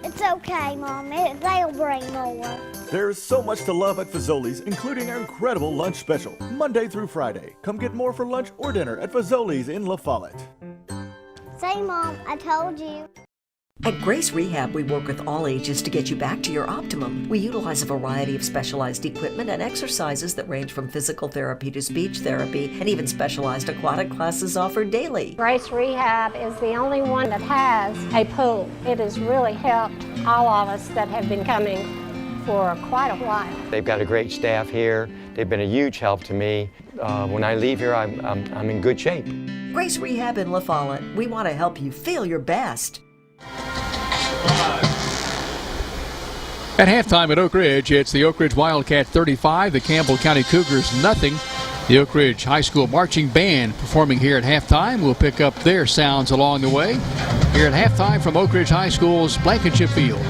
It's okay, Mom. They'll bring more. There's so much to love at Fazoli's, including our incredible lunch special, Monday through Friday. Come get more for lunch or dinner at Fazoli's in La Follette. Say, Mom, I told you. At Grace Rehab, we work with all ages to get you back to your optimum. We utilize a variety of specialized equipment and exercises that range from physical therapy to speech therapy, and even specialized aquatic classes offered daily. Grace Rehab is the only one that has a pool. It has really helped all of us that have been coming for quite a while. They've got a great staff here. They've been a huge help to me. When I leave here, I'm in good shape. Grace Rehab in La Follette. We want to help you feel your best. At halftime at Oak Ridge, it's the Oak Ridge Wildcat 35, the Campbell County Cougars nothing. The Oak Ridge High School Marching Band performing here at halftime. We'll pick up their sounds along the way. Here at halftime from Oak Ridge High School's Blankenship Field.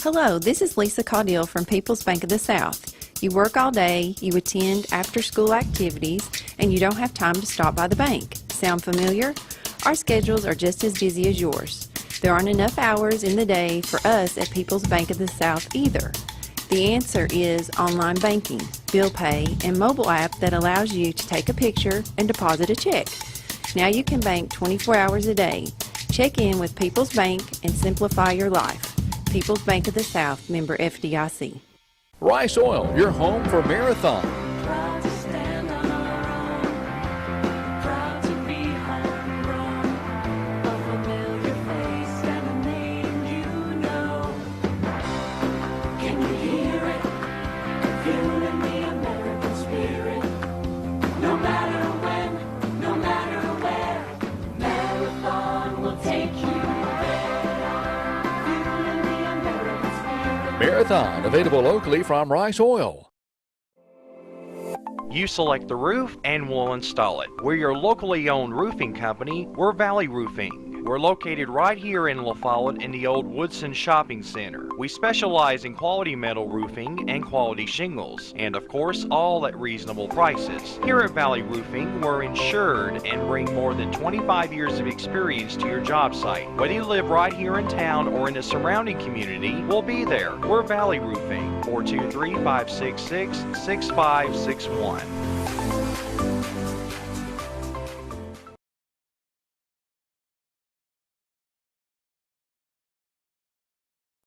Hello, this is Lisa Caudill from People's Bank of the South. You work all day, you attend after-school activities, and you don't have time to stop by the bank. Sound familiar? Our schedules are just as busy as yours. There aren't enough hours in the day for us at People's Bank of the South either. The answer is online banking, bill pay, and mobile app that allows you to take a picture and deposit a check. Now you can bank 24 hours a day. Check in with People's Bank and simplify your life. People's Bank of the South, member FDIC. Rice Oil, your home for Marathon. Marathon, available locally from Rice Oil. You select the roof and we'll install it. We're your locally owned roofing company. We're Valley Roofing. We're located right here in La Follette in the old Woodson Shopping Center. We specialize in quality metal roofing and quality shingles, and of course all at reasonable prices. Here at Valley Roofing, we're insured and bring more than 25 years of experience to your job site. Whether you live right here in town or in the surrounding community, we'll be there. We're Valley Roofing, 423-566-6561.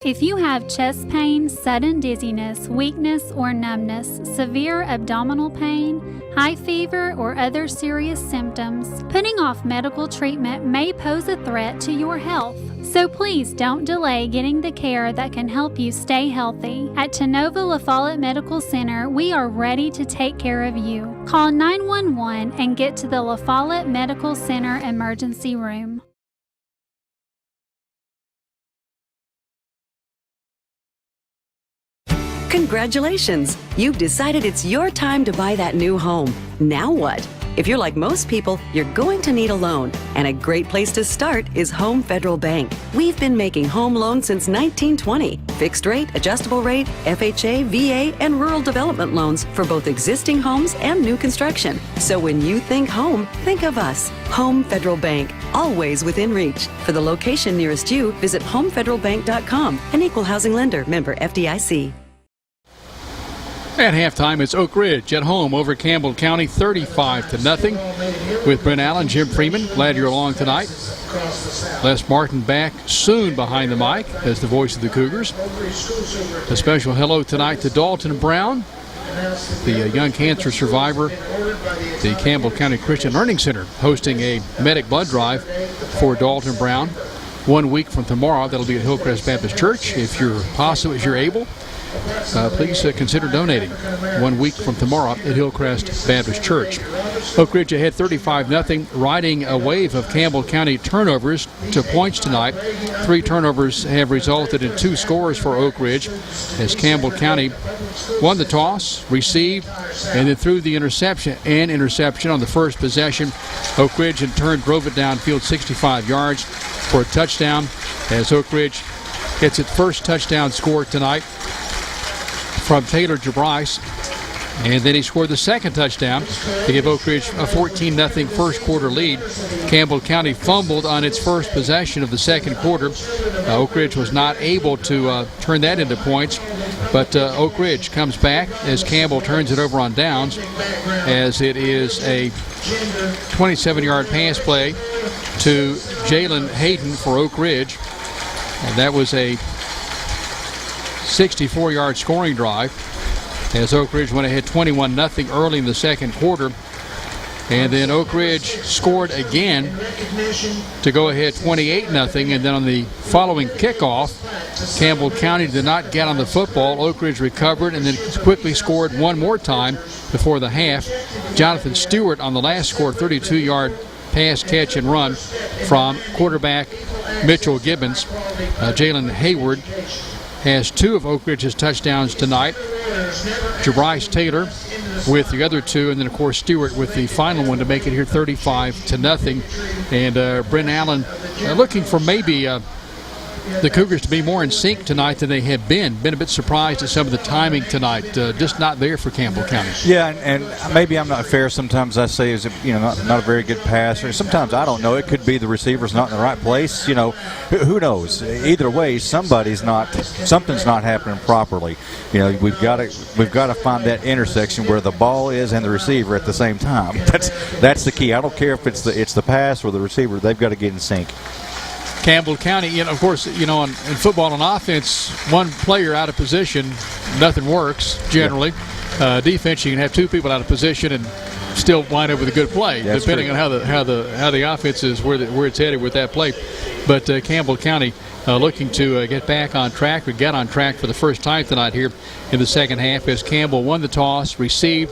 If you have chest pain, sudden dizziness, weakness or numbness, severe abdominal pain, high fever, or other serious symptoms, putting off medical treatment may pose a threat to your health. So please don't delay getting the care that can help you stay healthy. At Tenova La Follette Medical Center, we are ready to take care of you. Call 911 and get to the La Follette Medical Center emergency room. Congratulations! You've decided it's your time to buy that new home. Now what? If you're like most people, you're going to need a loan, and a great place to start is Home Federal Bank. We've been making home loans since 1920. Fixed rate, adjustable rate, FHA, VA, and rural development loans for both existing homes and new construction. So when you think home, think of us. Home Federal Bank, always within reach. For the location nearest you, visit homefederalbank.com. An equal housing lender, member FDIC. At halftime, it's Oak Ridge at home over Campbell County, 35-0. With Brent Allen, Jim Freeman, glad you're along tonight. Les Martin back soon behind the mic as the voice of the Cougars. A special hello tonight to Dalton Brown, the young cancer survivor. The Campbell County Christian Learning Center hosting a medic blood drive for Dalton Brown. 1 week from tomorrow, that'll be at Hillcrest Baptist Church. If you're possible, if you're able, please consider donating 1 week from tomorrow at Hillcrest Baptist Church. Oak Ridge ahead 35-0, riding a wave of Campbell County turnovers to points tonight. 3 turnovers have resulted in 2 scores for Oak Ridge as Campbell County won the toss, received, and then threw the interception on the first possession. Oak Ridge in turn drove it downfield 65 yards for a touchdown as Oak Ridge gets its first touchdown score tonight from Taylor Jabrice, and then he scored the second touchdown to give Oak Ridge a 14-0 first quarter lead. Campbell County fumbled on its first possession of the second quarter. Oak Ridge was not able to turn that into points, but Oak Ridge comes back as Campbell turns it over on downs, as it is a 27-yard pass play to Jalen Hayden for Oak Ridge, and that was a 64-yard scoring drive as Oak Ridge went ahead 21-0 early in the second quarter. And then Oak Ridge scored again to go ahead 28-0. And then on the following kickoff, Campbell County did not get on the football. Oak Ridge recovered and then quickly scored one more time before the half. Jonathan Stewart on the last score, 32-yard pass, catch, and run from quarterback Mitchell Gibbons. Jalen Hayward has 2 of Oak Ridge's touchdowns tonight. Jabryce Taylor with the other 2, and then of course Stewart with the final one to make it here 35-0. And Brent Allen looking for maybe the Cougars to be more in sync tonight than they have been. Been a bit surprised at some of the timing tonight. Just not there for Campbell County. Yeah, and maybe I'm not fair. Sometimes I say is not a very good passer. Sometimes I don't know. It could be the receiver's not in the right place. Who knows? Either way, something's not happening properly. We've got to find that intersection where the ball is and the receiver at the same time. That's the key. I don't care if it's the pass or the receiver. They've got to get in sync. Campbell County, of course, in football and offense, one player out of position, nothing works generally. Defense, you can have 2 people out of position and still wind up with a good play, depending on how the offense is, where it's headed with that play. But Campbell County looking to get back on track. We got on track for the first time tonight here in the second half as Campbell won the toss, received.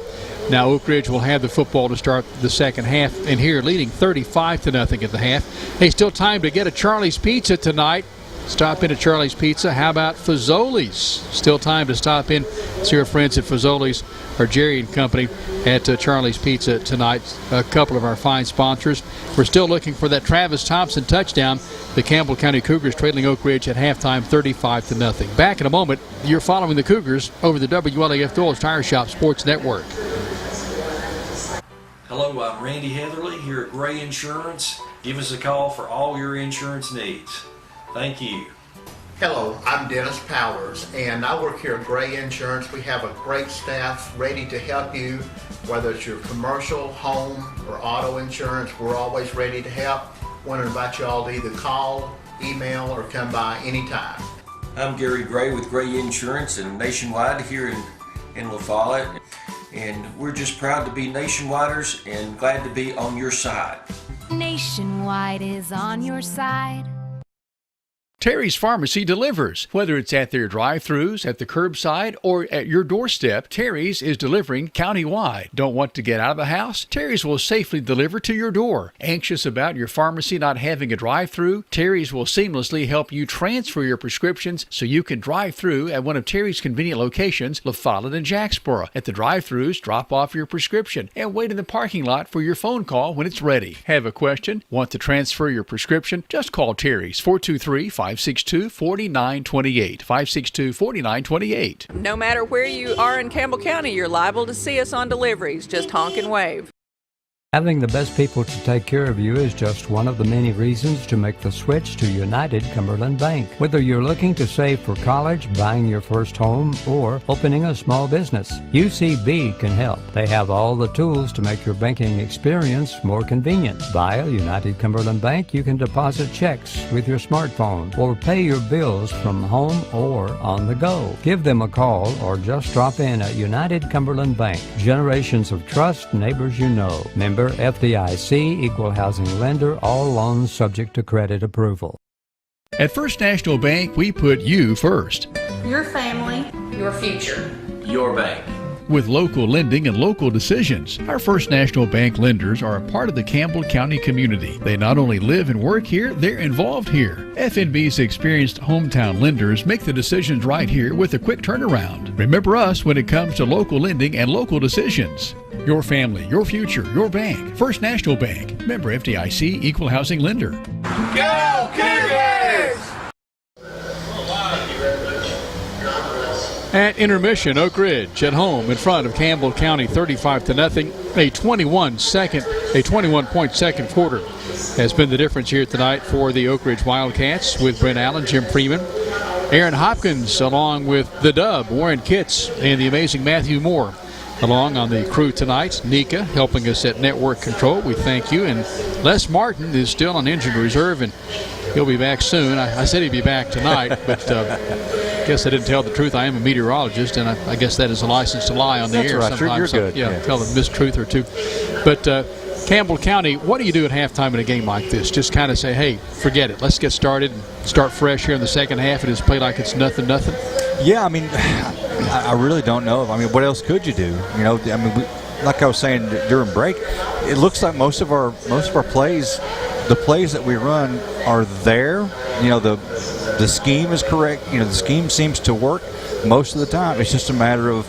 Now Oak Ridge will have the football to start the second half, and here leading 35-0 at the half. Hey, still time to get a Charlie's Pizza tonight. Stop in at Charlie's Pizza. How about Fazoli's? Still time to stop in. See our friends at Fazoli's, or Jerry and Company at Charlie's Pizza tonight. A couple of our fine sponsors. We're still looking for that Travis Thompson touchdown. The Campbell County Cougars trailing Oak Ridge at halftime 35-0. Back in a moment. You're following the Cougars over the WLAF Doyle's Tire Shop Sports Network. Hello, I'm Randy Heatherly here at Gray Insurance. Give us a call for all your insurance needs. Thank you. Hello, I'm Dennis Powers, and I work here at Gray Insurance. We have a great staff ready to help you, whether it's your commercial, home, or auto insurance. We're always ready to help. Want to invite you all to either call, email, or come by anytime. I'm Gary Gray with Gray Insurance and Nationwide here in La Follette. And we're just proud to be Nationwiders and glad to be on your side. Nationwide is on your side. Terry's Pharmacy delivers. Whether it's at their drive-thrus, at the curbside, or at your doorstep, Terry's is delivering countywide. Don't want to get out of the house? Terry's will safely deliver to your door. Anxious about your pharmacy not having a drive-thru? Terry's will seamlessly help you transfer your prescriptions so you can drive through at one of Terry's convenient locations, La Follette and Jacksboro. At the drive-thrus, drop off your prescription and wait in the parking lot for your phone call when it's ready. Have a question? Want to transfer your prescription? Just call Terry's 423-562-4928. 562-4928. No matter where you are in Campbell County, you're liable to see us on deliveries. Just honk and wave. Having the best people to take care of you is just one of the many reasons to make the switch to United Cumberland Bank. Whether you're looking to save for college, buying your first home, or opening a small business, UCB can help. They have all the tools to make your banking experience more convenient. Via United Cumberland Bank, you can deposit checks with your smartphone or pay your bills from home or on the go. Give them a call or just drop in at United Cumberland Bank. Generations of trust, neighbors you know. Member FDIC, equal housing lender, all loans subject to credit approval. At First National Bank, we put you first. Your family, your future. Your bank. With local lending and local decisions, our First National Bank lenders are a part of the Campbell County community. They not only live and work here, they're involved here. FNB's experienced hometown lenders make the decisions right here with a quick turnaround. Remember us when it comes to local lending and local decisions. Your family, your future, your bank. First National Bank. Member FDIC, equal housing lender. Go Cougars! At intermission, Oak Ridge at home in front of Campbell County 35-0. A 21-point second quarter has been the difference here tonight for the Oak Ridge Wildcats with Brent Allen, Jim Freeman, Aaron Hopkins, along with the Dub, Warren Kitts, and the amazing Matthew Moore. Along on the crew tonight, Nika helping us at network control. We thank you. And Les Martin is still on injured reserve, and he'll be back soon. I said he'd be back tonight, but I guess I didn't tell the truth. I am a meteorologist, and I guess that is a license to lie on the air right. sometimes. You're good. Yeah, tell a mistruth or two. But Campbell County, what do you do at halftime in a game like this? Just kind of say, hey, forget it. Let's get started and start fresh here in the second half and just play like it's nothing. Yeah, I mean, I really don't know. I mean, what else could you do? You know, I mean, like I was saying during break, it looks like most of our plays, the plays that we run are there. You know, the scheme is correct. You know, the scheme seems to work most of the time. It's just a matter of,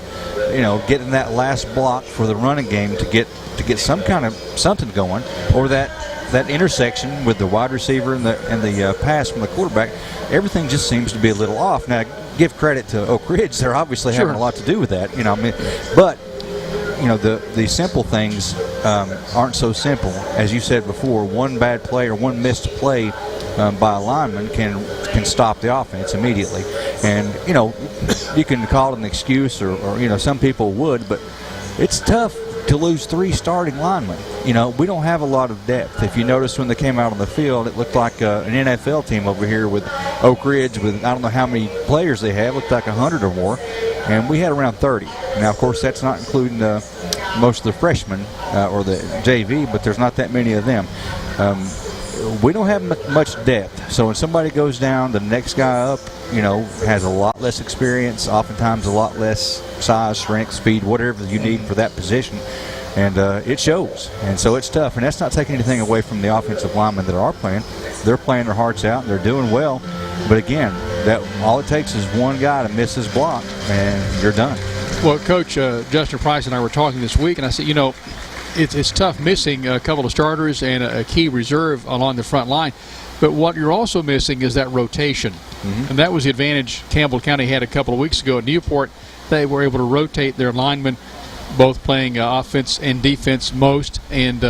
you know, getting that last block for the running game to get some kind of something going, or that intersection with the wide receiver and the pass from the quarterback. Everything just seems to be a little off. Now, give credit to Oak Ridge; they're obviously having a lot to do with that. You know, I mean, but you know, the simple things aren't so simple. As you said before, one bad play or one missed play by a lineman can stop the offense immediately. And you know, you can call it an excuse, or you know, some people would, but it's tough to lose 3 starting linemen. You know, we don't have a lot of depth. If you notice when they came out on the field, it looked like an NFL team over here with Oak Ridge with I don't know how many players they have. It looked like 100 or more, and we had around 30. Now, of course, that's not including most of the freshmen or the JV, but there's not that many of them. We don't have much depth, so when somebody goes down, the next guy up, you know, has a lot less experience, oftentimes a lot less size, strength, speed, whatever you need for that position, and it shows. And so it's tough, and that's not taking anything away from the offensive linemen that are playing. They're playing their hearts out, and they're doing well. But again, that all it takes is one guy to miss his block, and you're done. Well, Coach Justin Price and I were talking this week, and I said, you know, it's tough missing a couple of starters and a key reserve along the front line. But what you're also missing is that rotation. And that was the advantage Campbell County had a couple of weeks ago at Newport. They were able to rotate their linemen, both playing offense and defense most, and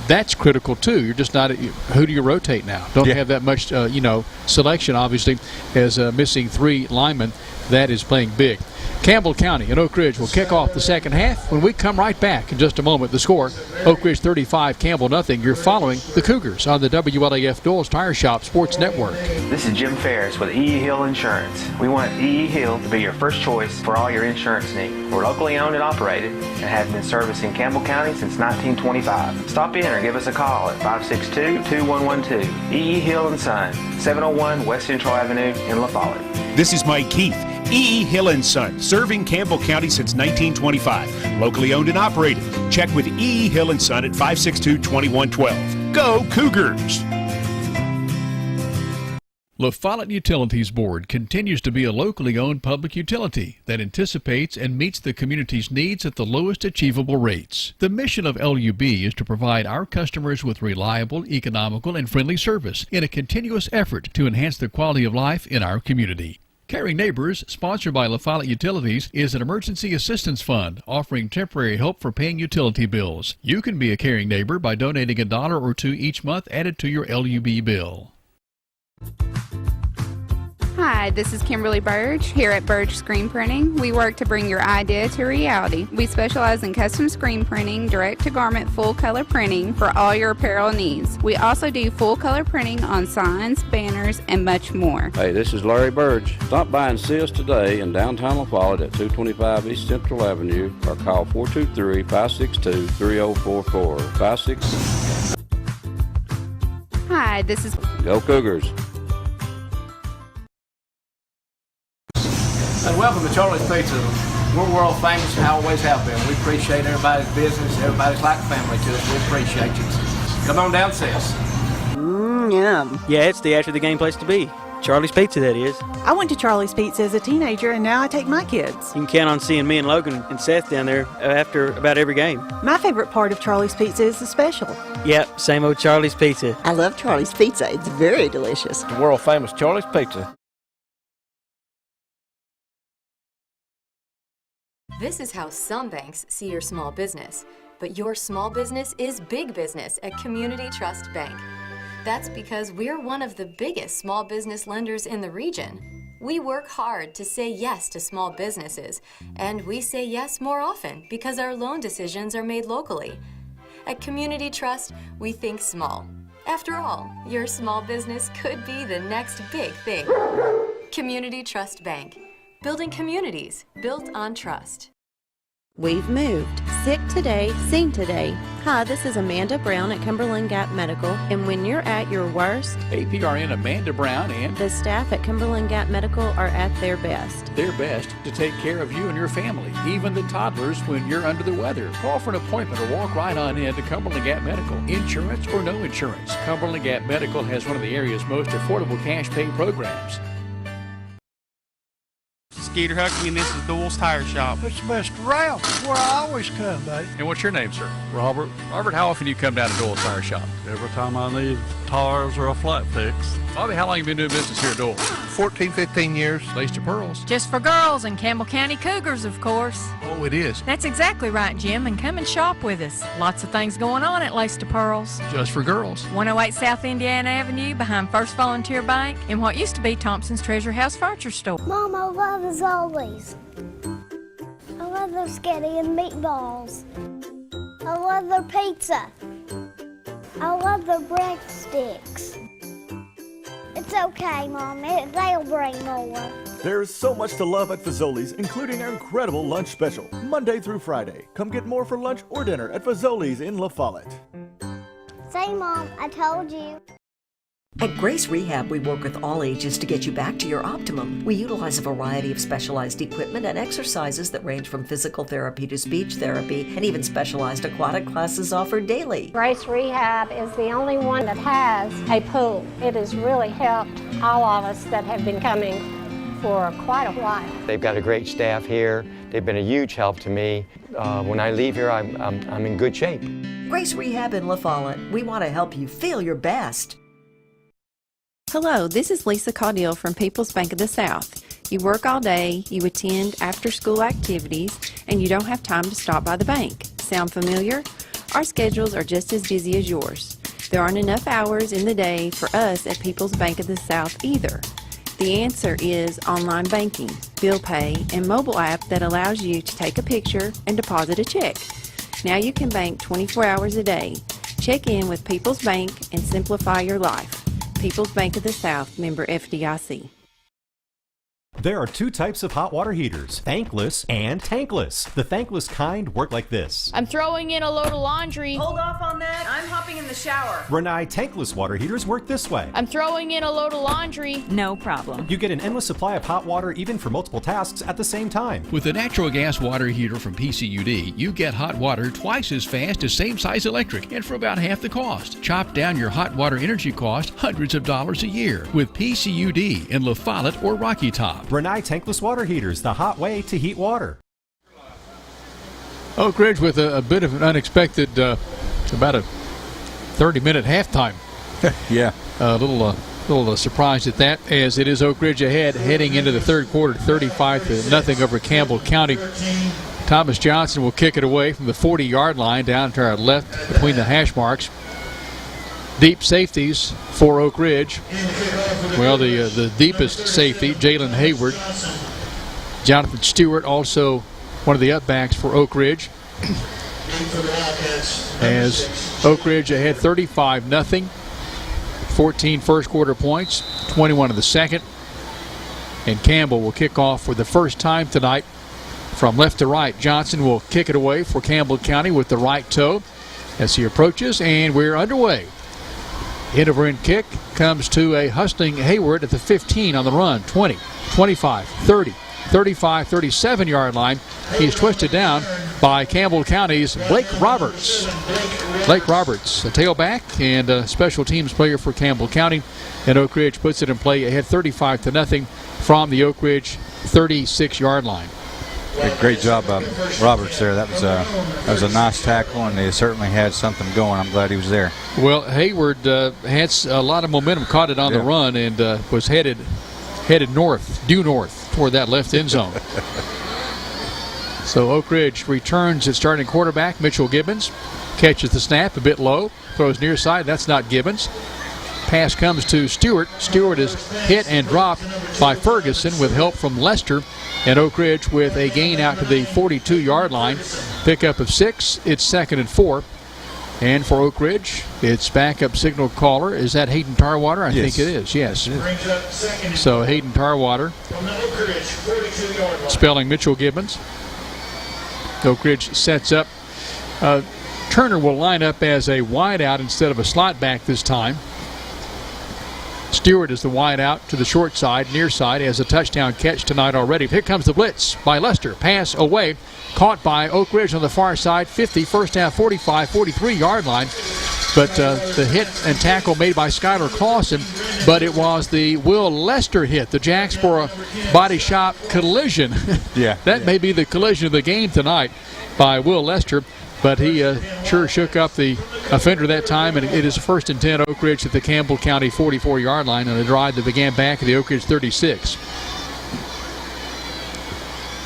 that's critical too. You're just not who do you rotate now? Don't have that much you know, selection, obviously, as missing 3 linemen. That is playing big. Campbell County and Oak Ridge will kick off the second half when we come right back in just a moment. The score, Oak Ridge 35, Campbell nothing. You're following the Cougars on the WLAF Doyle's Tire Shop Sports Network. This is Jim Ferris with E.E. Hill Insurance. We want E.E. Hill to be your first choice for all your insurance needs. We're locally owned and operated and have been servicing Campbell County since 1925. Stop in or give us a call at 562-2112. E.E. Hill & Son, 701 West Central Avenue in La Follette. This is Mike Keith. E.E. Hill & Son, serving Campbell County since 1925. Locally owned and operated. Check with E.E. Hill & Son at 562-2112. Go Cougars! La Follette Utilities Board continues to be a locally owned public utility that anticipates and meets the community's needs at the lowest achievable rates. The mission of LUB is to provide our customers with reliable, economical, and friendly service in a continuous effort to enhance the quality of life in our community. Caring Neighbors, sponsored by La Follette Utilities, is an emergency assistance fund offering temporary help for paying utility bills. You can be a caring neighbor by donating $1 or $2 each month added to your LUB bill. Hi, this is Kimberly Burge here at Burge Screen Printing. We work to bring your idea to reality. We specialize in custom screen printing, direct-to-garment full-color printing for all your apparel needs. We also do full-color printing on signs, banners, and much more. Hey, this is Larry Burge. Stop by and see us today in downtown La Follette at 225 East Central Avenue or call 423-562-3044. Hi, this is... Go Cougars. And welcome to Charlie's Pizza. We're world famous and always have been. We appreciate everybody's business. Everybody's like family to us. We appreciate you. Come on down, sis. Yum. Yeah, it's the after the game place to be. Charlie's Pizza, that is. I went to Charlie's Pizza as a teenager, and now I take my kids. You can count on seeing me and Logan and Seth down there after about every game. My favorite part of Charlie's Pizza is the special. Yep, same old Charlie's Pizza. I love Charlie's Pizza. It's very delicious. The world famous Charlie's Pizza. This is how some banks see your small business, but your small business is big business at Community Trust Bank. That's because we're one of the biggest small business lenders in the region. We work hard to say yes to small businesses, and we say yes more often because our loan decisions are made locally. At Community Trust, we think small. After all, your small business could be the next big thing. Community Trust Bank. Building communities built on trust. We've moved. Sick today, seen today. Hi, this is Amanda Brown at Cumberland Gap Medical, and when you're at your worst, APRN Amanda Brown and the staff at Cumberland Gap Medical are at their best. Their best to take care of you and your family, even the toddlers when you're under the weather. Call for an appointment or walk right on in to Cumberland Gap Medical. Insurance or no insurance, Cumberland Gap Medical has one of the area's most affordable cash pay programs. Skeeter Huckabee, and this is Doyle's Tire Shop. It's the best around. It's where I always come, buddy. And what's your name, sir? Robert. Robert, how often do you come down to Doyle's Tire Shop? Every time I need tires or a flat fix. Bobby, how long have you been doing business here at Doyle's? 14, 15 years. Lace to pearls. Just for girls and Campbell County Cougars, of course. Oh, it is. That's exactly right, Jim, and come and shop with us. Lots of things going on at Lace to Pearls. Just for girls. 108 South Indiana Avenue behind First Volunteer Bank in what used to be Thompson's Treasure House Furniture Store. Mom, I love as always. I love their spaghetti and meatballs. I love their pizza. I love their breadsticks. It's okay, Mom. They'll bring more. There's so much to love at Fazoli's, including our incredible lunch special, Monday through Friday. Come get more for lunch or dinner at Fazoli's in La Follette. Say, Mom, I told you. At Grace Rehab, we work with all ages to get you back to your optimum. We utilize a variety of specialized equipment and exercises that range from physical therapy to speech therapy, and even specialized aquatic classes offered daily. Grace Rehab is the only one that has a pool. It has really helped all of us that have been coming for quite a while. They've got a great staff here. They've been a huge help to me. When I leave here, I'm in good shape. Grace Rehab in La Follette. We want to help you feel your best. Hello, this is Lisa Caudill from People's Bank of the South. You work all day, you attend after-school activities, and you don't have time to stop by the bank. Sound familiar? Our schedules are just as busy as yours. There aren't enough hours in the day for us at People's Bank of the South either. The answer is online banking, bill pay, and mobile app that allows you to take a picture and deposit a check. Now you can bank 24 hours a day. Check in with People's Bank and simplify your life. People's Bank of the South, member FDIC. There are two types of hot water heaters, thankless and tankless. The thankless kind work like this. I'm throwing in a load of laundry. Hold off on that. I'm hopping in the shower. Renai tankless water heaters work this way. I'm throwing in a load of laundry. No problem. You get an endless supply of hot water even for multiple tasks at the same time. With the natural gas water heater from PCUD, you get hot water twice as fast as same-size electric and for about half the cost. Chop down your hot water energy cost hundreds of dollars a year with PCUD in La Follette or Rocky Top. Renai tankless water heaters, the hot way to heat water. Oak Ridge with a bit of an unexpected, about a 30-minute halftime. Yeah. A little surprised at that, as it is Oak Ridge ahead heading into the third quarter, 35-0 over Campbell County. Thomas Johnson will kick it away from the 40-yard line down to our left between the hash marks. Deep safeties for Oak Ridge. Well, the deepest safety, Jalen Hayward. Jonathan Stewart, also one of the upbacks for Oak Ridge. As Oak Ridge ahead 35-0. 14 first quarter points, 21 in the second. And Campbell will kick off for the first time tonight from left to right. Johnson will kick it away for Campbell County with the right toe as he approaches, and we're underway. Hit over and kick comes to a hustling Hayward at the 15 on the run. 20, 25, 30, 35, 37-yard line. He's twisted down by Campbell County's Blake Roberts. Blake Roberts, a tailback and a special teams player for Campbell County. And Oak Ridge puts it in play ahead 35-0 from the Oak Ridge 36-yard line. Great job, Roberts there. That was a nice tackle, and they certainly had something going. I'm glad he was there. Well, Hayward had a lot of momentum, caught it on the run, and was headed due north toward that left end zone. So Oak Ridge returns its starting quarterback, Mitchell Gibbons. Catches the snap a bit low, throws near side. That's not Gibbons. Pass comes to Stewart. Stewart is hit and dropped by Ferguson with help from Lester. And Oak Ridge with a gain out to the 42-yard line. Pickup of 6. It's 2nd and 4. And for Oak Ridge, its backup signal caller. Is that Hayden Tarwater? I think it is. Yes. So Hayden Tarwater spelling Mitchell Gibbons. Oak Ridge sets up. Turner will line up as a wideout instead of a slot back this time. Stewart is the wideout to the short side, near side, has a touchdown catch tonight already. Here comes the blitz by Lester. Pass away, caught by Oak Ridge on the far side, 50, first half 45, 43-yard line. But the hit and tackle made by Skylar Clausen, but it was the Will Lester hit, the Jacksboro Body Shop collision. Yeah. That may be the collision of the game tonight by Will Lester, but he sure shook up the offender that time, and it is first and 10 Oak Ridge at the Campbell County 44-yard line on a drive that began back at the Oak Ridge 36.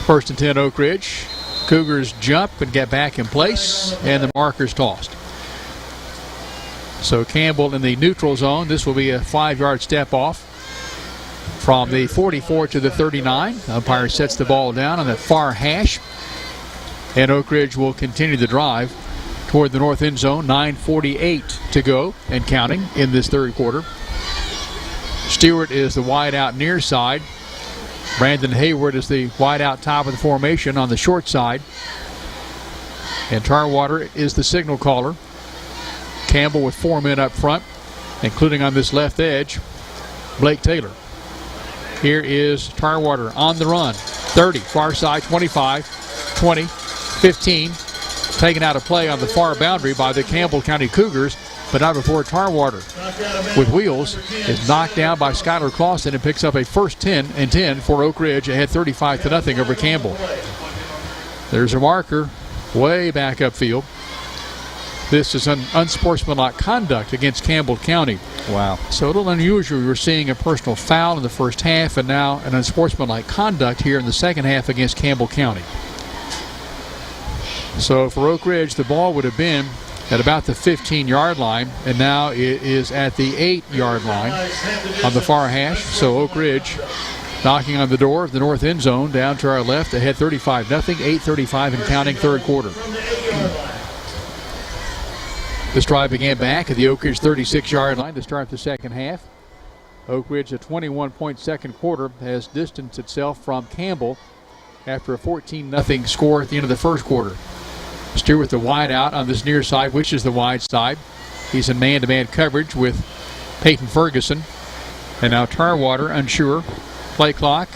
First and 10 Oak Ridge. Cougars jump and get back in place, and the marker's tossed. So Campbell in the neutral zone. This will be a 5-yard step off from the 44 to the 39. Umpire sets the ball down on the far hash. And Oak Ridge will continue the drive toward the north end zone. 9:48 to go and counting in this third quarter. Stewart is the wide out near side. Brandon Hayward is the wide out top of the formation on the short side. And Tarwater is the signal caller. Campbell with 4 men up front, including on this left edge, Blake Taylor. Here is Tarwater on the run. 30, far side, 25, 20, 15. Taken out of play on the far boundary by the Campbell County Cougars, but not before Tarwater, with wheels, is knocked down by Skylar Clausen and picks up a first 10 and 10 for Oak Ridge, ahead 35-0 over Campbell. There's a marker way back upfield. This is an unsportsmanlike conduct against Campbell County. Wow. So a little unusual. We're seeing a personal foul in the first half and now an unsportsmanlike conduct here in the second half against Campbell County. So for Oak Ridge, the ball would have been at about the 15-yard line, and now it is at the 8-yard line on the far hash. So Oak Ridge knocking on the door of the north end zone down to our left, ahead 35-0, 8:35 and counting, third quarter. This drive began back at the Oak Ridge 36-yard line to start the second half. Oak Ridge, a 21-point second quarter, has distanced itself from Campbell after a 14-0 score at the end of the first quarter. Stewart the wide out on this near side, which is the wide side. He's in man-to-man coverage with Peyton Ferguson. And now Tarwater unsure. Play clock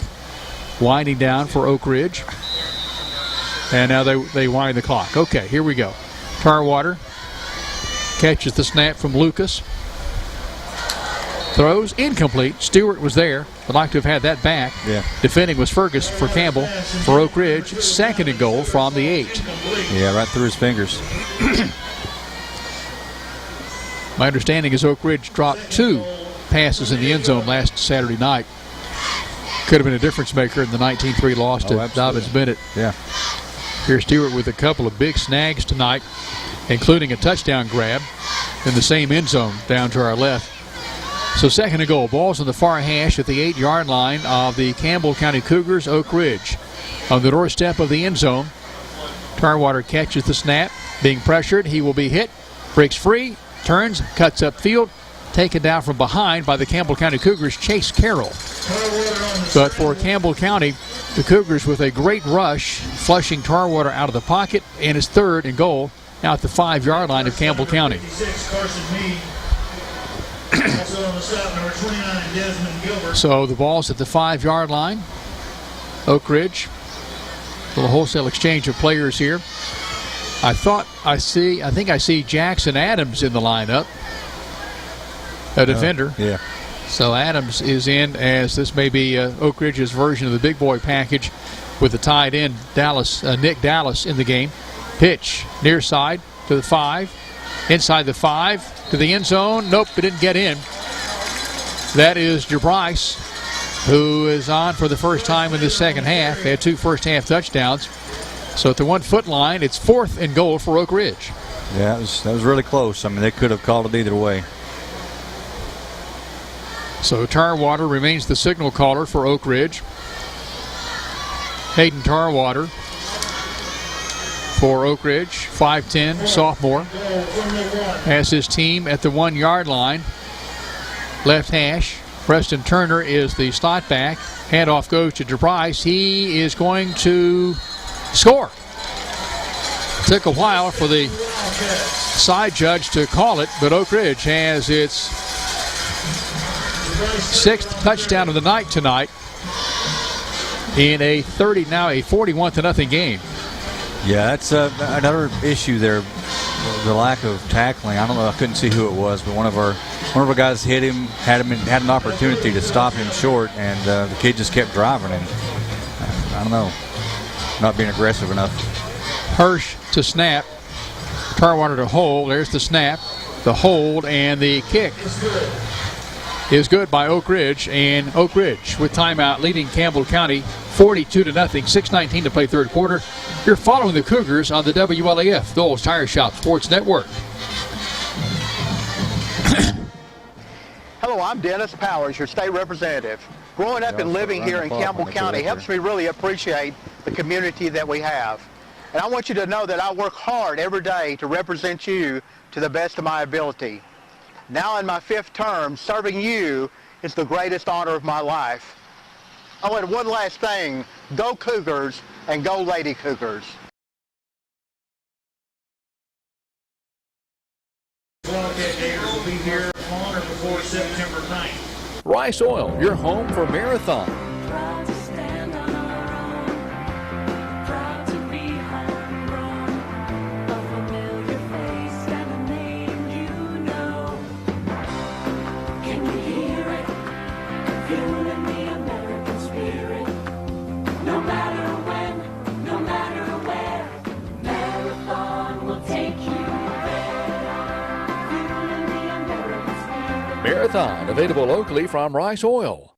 winding down for Oak Ridge. And now they wind the clock. Okay, here we go. Tarwater catches the snap from Lucas. Throws incomplete. Stewart was there. Would like to have had that back. Yeah. Defending was Ferguson for Campbell. For Oak Ridge, second and goal from the 8. Yeah, right through his fingers. My understanding is Oak Ridge dropped 2 passes in the end zone last Saturday night. Could have been a difference maker in the 19-3 loss to Dobbins Bennett. Yeah. Here's Stewart with a couple of big snags tonight, including a touchdown grab in the same end zone down to our left. So second and goal. Ball's on the far hash at the 8-yard line of the Campbell County Cougars. Oak Ridge on the doorstep of the end zone. Tarwater catches the snap. Being pressured, he will be hit. Breaks free, turns, cuts upfield. Taken down from behind by the Campbell County Cougars, Chase Carroll. But for Campbell County, the Cougars with a great rush, flushing Tarwater out of the pocket, and it's third and goal now at the 5-yard line of Campbell County. So the ball's at the 5-yard line. Oak Ridge. A little wholesale exchange of players here. I think I see Jackson Adams in the lineup. A defender. Yeah. So Adams is in, as this may be Oak Ridge's version of the big boy package with the tight end Nick Dallas in the game. Pitch near side to the 5. Inside the 5 to the end zone. Nope, it didn't get in. That is Jabrice, who is on for the first time in the second half. They had 2 first-half touchdowns. So at the 1-foot line, it's 4th and goal for Oak Ridge. Yeah, that was really close. I mean, they could have called it either way. So Tarwater remains the signal caller for Oak Ridge. Hayden Tarwater for Oak Ridge, 5'10", sophomore, has his team at the 1-yard line. Left hash. Preston Turner is the slot back. Handoff goes to Jabrice. He is going to score. Took a while for the side judge to call it, but Oak Ridge has its 6th touchdown of the night tonight in a 41-0 game. Yeah, that's another issue there, the lack of tackling. I don't know, I couldn't see who it was, but one of our guys hit him, had an opportunity to stop him short, and the kid just kept driving, and I don't know, not being aggressive enough. Hirsch to snap, Tarwater to hold. There's the snap, the hold, and the kick is good by Oak Ridge, and Oak Ridge with timeout leading Campbell County 42-0, 6:19 to play third quarter. You're following the Cougars on the WLAF Dole's Tire Shop Sports Network. Hello, I'm Dennis Powers, your state representative. Growing up and living here in Campbell County helps me really appreciate the community that we have. And I want you to know that I work hard every day to represent you to the best of my ability. Now in my 5th term, serving you is the greatest honor of my life. Oh, and one last thing, go Cougars and go Lady Cougars. Will be here on or before September 9th. Rice Oil, your home for Marathon. Marathon, available locally from Rice Oil.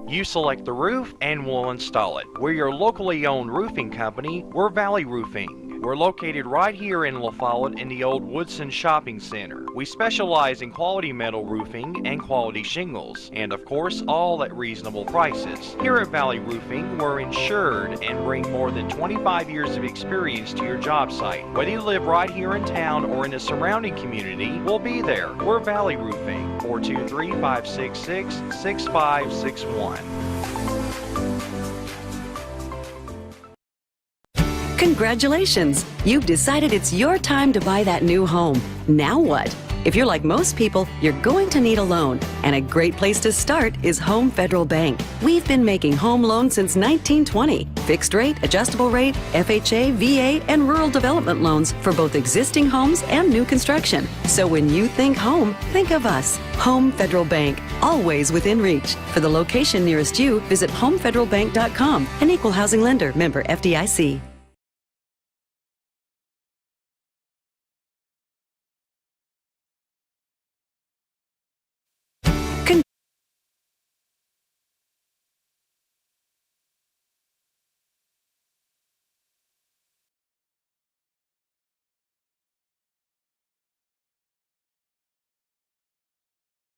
You select the roof and we'll install it. We're your locally owned roofing company. We're Valley Roofing. We're located right here in La Follette in the old Woodson Shopping Center. We specialize in quality metal roofing and quality shingles, and of course, all at reasonable prices. Here at Valley Roofing, we're insured and bring more than 25 years of experience to your job site. Whether you live right here in town or in the surrounding community, we'll be there. We're Valley Roofing, 423-566-6561. Congratulations! You've decided it's your time to buy that new home. Now what? If you're like most people, you're going to need a loan, and a great place to start is Home Federal Bank. We've been making home loans since 1920. Fixed rate, adjustable rate, FHA, VA, and rural development loans for both existing homes and new construction. So when you think home, think of us. Home Federal Bank, always within reach. For the location nearest you, visit homefederalbank.com. An equal housing lender, member FDIC.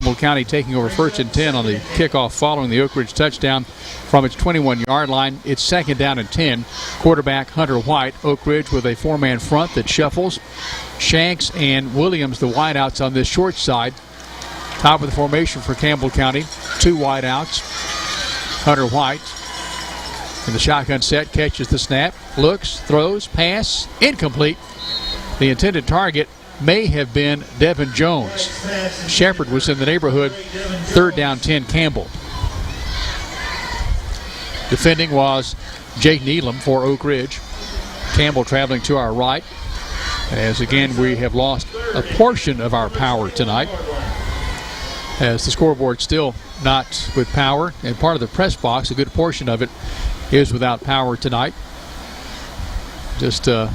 Campbell County taking over 1st and 10 on the kickoff following the Oak Ridge touchdown from its 21-yard line. It's 2nd down and 10. Quarterback Hunter White. Oak Ridge with a 4-man front that shuffles. Shanks and Williams, the wideouts on this short side. Top of the formation for Campbell County. 2 wideouts. Hunter White in the shotgun set catches the snap. Looks, throws, pass, incomplete. The intended target may have been Devin Jones. Shepard was in the neighborhood. 3rd down 10 Campbell. Defending was Jake Needham for Oak Ridge. Campbell traveling to our right. As again we have lost a portion of our power tonight, as the scoreboard still not with power, and part of the press box, a good portion of it, is without power tonight. Just a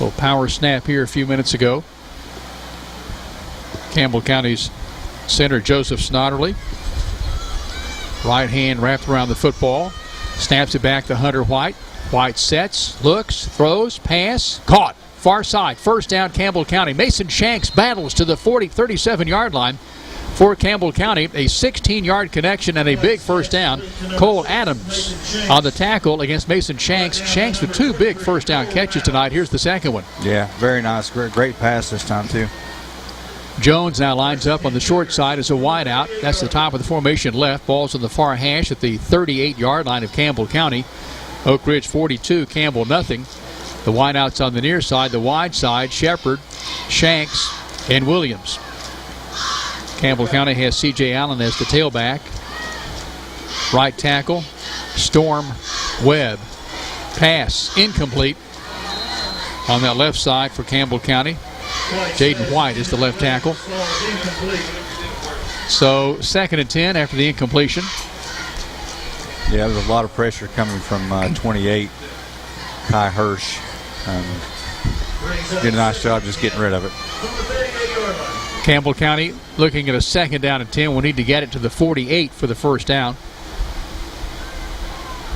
little power snap here a few minutes ago. Campbell County's center, Joseph Snodderly. Right hand wrapped around the football. Snaps it back to Hunter White. White sets, looks, throws, pass, caught. Far side, 1st down Campbell County. Mason Shanks battles to the 37-yard line for Campbell County. A 16-yard connection and a big 1st down. Cole Adams on the tackle against Mason Shanks. Shanks with 2 big 1st down catches tonight. Here's the second one. Yeah, very nice. Great pass this time, too. Jones now lines up on the short side as a wideout. That's the top of the formation left. Ball's on the far hash at the 38-yard line of Campbell County. Oak Ridge 42, Campbell nothing. The wideouts on the near side, the wide side, Shepard, Shanks, and Williams. Campbell County has C.J. Allen as the tailback. Right tackle, Storm Webb. Pass incomplete on that left side for Campbell County. Jaden White is the left tackle. So 2nd and 10 after the incompletion. Yeah, there was a lot of pressure coming from 28, Kai Hirsch. Did a nice job just getting rid of it. Campbell County looking at a 2nd down and 10. We'll need to get it to the 48 for the first down.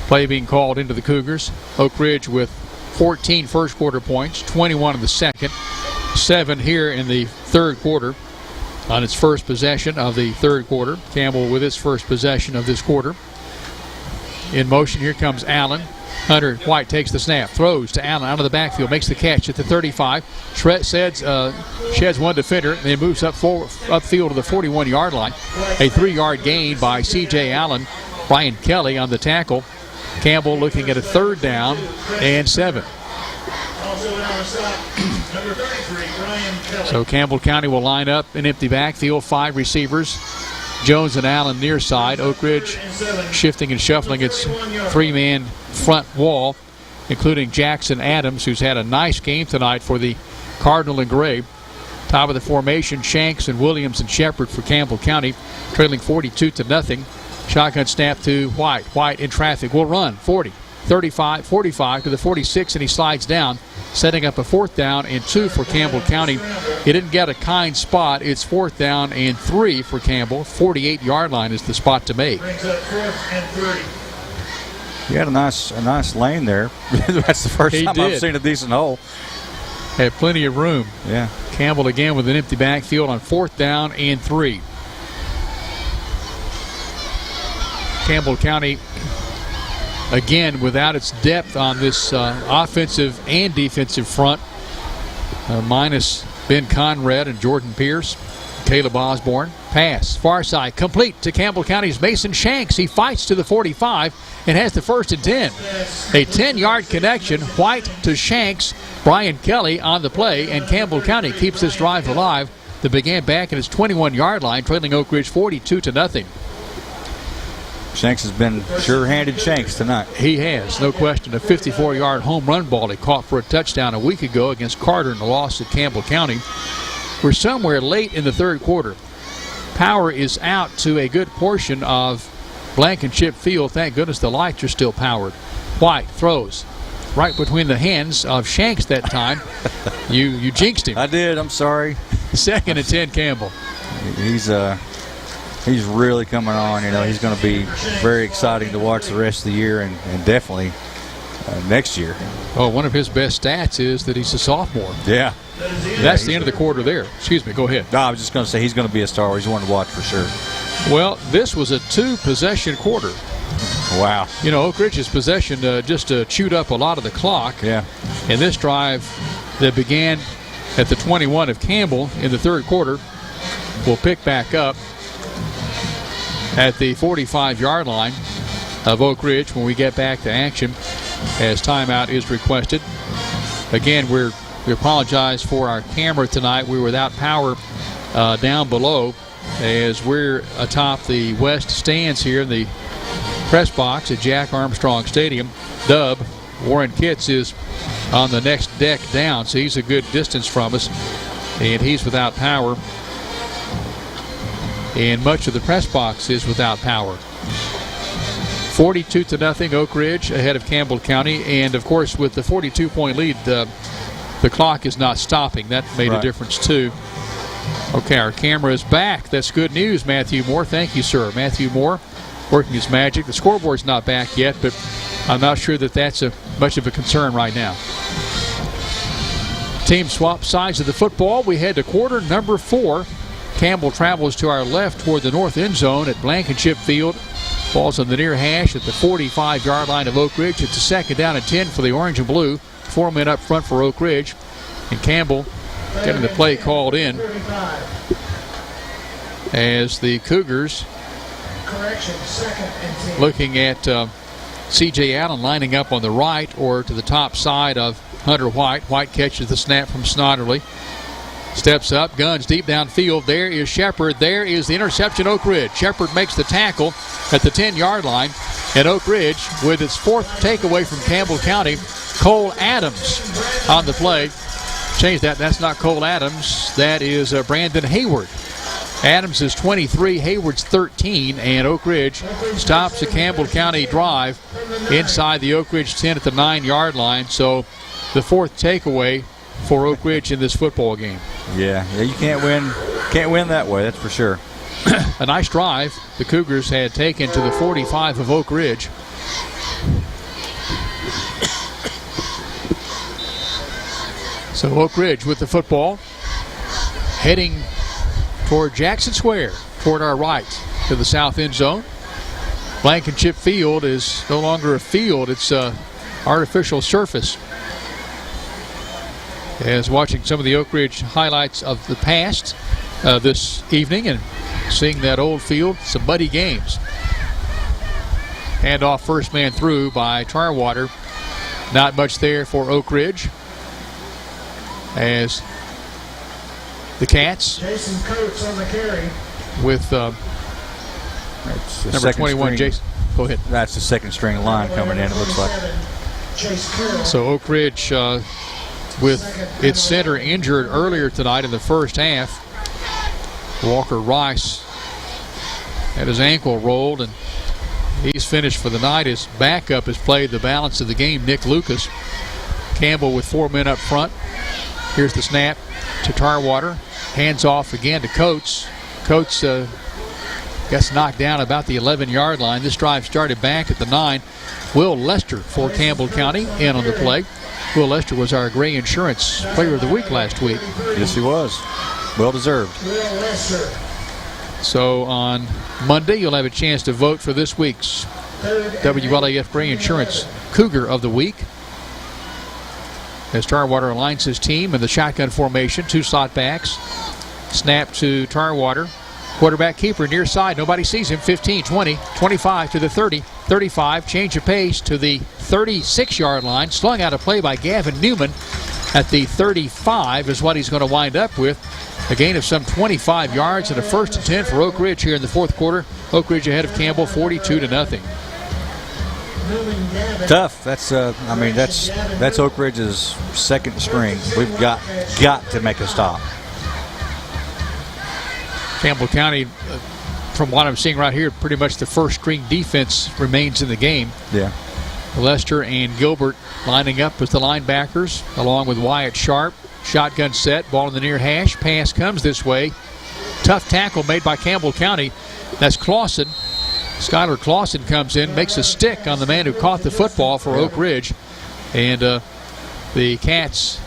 Play being called into the Cougars. Oak Ridge with 14 first quarter points, 21 in the second, 7 here in the third quarter on its first possession of the third quarter. Campbell with his first possession of this quarter. In motion, here comes Allen. Hunter White takes the snap, throws to Allen out of the backfield, makes the catch at the 35. Sheds one defender, and then moves upfield to the 41-yard line. A 3-yard gain by C.J. Allen. Brian Kelly on the tackle. Campbell looking at a 3rd down and 7. So Campbell County will line up an empty backfield, 5 receivers. Jones and Allen near side. Oak Ridge shifting and shuffling its 3-man front wall, including Jackson Adams, who's had a nice game tonight for the Cardinal and Gray. Top of the formation, Shanks and Williams and Shepard for Campbell County, trailing 42-0. Shotgun snap to White. White in traffic will run 40, 35, 45 to the 46, and he slides down, setting up a 4th down and 2 for Campbell County. He didn't get a kind spot. It's 4th down and 3 for Campbell. 48-yard line is the spot to make. He had a nice lane there. That's the first time I've seen a decent hole. Had plenty of room. Yeah. Campbell again with an empty backfield on 4th down and 3. Campbell County again without its depth on this offensive and defensive front, minus Ben Conrad and Jordan Pierce. Caleb Osborne. Pass far side complete to Campbell County's Mason Shanks. He fights to the 45 and has the 1st and 10. A 10-yard connection. White to Shanks. Brian Kelly on the play, and Campbell County keeps this drive alive. That began back at its 21-yard line, trailing Oak Ridge 42-0. Shanks has been sure-handed Shanks tonight. He has, no question. A 54-yard home run ball he caught for a touchdown a week ago against Carter in the loss at Campbell County. We're somewhere late in the third quarter. Power is out to a good portion of Blankenship Field. Thank goodness the lights are still powered. White throws right between the hands of Shanks that time. You jinxed him. I did. I'm sorry. 2nd and 10, Campbell. He's really coming on. You know, he's going to be very exciting to watch the rest of the year and definitely next year. Oh, one of his best stats is that he's a sophomore. Yeah. That's the end of the quarter there. Excuse me, go ahead. No, I was just going to say he's going to be a star. He's one to watch for sure. Well, this was a 2-possession quarter. Wow. You know, Oak Ridge's possession just chewed up a lot of the clock. Yeah. And this drive that began at the 21 of Campbell in the third quarter will pick back up at the 45-yard line of Oak Ridge when we get back to action, as timeout is requested. Again, we apologize for our camera tonight. We're without power down below as we're atop the west stands here in the press box at Jack Armstrong Stadium. Dub, Warren Kitts, is on the next deck down, so he's a good distance from us, and he's without power. And much of the press box is without power. 42-0 Oak Ridge ahead of Campbell County, and of course with the 42-point lead, the clock is not stopping. That made a difference too. Okay, our camera is back. That's good news, Matthew Moore. Thank you, sir. Matthew Moore working his magic. The scoreboard's not back yet, but I'm not sure that that's much of a concern right now. Team swap sides of the football. We head to quarter number 4. Campbell travels to our left toward the north end zone at Blankenship Field. Falls on the near hash at the 45-yard line of Oak Ridge. It's a 2nd down and 10 for the orange and blue. 4 men up front for Oak Ridge. And Campbell getting the play called in as the Cougars looking at C.J. Allen lining up on the right or to the top side of Hunter White. White catches the snap from Snodderly. Steps up, guns deep downfield. There is Shepard. There is the interception, Oak Ridge. Shepard makes the tackle at the 10-yard line. And Oak Ridge, with its 4th takeaway from Campbell County, Cole Adams on the play. Change that. That's not Cole Adams. That is Brandon Hayward. Adams is 23, Hayward's 13, and Oak Ridge stops the Campbell County drive inside the Oak Ridge 10 at the 9-yard line. So the 4th takeaway for Oak Ridge in this football game. Yeah, you can't win that way, that's for sure. A nice drive the Cougars had taken to the 45 of Oak Ridge. So Oak Ridge with the football, heading toward Jackson Square, toward our right to the south end zone. Blankenship Field is no longer a field, it's an artificial surface. As watching some of the Oak Ridge highlights of the past this evening and seeing that old field, some muddy games. Hand off first man through by Tarwater. Not much there for Oak Ridge. As the Cats Jason Coates on the carry. That's with the number 21, string. Jason. Go ahead. That's the second string line coming in, it looks like. So Oak Ridge with its center injured earlier tonight in the first half. Walker Rice had his ankle rolled, and he's finished for the night. His backup has played the balance of the game, Nick Lucas. Campbell with 4 men up front. Here's the snap to Tarwater. Hands off again to Coates. Coates gets knocked down about the 11-yard line. This drive started back at the 9. Will Lester for Campbell County in on the play. Will Lester was our Gray Insurance Player of the Week last week. Yes, he was. Well deserved. So on Monday, you'll have a chance to vote for this week's WLAF Gray Insurance Cougar of the Week. As Tarwater aligns his team in the shotgun formation, 2 slot backs. Snap to Tarwater. Quarterback keeper near side. Nobody sees him. 15, 20, 25 to the 30, 35. Change of pace to the 36-yard line. Slung out a play by Gavin Newman at the 35 is what he's going to wind up with. A gain of some 25 yards and a 1st and 10 for Oak Ridge here in the 4th quarter. Oak Ridge ahead of Campbell 42-0. Tough. That's that's Oak Ridge's second string. We've got to make a stop. Campbell County, from what I'm seeing right here, pretty much the first string defense remains in the game. Yeah. Lester and Gilbert lining up as the linebackers, along with Wyatt Sharp. Shotgun set, ball in the near hash. Pass comes this way. Tough tackle made by Campbell County. That's Clausen. Skylar Clausen comes in, makes a stick on the man who caught the football for Oak Ridge. And the Cats,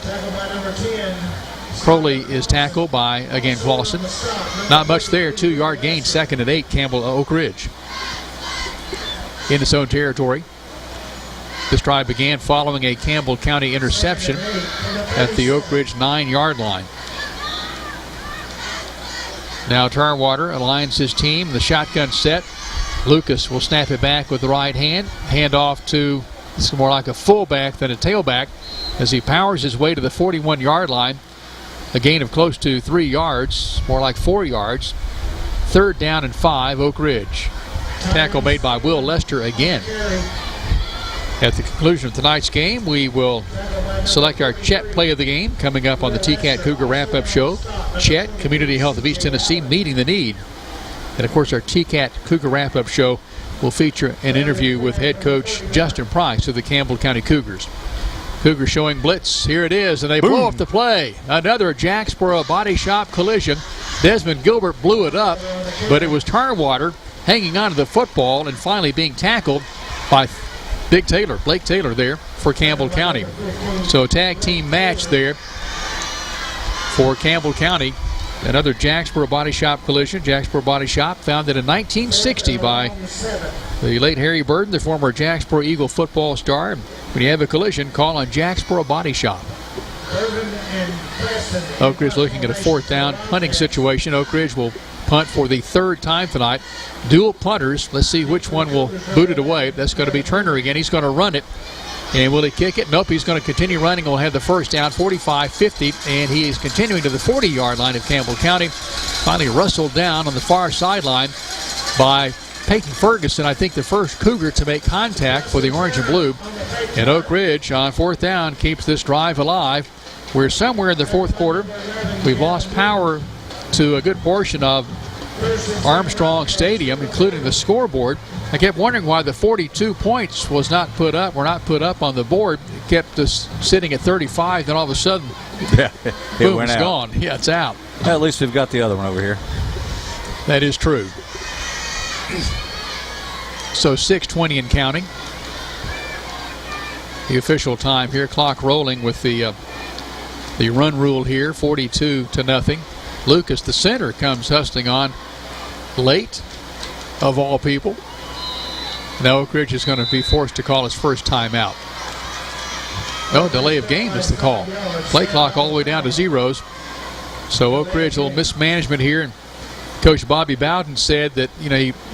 Crowley is tackled by, again, Clausen. Not much there. 2-yard gain, 2nd and 8, Campbell Oak Ridge. In its own territory. This drive began following a Campbell County interception at the Oak Ridge 9-yard line. Now Tarwater aligns his team. The shotgun set. Lucas will snap it back with the right hand. Hand off to, this is more like a fullback than a tailback, as he powers his way to the 41-yard line. A gain of close to 3 yards, more like 4 yards. 3rd down and 5, Oak Ridge. Tackle made by Will Lester again. At the conclusion of tonight's game, we will select our Chet play of the game coming up on the TCAT Cougar Wrap-Up Show. Chet, Community Health of East Tennessee, meeting the need. And, of course, our TCAT Cougar Wrap-Up Show will feature an interview with head coach Justin Price of the Campbell County Cougars. Cougars showing blitz. Here it is, and they blow up the play. Another Jacksboro Body Shop collision. Desmond Gilbert blew it up, but it was Tarwater hanging on to the football and finally being tackled by Blake Taylor there for Campbell County. So tag team match there for Campbell County. Another Jacksboro Body Shop collision. Jacksboro Body Shop founded in 1960 by the late Harry Burden, the former Jacksboro Eagle football star. When you have a collision, call on Jacksboro Body Shop. Oak Ridge looking at a 4th down punting situation. Oak Ridge will punt for the third time tonight. Dual punters. Let's see which one will boot it away. That's going to be Turner again. He's going to run it. And will he kick it? Nope, he's going to continue running. We'll have the first down, 45-50, and he is continuing to the 40-yard line of Campbell County. Finally rustled down on the far sideline by Peyton Ferguson, I think the first Cougar to make contact for the orange and blue. And Oak Ridge on fourth down keeps this drive alive. We're somewhere in the fourth quarter. We've lost power to a good portion of Armstrong Stadium, including the scoreboard. I kept wondering why the 42 points were not put up on the board. It kept us sitting at 35, then all of a sudden, boom, it's gone. Yeah, it's out. Well, at least we've got the other one over here. That is true. So 6:20 and counting. The official time here. Clock rolling with the run rule here. 42-0. Lucas, the center, comes hustling on late, of all people. Now Oak Ridge is going to be forced to call his first timeout. Oh, delay of game is the call. Play clock all the way down to zeros. So Oak Ridge, a little mismanagement here. And Coach Bobby Bowden said that,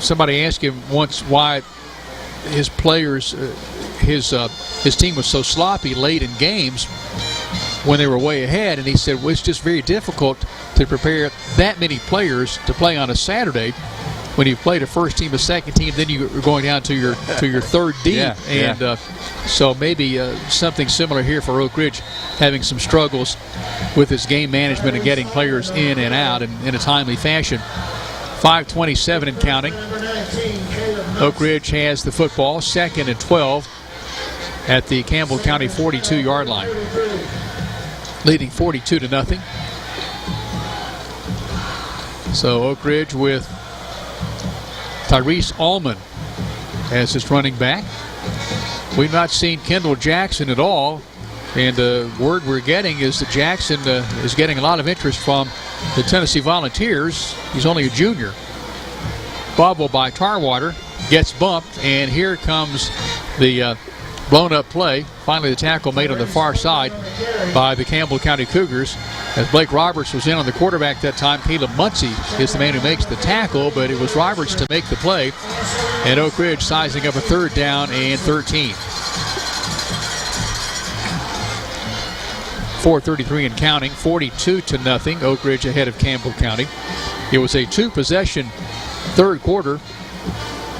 somebody asked him once why his players, his team was so sloppy late in games when they were way ahead, and he said, well, it's just very difficult to prepare that many players to play on a Saturday when you played a first team, a second team, then you're going down to your third deep. So maybe something similar here for Oak Ridge, having some struggles with its game management and getting players in and out in a timely fashion. 5:27 and counting. Oak Ridge has the football, 2nd and 12 at the Campbell County 42-yard line, leading 42-0. So Oak Ridge with Tyrese Allman as his running back. We've not seen Kendall Jackson at all, and the word we're getting is that Jackson is getting a lot of interest from the Tennessee Volunteers. He's only a junior. Bobble by Tarwater, gets bumped, and here comes the blown-up play. Finally, the tackle made on the far side by the Campbell County Cougars. As Blake Roberts was in on the quarterback that time, Caleb Muncie is the man who makes the tackle, but it was Roberts to make the play. And Oak Ridge sizing up a 3rd down and 13. 4:33 and counting, 42-0. Oak Ridge ahead of Campbell County. It was a 2-possession third quarter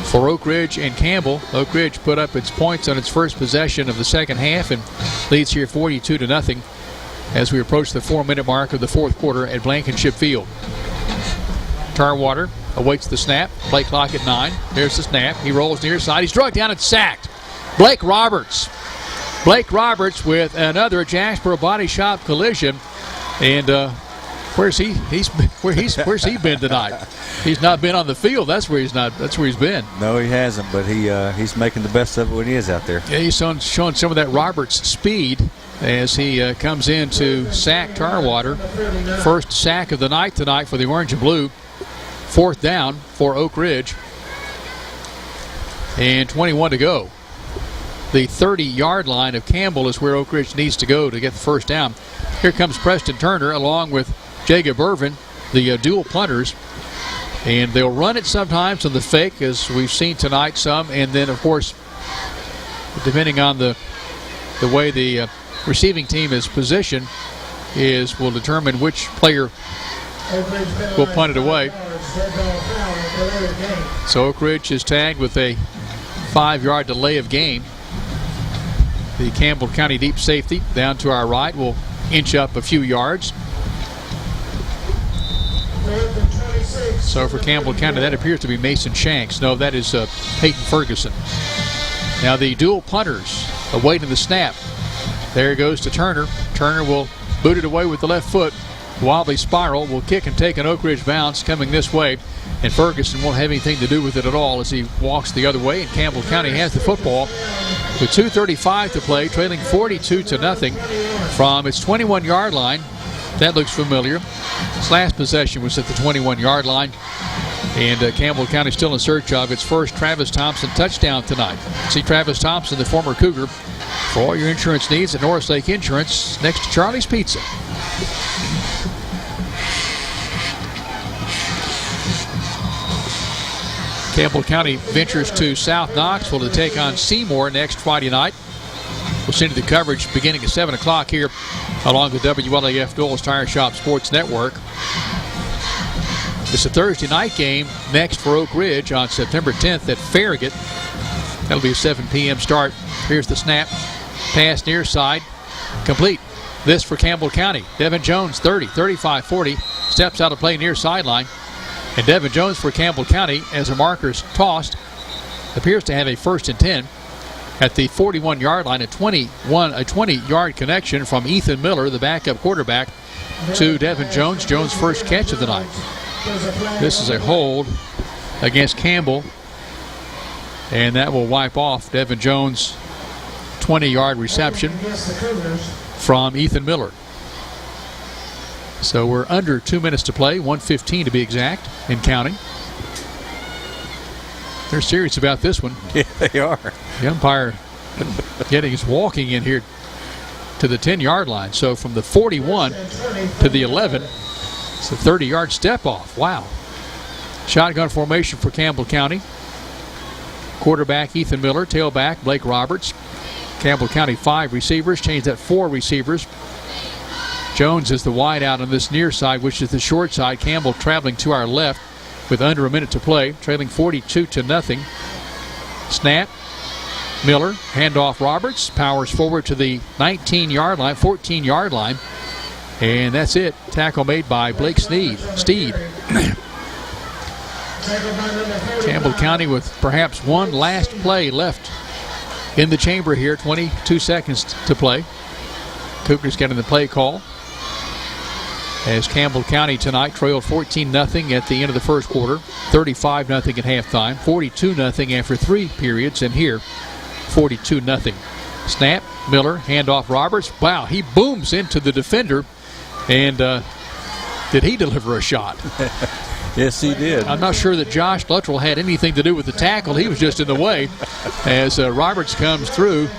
for Oak Ridge and Campbell. Oak Ridge put up its points on its first possession of the second half and leads here 42-0 as we approach the 4-minute mark of the fourth quarter at Blankenship Field. Tarwater awaits the snap. Play clock at 9. There's the snap. He rolls near side. He's drugged down and sacked. Blake Roberts. Blake Roberts with another Jacksboro Body Shop collision. And where's he been tonight? He's not been on the field. That's where he's been. No, he hasn't, but he's making the best of it when he is out there. Yeah, he's showing some of that Roberts speed as he comes in to sack Tarwater. First sack of the night tonight for the Orange and Blue. 4th down for Oak Ridge. And 21 to go. The 30-yard line of Campbell is where Oak Ridge needs to go to get the first down. Here comes Preston Turner along with Jacob Irvin, the dual punters. And they'll run it sometimes on the fake, as we've seen tonight some. And then, of course, depending on the way the receiving team is positioned, will determine which player will punt it away. So Oak Ridge is tagged with a 5-yard delay of game. The Campbell County deep safety down to our right will inch up a few yards. So for Campbell County, that appears to be Mason Shanks. No, that is Peyton Ferguson. Now the dual punters awaiting the snap. There it goes to Turner. Turner will boot it away with the left foot. Wobbly spiral will kick and take an Oak Ridge bounce coming this way. And Ferguson won't have anything to do with it at all as he walks the other way. And Campbell County has the football with 2:35 to play, trailing 42-0 from its 21-yard line. That looks familiar. Its last possession was at the 21-yard line. And Campbell County still in search of its first Travis Thompson touchdown tonight. See Travis Thompson, the former Cougar, for all your insurance needs at Norris Lake Insurance, next to Charlie's Pizza. Campbell County ventures to South Knoxville to take on Seymour next Friday night. We'll send you the coverage beginning at 7 o'clock here along the WLAF Doyle's Tire Shop Sports Network. It's a Thursday night game next for Oak Ridge on September 10th at Farragut. That'll be a 7 p.m. start. Here's the snap. Pass near side. Complete. This for Campbell County. Devin Jones, 30, 35-40. Steps out of play near sideline. And Devin Jones for Campbell County, as the marker's tossed, appears to have a 1st and 10 at the 41-yard line. A 20-yard connection from Ethan Miller, the backup quarterback, to Devin Jones. Jones' first catch of the night. This is a hold against Campbell, and that will wipe off Devin Jones' 20-yard reception from Ethan Miller. So we're under 2 minutes to play, 1:15 to be exact, and counting. They're serious about this one. Yeah, they are. The umpire is walking in here to the 10-yard line. So from the 41 to the 11, it's a 30-yard step off. Wow. Shotgun formation for Campbell County. Quarterback Ethan Miller, tailback Blake Roberts. Campbell County 5 receivers, changed that 4 receivers. Jones is the wide out on this near side, which is the short side. Campbell traveling to our left with under a minute to play, trailing 42-0. Snap. Miller, handoff Roberts, powers forward to the 19-yard line, 14-yard line, and that's it. Tackle made by Blake Steed. Campbell County with perhaps one last play left in the chamber here, 22 seconds to play. Cougars getting the play call as Campbell County tonight trailed 14-0 at the end of the first quarter, 35-0 at halftime, 42-0 after 3 periods, and here 42-0. Snap, Miller, handoff Roberts. Wow, he booms into the defender, and did he deliver a shot? Yes, he did. I'm not sure that Josh Luttrell had anything to do with the tackle. He was just in the way as Roberts comes through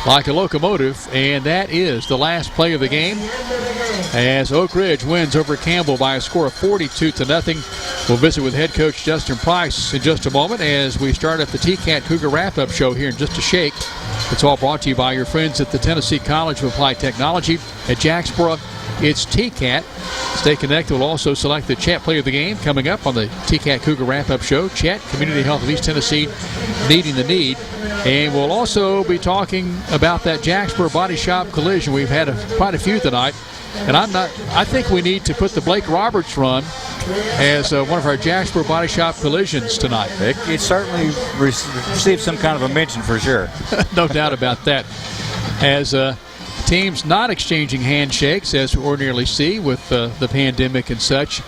like a locomotive, and that is the last play of the game as Oak Ridge wins over Campbell by a score of 42-0. We'll visit with head coach Justin Price in just a moment as we start up the TCAT Cougar Wrap-Up Show here in just a shake. It's all brought to you by your friends at the Tennessee College of Applied Technology at Jacksboro. It's TCAT. Stay connected. We'll also select the Chat Play of the Game coming up on the TCAT Cougar Wrap-Up Show. Chat, Community Health of East Tennessee, meeting the need. And we'll also be talking about that Jacksboro Body Shop collision. We've had quite a few tonight. And I think we need to put the Blake Roberts run as one of our Jacksboro Body Shop collisions tonight. It certainly received some kind of a mention for sure. No doubt about that. As teams not exchanging handshakes as we ordinarily see with the pandemic and such.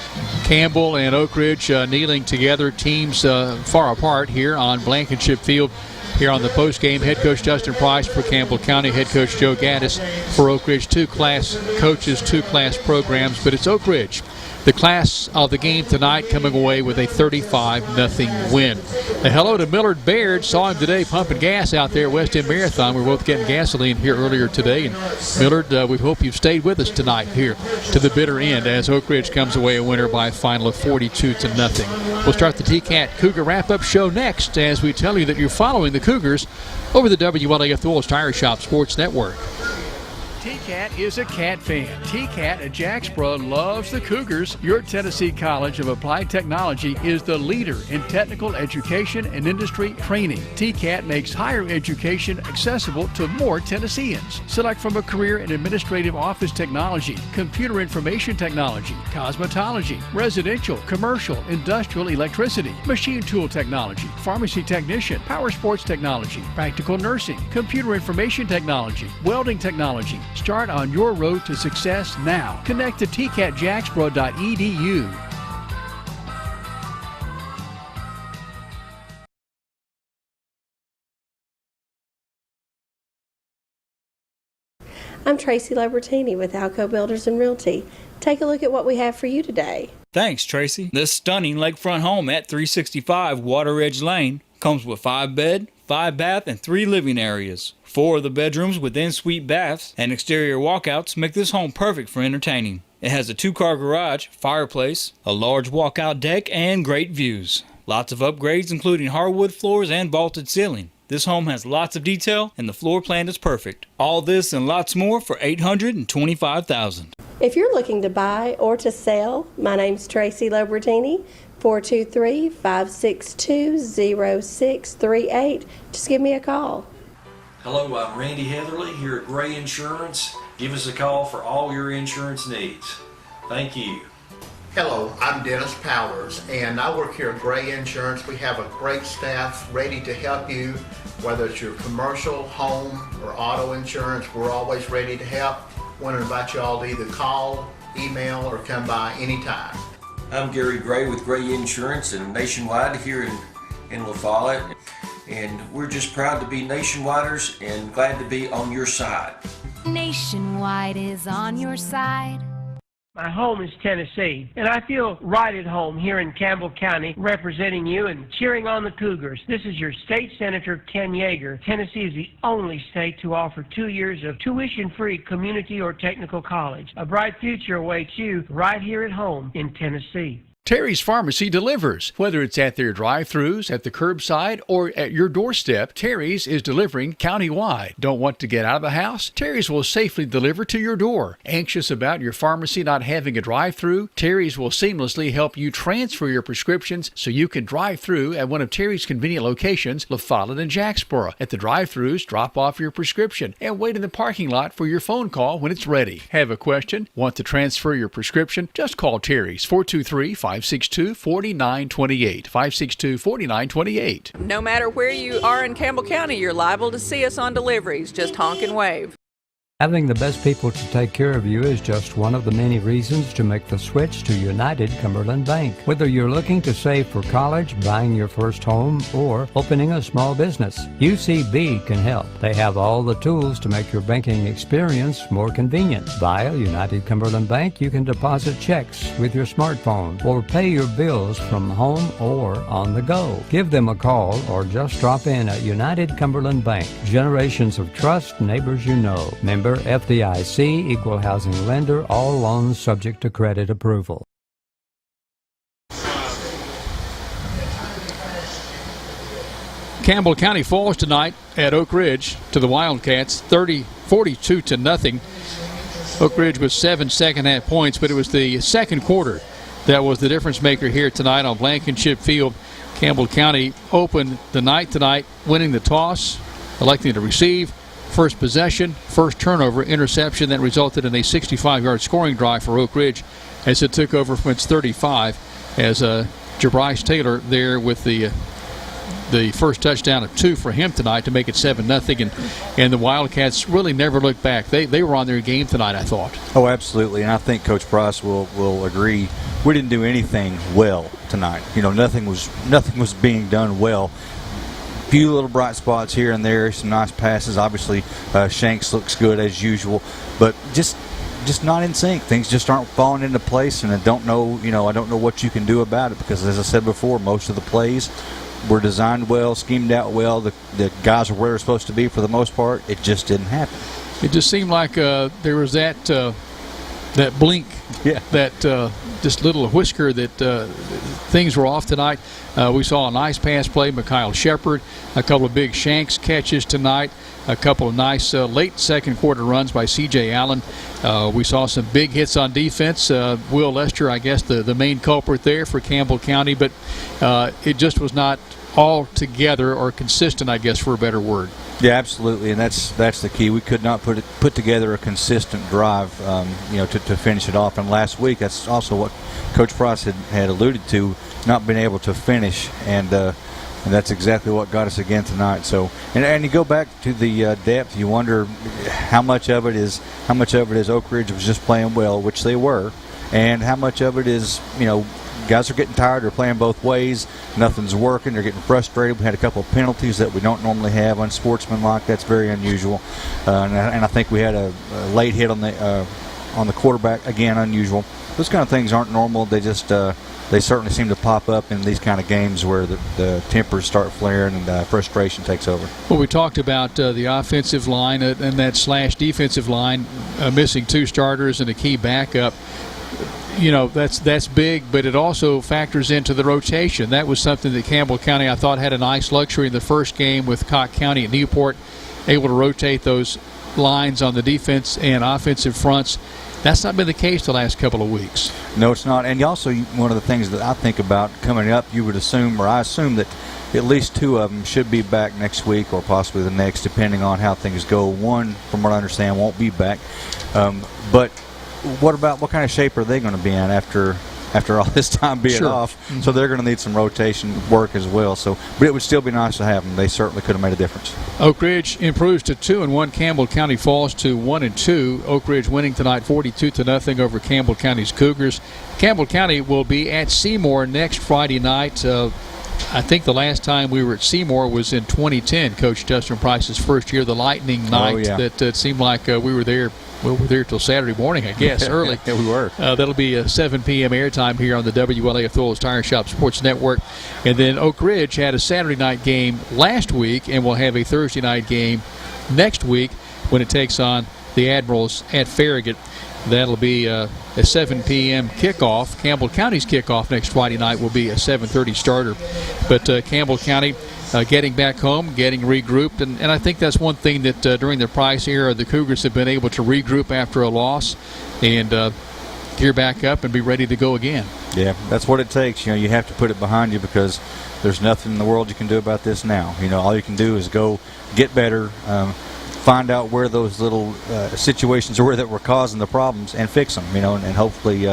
Campbell and Oak Ridge kneeling together, teams far apart here on Blankenship Field. Here on the postgame, head coach Justin Price for Campbell County, head coach Joe Gaddis for Oak Ridge. 2 class coaches, 2 class programs, but it's Oak Ridge, the class of the game tonight, coming away with a 35-0 win. A hello to Millard Baird. Saw him today pumping gas out there at West End Marathon. We were both getting gasoline here earlier today. And Millard, we hope you've stayed with us tonight here to the bitter end as Oak Ridge comes away a winner by a final of 42-0. We'll start the TCAT Cougar Wrap-Up Show next as we tell you that you're following the Cougars over the WLAF Doyle's Tire Shop Sports Network. TCAT is a Cat fan. TCAT at Jacksboro loves the Cougars. Your Tennessee College of Applied Technology is the leader in technical education and industry training. TCAT makes higher education accessible to more Tennesseans. Select from a career in administrative office technology, computer information technology, cosmetology, residential, commercial, industrial electricity, machine tool technology, pharmacy technician, power sports technology, practical nursing, computer information technology, welding technology. Start on your road to success now. Connect to tcatjacksboro.edu. I'm Tracy Labertini with Alco Builders and Realty. Take a look at what we have for you today. Thanks, Tracy. This stunning lakefront home at 365 Water Edge Lane comes with 5-bed, 5-bath, and 3 living areas. 4 of the bedrooms with en-suite baths and exterior walkouts make this home perfect for entertaining. It has a 2-car garage, fireplace, a large walkout deck, and great views. Lots of upgrades, including hardwood floors and vaulted ceiling. This home has lots of detail, and the floor plan is perfect. All this and lots more for $825,000. If you're looking to buy or to sell, my name's Tracy Lobertini, 423-562-0638. Just give me a call. Hello, I'm Randy Heatherly here at Gray Insurance. Give us a call for all your insurance needs. Thank you. Hello, I'm Dennis Powers, and I work here at Gray Insurance. We have a great staff ready to help you, whether it's your commercial, home, or auto insurance. We're always ready to help. Want to invite you all to either call, email, or come by anytime. I'm Gary Gray with Gray Insurance and Nationwide here in La Follette. And we're just proud to be Nationwiders and glad to be on your side. Nationwide is on your side. My home is Tennessee, and I feel right at home here in Campbell County representing you and cheering on the Cougars. This is your state senator, Ken Yeager. Tennessee is the only state to offer 2 years of tuition-free community or technical college. A bright future awaits you right here at home in Tennessee. Terry's Pharmacy delivers. Whether it's at their drive-thrus, at the curbside, or at your doorstep, Terry's is delivering countywide. Don't want to get out of the house? Terry's will safely deliver to your door. Anxious about your pharmacy not having a drive-thru? Terry's will seamlessly help you transfer your prescriptions so you can drive through at one of Terry's convenient locations, La Follette and Jacksboro. At the drive-thrus, drop off your prescription and wait in the parking lot for your phone call when it's ready. Have a question? Want to transfer your prescription? Just call Terry's 423-562-4928. 562-4928. No matter where you are in Campbell County, you're liable to see us on deliveries. Just honk and wave. Having the best people to take care of you is just one of the many reasons to make the switch to United Cumberland Bank. Whether you're looking to save for college, buying your first home, or opening a small business, UCB can help. They have all the tools to make your banking experience more convenient. Via United Cumberland Bank, you can deposit checks with your smartphone or pay your bills from home or on the go. Give them a call or just drop in at United Cumberland Bank. Generations of trust, neighbors you know. Member FDIC, equal housing lender, all loans subject to credit approval. Campbell County falls tonight at Oak Ridge to the Wildcats, 42-0. Oak Ridge was 7 second-half points, but it was the second quarter that was the difference maker here tonight on Blankenship Field. Campbell County opened the night tonight, winning the toss, electing to receive. First possession, first turnover, interception that resulted in a 65-yard scoring drive for Oak Ridge as it took over from its 35 as Jabryce Taylor there with the first touchdown of 2 for him tonight to make it 7-0. And the Wildcats really never looked back. They were on their game tonight, I thought. Oh, absolutely. And I think Coach Price will agree. We didn't do anything well tonight. You know, nothing was being done well. Few little bright spots here and there, some nice passes. Obviously, Shanks looks good as usual, but just not in sync. Things just aren't falling into place, and I don't know what you can do about it because, as I said before, most of the plays were designed well, schemed out well. The guys are where they're supposed to be for the most part. It just didn't happen. It just seemed like there was that blink, that just little whisker that things were off tonight. We saw a nice pass play by Kyle Shepard, a couple of big Shanks catches tonight, a couple of nice late second quarter runs by C.J. Allen. We saw some big hits on defense. Will Lester, I guess, the main culprit there for Campbell County, but it just was not all together or consistent, I guess, for a better word. Yeah, absolutely, and that's the key. We could not put together a consistent drive, to finish it off. And last week, that's also what Coach Price had alluded to, not being able to finish, and that's exactly what got us again tonight. So, and you go back to the depth, you wonder how much of it is Oak Ridge was just playing well, which they were, and how much of it is guys are getting tired. They're playing both ways. Nothing's working. They're getting frustrated. We had a couple of penalties that we don't normally have, unsportsmanlike. That's very unusual. And I think we had a late hit on the quarterback, again, unusual. Those kind of things aren't normal. They just they certainly seem to pop up in these kind of games where the tempers start flaring and frustration takes over. Well, we talked about the offensive line and that / defensive line missing 2 starters and a key backup. that's big, but it also factors into the rotation. That was something that Campbell County, I thought, had a nice luxury in the first game with Cocke County and Newport, able to rotate those lines on the defense and offensive fronts. That's not been the case the last couple of weeks. No, it's not. And also, one of the things that I think about coming up, you would assume, or I assume, that at least 2 of them should be back next week or possibly the next, depending on how things go. One, from what I understand, won't be back. But what kind of shape are they going to be in after all this time being off? Mm-hmm. So they're going to need some rotation work as well. But it would still be nice to have them. They certainly could have made a difference. Oak Ridge improves to 2-1. Campbell County falls to 1-2. Oak Ridge winning tonight 42-0 over Campbell County's Cougars. Campbell County will be at Seymour next Friday night. I think the last time we were at Seymour was in 2010, Coach Justin Price's first year, the Lightning night. That seemed like we were there. Well, we're there till Saturday morning, I guess, early. Yeah, we were. That'll be a 7 p.m. airtime here on the WLAF Thorles Tire Shop Sports Network. And then Oak Ridge had a Saturday night game last week and will have a Thursday night game next week when it takes on the Admirals at Farragut. That'll be a 7 p.m. kickoff. Campbell County's kickoff next Friday night will be a 7:30 starter. But Campbell County getting back home, getting regrouped, and I think that's one thing that during the Price era, the Cougars have been able to regroup after a loss and gear back up and be ready to go again. Yeah, that's what it takes. You have to put it behind you because there's nothing in the world you can do about this now. All you can do is go get better, find out where those little situations were that were causing the problems and fix them, and hopefully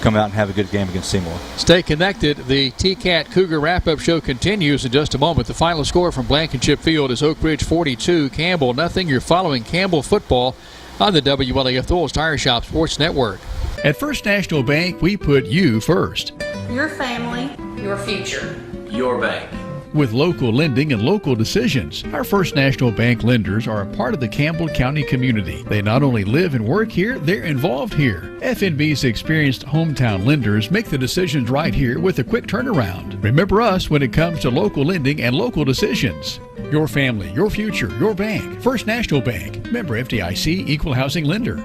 come out and have a good game against Seymour. Stay connected. The TCAT Cougar Wrap-Up Show continues in just a moment. The final score from Blankenship Field is Oak Ridge 42, Campbell nothing. You're following Campbell football on the WLAF Thorles Tire Shop Sports Network. At First National Bank, we put you first. Your family, your future. Your bank. With local lending and local decisions, our First National Bank lenders are a part of the Campbell County community. They not only live and work here, they're involved here. FNB's experienced hometown lenders make the decisions right here with a quick turnaround. Remember us when it comes to local lending and local decisions. Your family, your future, your bank. First National Bank. Member FDIC, Equal Housing Lender.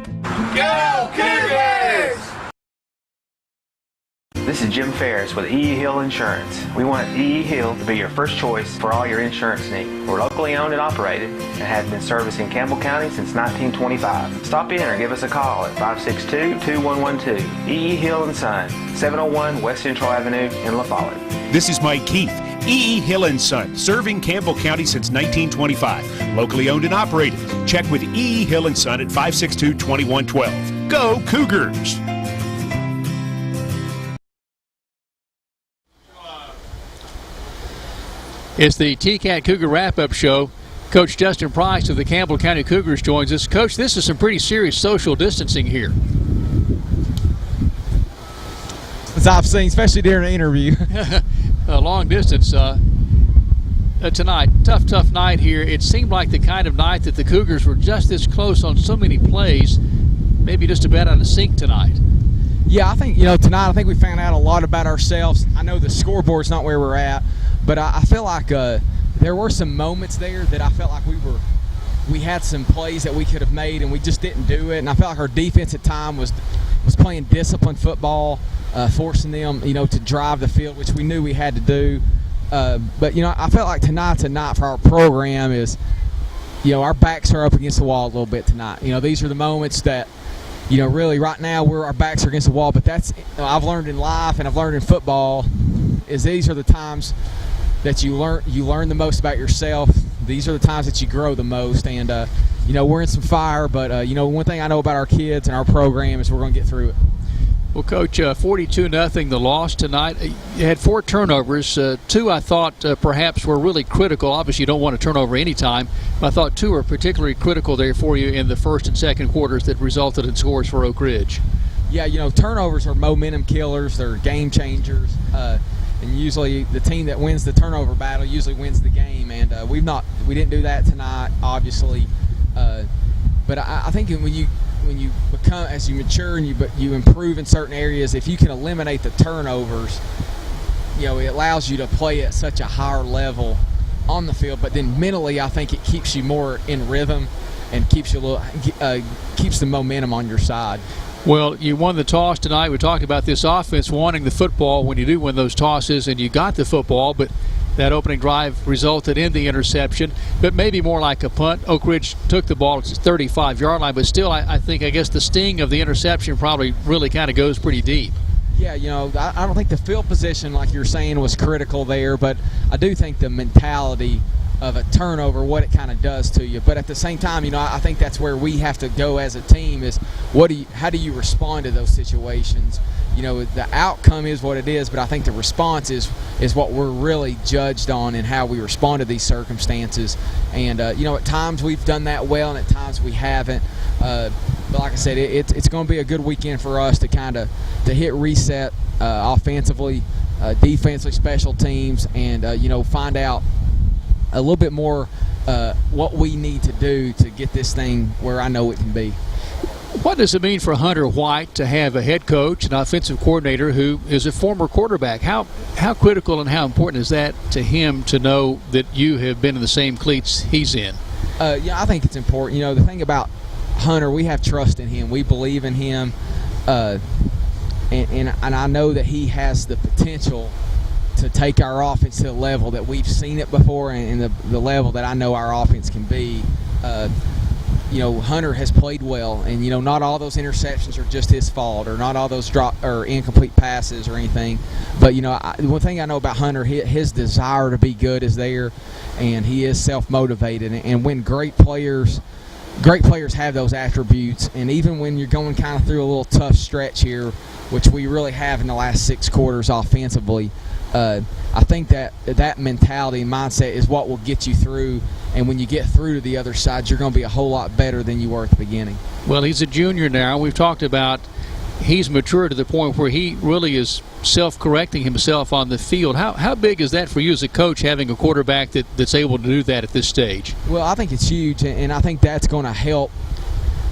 Go Cougars! This is Jim Ferris with E.E. Hill Insurance. We want E.E. Hill to be your first choice for all your insurance needs. We're locally owned and operated and have been servicing Campbell County since 1925. Stop in or give us a call at 562-2112. E.E. Hill & Son, 701 West Central Avenue in La Follette. This is Mike Keith. E.E. Hill & Son, serving Campbell County since 1925. Locally owned and operated. Check with E.E. Hill & Son at 562-2112. Go Cougars! It's the TCAT Cougar Wrap-Up Show. Coach Justin Price of the Campbell County Cougars joins us. Coach, this is some pretty serious social distancing here. As I've seen, especially during an interview. A long distance tonight. Tough night here. It seemed like the kind of night that the Cougars were just this close on so many plays, maybe just about out of sync tonight. Yeah, I think, tonight I think we found out a lot about ourselves. I know the scoreboard's not where we're at, but I feel like there were some moments there that I felt like we had some plays that we could have made and we just didn't do it. And I felt like our defense at time was playing disciplined football, forcing them, to drive the field, which we knew we had to do. But I felt like tonight's a night for our program is, our backs are up against the wall a little bit tonight. These are the moments that, really right now our backs are against the wall. But that's I've learned in life and I've learned in football is these are the times that you learn the most about yourself. These are the times that you grow the most. And we're in some fire, but one thing I know about our kids and our program is we're going to get through it. Well, Coach, 42-0, the loss tonight. You had 4 turnovers. 2 I thought perhaps were really critical. Obviously, you don't want a turnover any time, but I thought 2 were particularly critical there for you in the first and second quarters that resulted in scores for Oak Ridge. Yeah, turnovers are momentum killers. They're game changers. And usually the team that wins the turnover battle usually wins the game. And we didn't do that tonight, obviously. But I think when you become, as you mature and you improve in certain areas, if you can eliminate the turnovers, it allows you to play at such a higher level on the field. But then mentally, I think it keeps you more in rhythm and keeps you keeps the momentum on your side. Well, you won the toss tonight. We talked about this offense wanting the football when you do win those tosses, and you got the football, but that opening drive resulted in the interception, but maybe more like a punt. Oak Ridge took the ball at the 35-yard line, but still I guess the sting of the interception probably really kind of goes pretty deep. Yeah, I don't think the field position, like you're saying, was critical there, but I do think the mentality of a turnover, what it kind of does to you. But at the same time, I think that's where we have to go as a team is how do you respond to those situations? The outcome is what it is, but I think the response is what we're really judged on and how we respond to these circumstances. And, at times we've done that well and at times we haven't. But like I said, it's going to be a good weekend for us to to hit reset offensively, defensively, special teams, and, find out a little bit more what we need to do to get this thing where I know it can be. What does it mean for Hunter White to have a head coach, an offensive coordinator who is a former quarterback? How critical and how important is that to him to know that you have been in the same cleats he's in? I think it's important. The thing about Hunter, we have trust in him. We believe in him, and I know that he has the potential to take our offense to the level that we've seen it before and the level that I know our offense can be. Hunter has played well, and not all those interceptions are just his fault, or not all those drop or incomplete passes or anything. But one thing I know about Hunter, his desire to be good is there, and he is self-motivated. And when great players have those attributes, and even when you're going kind of through a little tough stretch here, which we really have in the last 6 quarters offensively, I think that mentality and mindset is what will get you through. And when you get through to the other side, you're going to be a whole lot better than you were at the beginning. Well, he's a junior now. We've talked about he's matured to the point where he really is self-correcting himself on the field. How big is that for you as a coach, having a quarterback that's able to do that at this stage? Well, I think it's huge, and I think that's going to help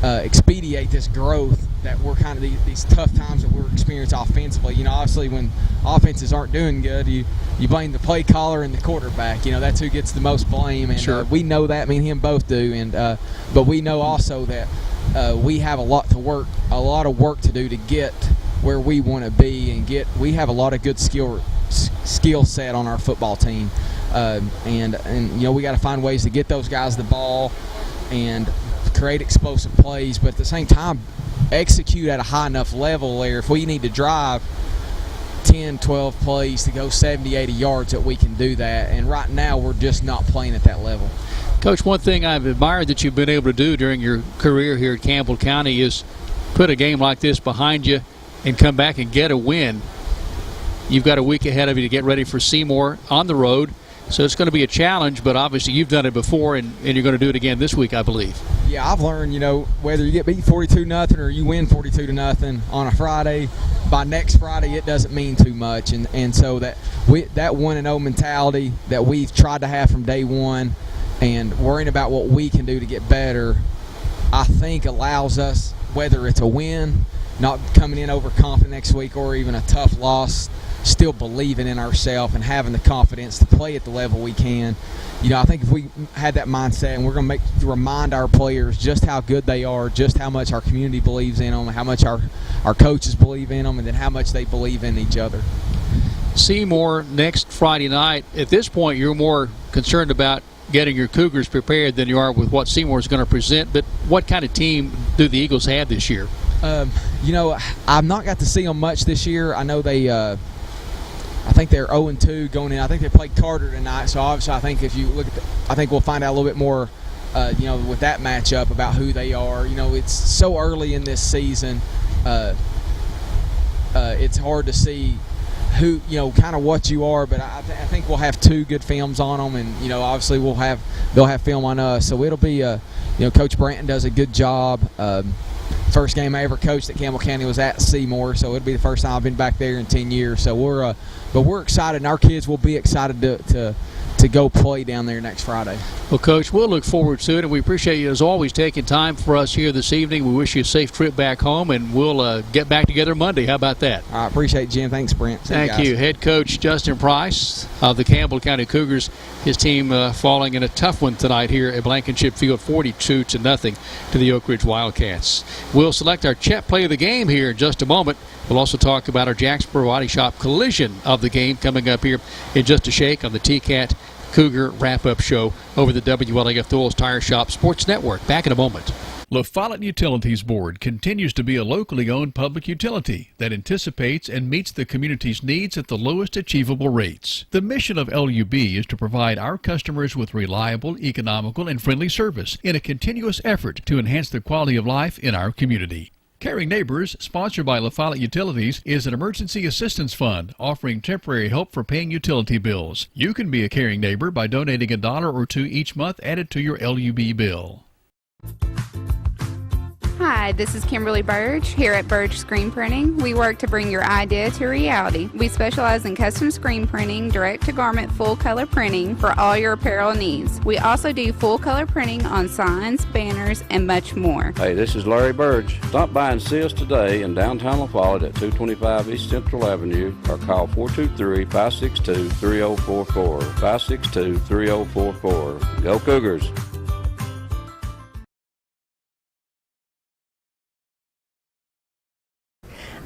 expedite this growth that we're kind of these tough times that we're experiencing offensively. Obviously when offenses aren't doing good, you blame the play caller and the quarterback. That's who gets the most blame, and sure. We know that. Me and him both do, and but we know also that we have a lot of work to do to get where we want to be, and we have a lot of good skill set on our football team, and we got to find ways to get those guys the ball and create explosive plays, but at the same time execute at a high enough level where if we need to drive 10, 12 plays to go 70, 80 yards that we can do that. And right now we're just not playing at that level. Coach, one thing I've admired that you've been able to do during your career here at Campbell County is put a game like this behind you and come back and get a win. You've got a week ahead of you to get ready for Seymour on the road. So it's going to be a challenge, but obviously you've done it before, and you're going to do it again this week, I believe. Yeah, I've learned, whether you get beat 42-0 or you win 42-0 on a Friday, by next Friday it doesn't mean too much. And so that 1-0 mentality that we've tried to have from day one and worrying about what we can do to get better, I think allows us, whether it's a win, not coming in overconfident next week, or even a tough loss, still believing in ourselves and having the confidence to play at the level we can. I think if we had that mindset, and we're going to remind our players just how good they are, just how much our community believes in them, how much our coaches believe in them, and then how much they believe in each other. Seymour next Friday night. At this point, you're more concerned about getting your Cougars prepared than you are with what Seymour is going to present. But what kind of team do the Eagles have this year? I've not got to see them much this year. I know they I think they're 0-2 going in. I think they played Carter tonight, so obviously I think if you look at I think we'll find out a little bit more, with that matchup about who they are. It's so early in this season. It's hard to see who, kind of what you are, but I think we'll have 2 good films on them, and obviously they'll have film on us. So it'll be Coach Branton does a good job. First game I ever coached at Campbell County was at Seymour, so it'll be the first time I've been back there in 10 years. So we're excited, and our kids will be excited to to go play down there next Friday. Well, Coach, we'll look forward to it, and we appreciate you, as always, taking time for us here this evening. We wish you a safe trip back home, and we'll get back together Monday. How about that? I appreciate it, Jim. Thanks, Brent. Thank you. Head coach Justin Price of the Campbell County Cougars. His team falling in a tough one tonight here at Blankenship Field, 42-0 to the Oak Ridge Wildcats. We'll select our Chet play of the game here in just a moment. We'll also talk about our Jacksboro Body Shop collision of the game coming up here in just a shake on the TCAT Cougar Wrap-Up Show over the WLAF Thul's Tire Shop Sports Network. Back in a moment. La Follette Utilities Board continues to be a locally owned public utility that anticipates and meets the community's needs at the lowest achievable rates. The mission of LUB is to provide our customers with reliable, economical, and friendly service in a continuous effort to enhance the quality of life in our community. Caring Neighbors, sponsored by La Follette Utilities, is an emergency assistance fund offering temporary help for paying utility bills. You can be a caring neighbor by donating $1 or $2 each month added to your LUB bill. Hi, this is Kimberly Burge here at Burge Screen Printing. We work to bring your idea to reality. We specialize in custom screen printing, direct-to-garment full-color printing for all your apparel needs. We also do full-color printing on signs, banners, and much more. Hey, this is Larry Burge. Stop by and see us today in downtown La Follette at 225 East Central Avenue or call 423-562-3044. 562-3044. Go Cougars!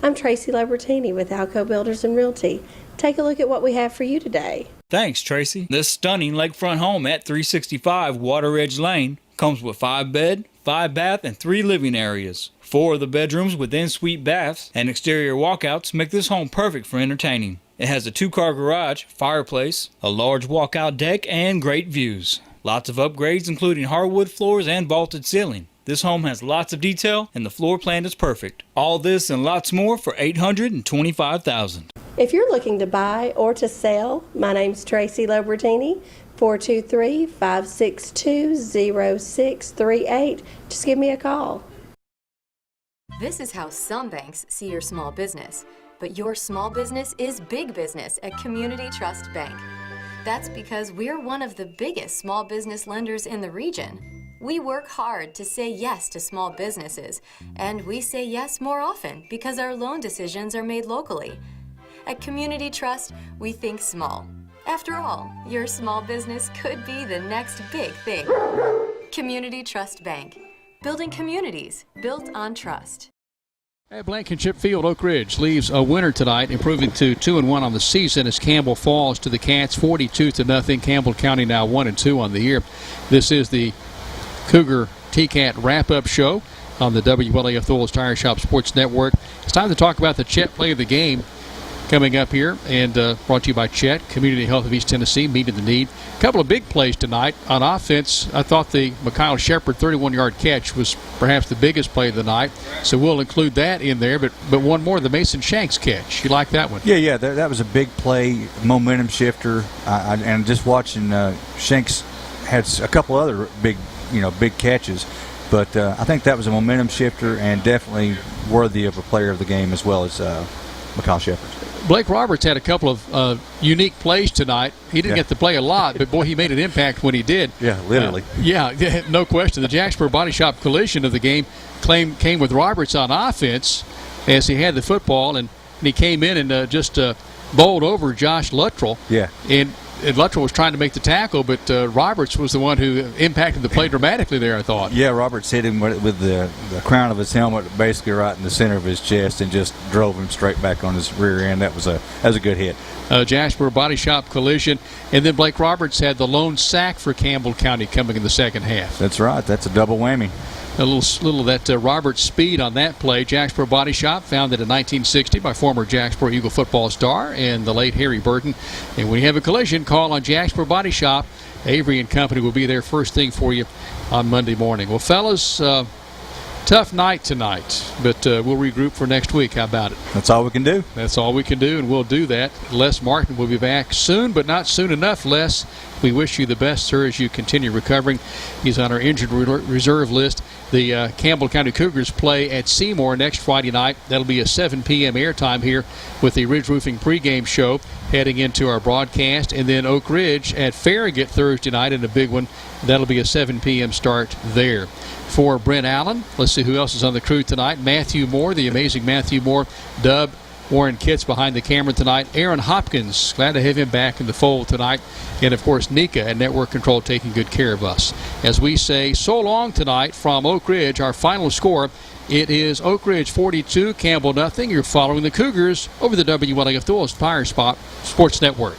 I'm Tracy Labertini with Alco Builders and Realty. Take a look at what we have for you today. Thanks, Tracy. This stunning lakefront home at 365 Water Edge Lane comes with 5-bed, 5-bath, and 3 living areas. 4 of the bedrooms with en-suite baths and exterior walkouts make this home perfect for entertaining. It has a 2-car garage, fireplace, a large walkout deck, and great views. Lots of upgrades including hardwood floors and vaulted ceiling. This home has lots of detail and the floor plan is perfect. All this and lots more for $825,000. If you're looking to buy or to sell, my name's Tracy Labertini, 423-562-0638. Just give me a call. This is how some banks see your small business, but your small business is big business at Community Trust Bank. That's because we're one of the biggest small business lenders in the region. We work hard to say yes to small businesses, and we say yes more often because our loan decisions are made locally. At Community Trust, we think small. After all, your small business could be the next big thing. Community Trust Bank. Building communities built on trust. At Blankenship Field, Oak Ridge leaves a winner tonight, improving to 2-1 on the season as Campbell falls to the Cats 42-0. Campbell County now 1-2 on the year. This is the Cougar TCAT Wrap-Up Show on the WLAF Thul's Tire Shop Sports Network. It's time to talk about the Chet play of the game coming up here, and brought to you by Chet, Community Health of East Tennessee, meeting the need. A couple of big plays tonight. On offense, I thought the Mikhail Shepard 31-yard catch was perhaps the biggest play of the night, so we'll include that in there. But one more, the Mason Shanks catch. You like that one? Yeah, that was a big play, momentum shifter. And just watching Shanks had a couple other big catches, but I think that was a momentum shifter and definitely worthy of a player of the game as well as Mikhail Shepard. Blake Roberts had a couple of unique plays tonight. He didn't get to play a lot, but boy, he made an impact when he did. Yeah, literally. No question. The Jacksboro Body Shop collision of the game came with Roberts on offense as he had the football, and he came in and just bowled over Josh Luttrell. Yeah. And Luttrell was trying to make the tackle, but Roberts was the one who impacted the play dramatically there, I thought. Yeah, Roberts hit him with the crown of his helmet basically right in the center of his chest and just drove him straight back on his rear end. That was a good hit. Jasper Body Shop collision, and then Blake Roberts had the lone sack for Campbell County coming in the second half. That's right. That's a double whammy. A little of that Roberts speed on that play. Jacksboro Body Shop, founded in 1960 by former Jacksboro Eagle football star and the late Harry Burton. And when you have a collision, call on Jacksboro Body Shop. Avery and Company will be there first thing for you on Monday morning. Well, fellas, tough night tonight, but we'll regroup for next week. How about it? That's all we can do. That's all we can do, and we'll do that. Les Martin will be back soon, but not soon enough, Les. We wish you the best, sir, as you continue recovering. He's on our injured reserve list. The Campbell County Cougars play at Seymour next Friday night. That'll be a 7 p.m. airtime here with the Ridge Roofing pregame show heading into our broadcast. And then Oak Ridge at Farragut Thursday night in a big one. That'll be a 7 p.m. start there. For Brent Allen, let's see who else is on the crew tonight. Matthew Moore, the amazing Matthew Moore, Dub, Warren Kitts behind the camera tonight. Aaron Hopkins, glad to have him back in the fold tonight. And, of course, Nika at Network Control taking good care of us. As we say so long tonight from Oak Ridge, our final score, it is Oak Ridge 42, Campbell nothing. You're following the Cougars over the WLAF Dual Fire Spot Sports Network.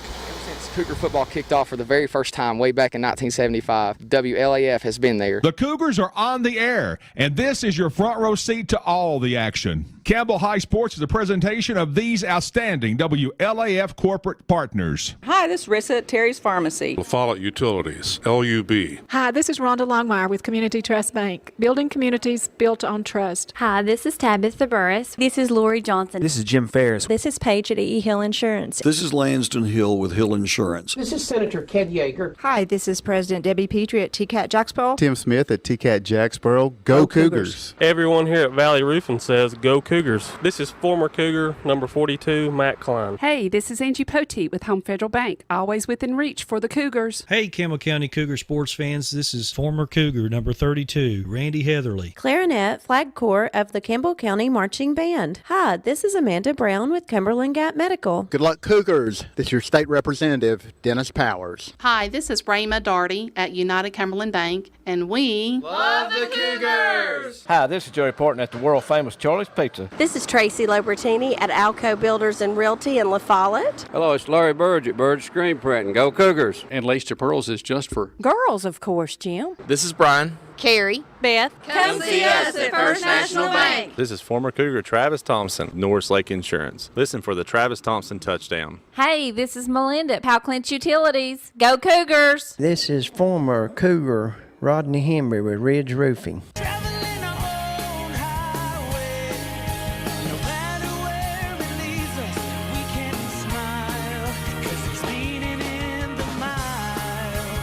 Cougar football kicked off for the very first time way back in 1975. WLAF has been there. The Cougars are on the air, and this is your front row seat to all the action. Campbell High Sports is a presentation of these outstanding WLAF corporate partners. Hi, this is Rissa at Terry's Pharmacy. LaFollette Utilities, LUB. Hi, this is Rhonda Longmire with Community Trust Bank. Building communities built on trust. Hi, this is Tabitha Burris. This is Lori Johnson. This is Jim Ferris. This is Paige at E. Hill Insurance. This is Lanston Hill with Hill Insurance. This is Senator Ken Yeager. Hi, this is President Debbie Petrie at TCAT Jacksboro. Tim Smith at TCAT Jacksboro. Go Cougars. Everyone here at Valley Roofing says go Cougars. This is former Cougar number 42, Matt Klein. Hey, this is Angie Poteet with Home Federal Bank. Always within reach for the Cougars. Hey, Campbell County Cougar sports fans. This is former Cougar number 32, Randy Heatherly. Clarinet, Flag Corps of the Campbell County Marching Band. Hi, this is Amanda Brown with Cumberland Gap Medical. Good luck, Cougars. This is your state representative, Dennis Powers. Hi, this is Rayma Darty at United Cumberland Bank, and we love the Cougars! Hi, this is Joey Porton at the world-famous Charlie's Pizza. This is Tracy Lobertini at Alco Builders and Realty in La Follette. Hello, it's Larry Burge at Burge Screen Printing. Go Cougars! And Lace to Pearls is just for girls, of course, Jim. This is Brian. Carrie. Beth. Come see us at First National Bank. This is former Cougar Travis Thompson, Norris Lake Insurance. Listen for the Travis Thompson touchdown. Hey, this is Melinda at Powell Clinch Utilities. Go Cougars! This is former Cougar Rodney Henry with Ridge Roofing.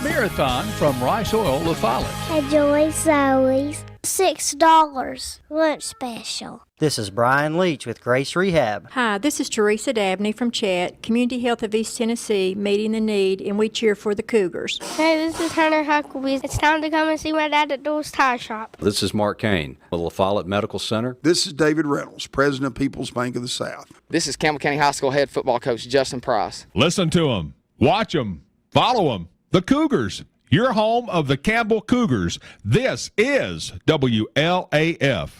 Marathon from Rice Oil, La Follette. Enjoy Zoe's $6 lunch special. This is Brian Leach with Grace Rehab. Hi, this is Teresa Dabney from Chat, Community Health of East Tennessee, meeting the need, and we cheer for the Cougars. Hey, this is Hunter Huckabee. It's time to come and see my dad at Doors Tire Shop. This is Mark Kane with La Follette Medical Center. This is David Reynolds, President of People's Bank of the South. This is Campbell County High School head football coach Justin Price. Listen to them, watch them, follow them. The Cougars, your home of the Campbell Cougars. This is WLAF.